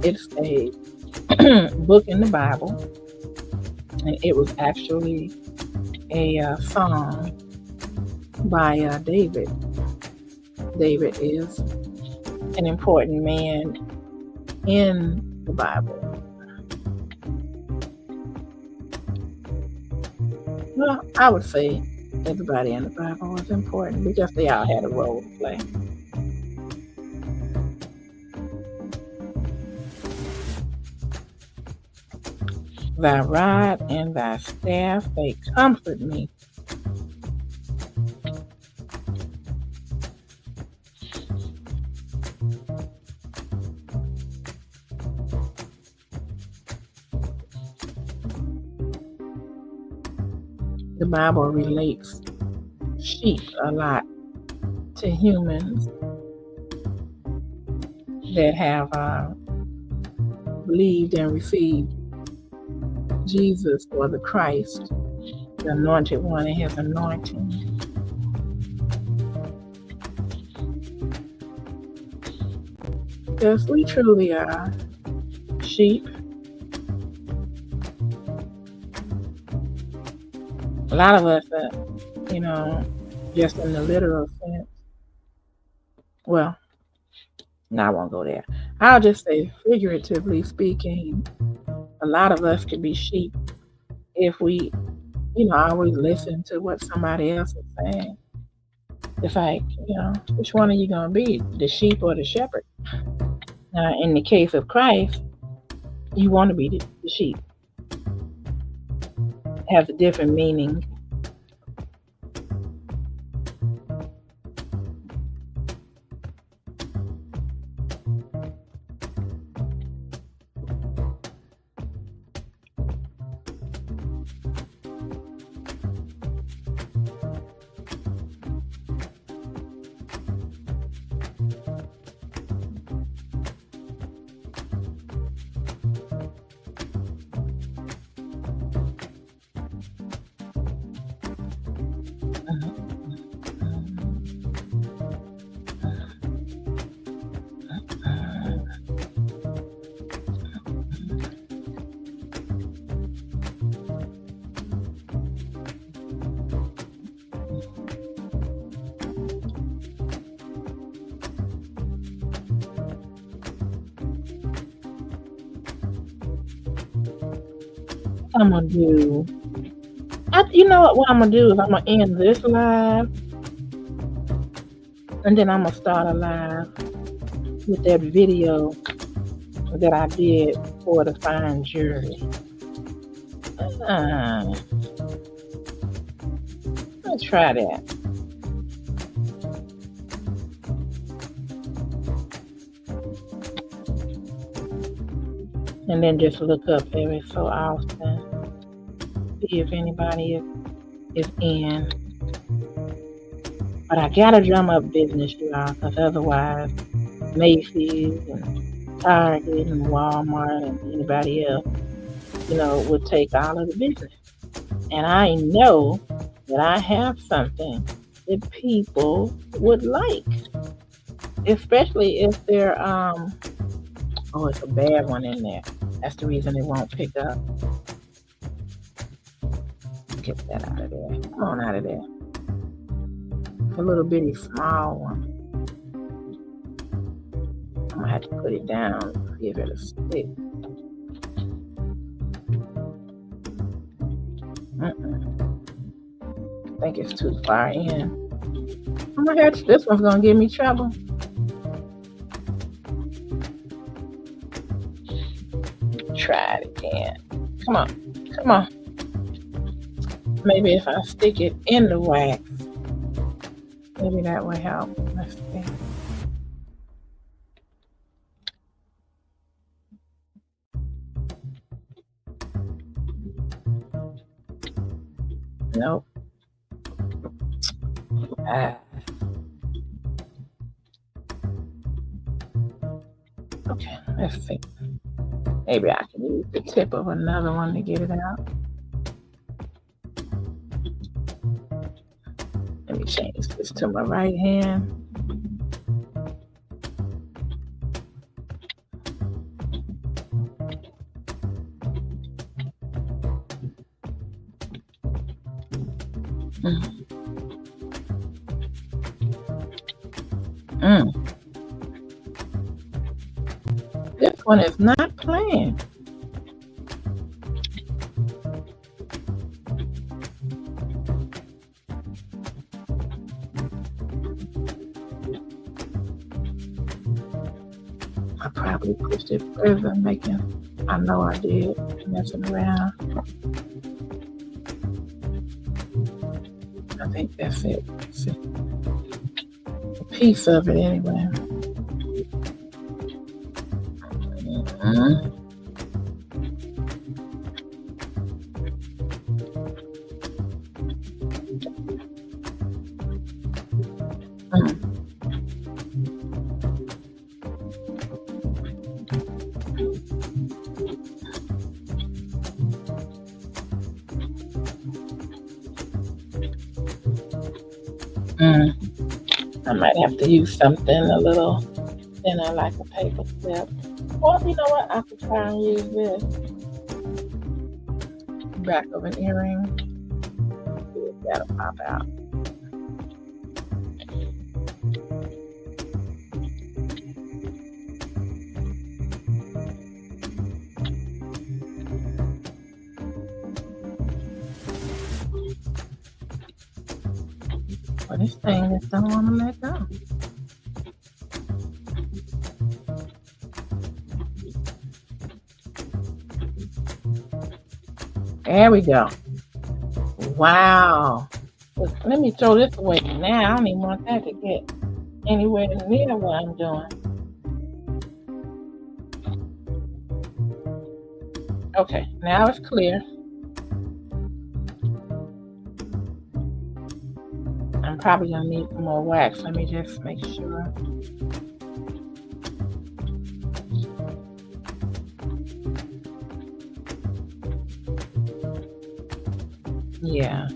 it's a book in the Bible, and it was actually a song by David. David is an important man in the Bible. Well, I would say everybody in the Bible was important because they all had a role to play. Thy rod and thy staff, they comfort me. The Bible relates sheep a lot to humans that have believed and received Jesus or the Christ, the anointed one, and his anointing. Because we truly are sheep. A lot of us, just in the literal sense. Well, no, I won't go there. I'll just say, figuratively speaking, a lot of us could be sheep if we, always listen to what somebody else is saying. It's like, which one are you going to be, the sheep or the shepherd? In the case of Christ, you want to be the sheep. It has a different meaning. I'm gonna do. You know what I'm gonna do is I'm gonna end this live, and then I'm gonna start a live with that video that I did for the fine jury. Let's try that. And then just look up every so often, see if anybody is in. But I gotta drum up business, y'all, because otherwise Macy's and Target and Walmart and anybody else, would take all of the business. And I know that I have something that people would like. especially if they're oh, it's a bad one in there. That's the reason it won't pick up. Get that out of there. Come on out of there. It's a little bitty small one. I'm gonna have to put it down, see if it'll stick. I think it's too far in. Oh my gosh, this one's gonna give me trouble. Try it again. Come on, come on. Maybe if I stick it in the wax, maybe that will help. Let's see. Nope. Okay, let's see. Maybe I can use the tip of another one to get it out. Let me change this to my right hand. This one is not playing. I probably pushed it further, I know I did, messing around. I think that's it. See. A piece of it anyway. I might have to use something a little thinner, like a paper clip. Or you know what? I could try and use this back of an earring. See if that'll pop out. Well, this thing just don't want to let go. There we go. Wow. Let me throw this away now. I don't even want that to get anywhere near what I'm doing. Okay, now it's clear. I'm probably gonna need some more wax. Let me just make sure. Yeah.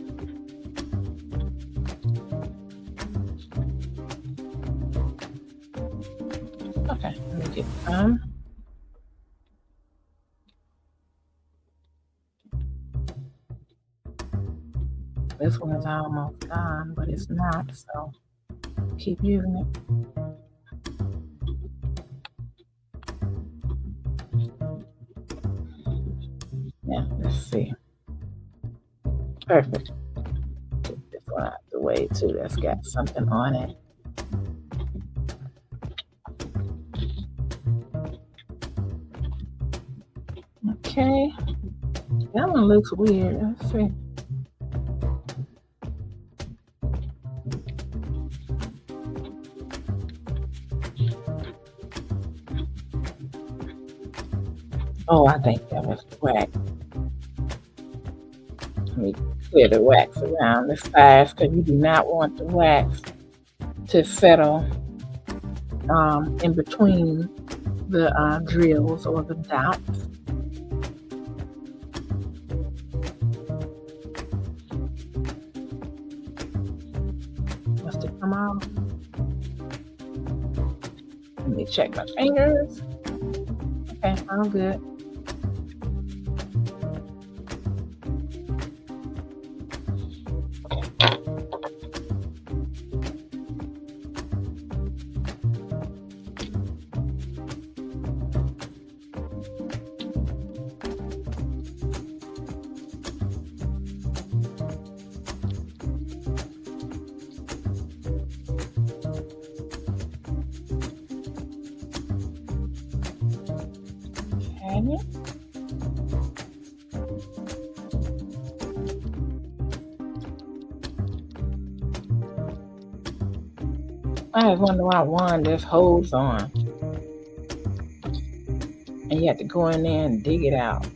Okay, let me get some. This one is almost done, but it's not, so keep using it. Yeah, let's see. Perfect. Get this one out the way too. That's got something on it. Okay. That one looks weird. Let's see. Oh, I think that was the wax. Let me clear the wax around the sides because you do not want the wax to settle in between the drills or the dots. Must have come out. check my fingers. Okay, I'm good. Okay. I was wondering why one there's holes on. And you have to go in there and dig it out.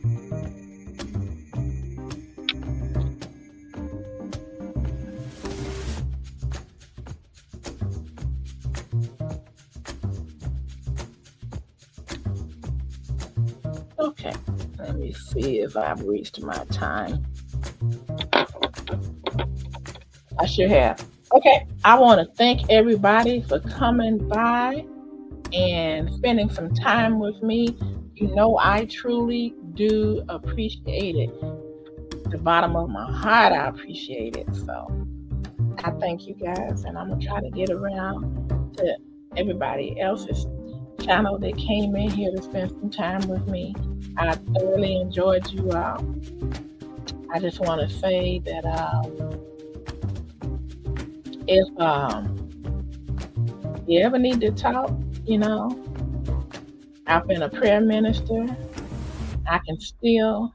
Okay, let me see if I've reached my time. I sure have. Okay, I want to thank everybody for coming by and spending some time with me. You know, I truly do appreciate it. The bottom of my heart, I appreciate it. So I thank you guys, and I'm gonna try to get around to everybody else's channel that came in here to spend some time with me. I thoroughly enjoyed you all. I just want to say that if you ever need to talk, you know, I've been a prayer minister. I can still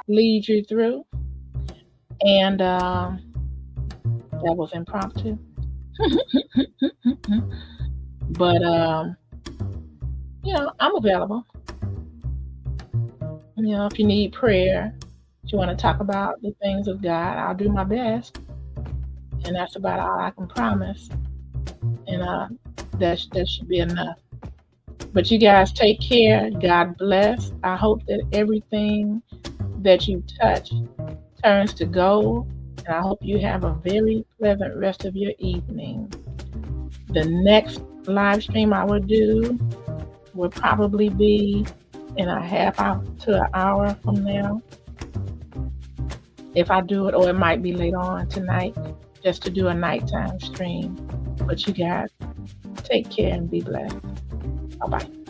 lead you through. And that was impromptu. But, you know, I'm available. You know, if you need prayer, if you want to talk about the things of God, I'll do my best. And that's about all I can promise. And that should be enough. But you guys take care. God bless. I hope that everything that you touch turns to gold. And I hope you have a very pleasant rest of your evening. The next live stream I will do will probably be in a half hour to an hour from now. If I do it, or it might be later on tonight, just to do a nighttime stream. But you guys take care and be blessed. Bye-bye.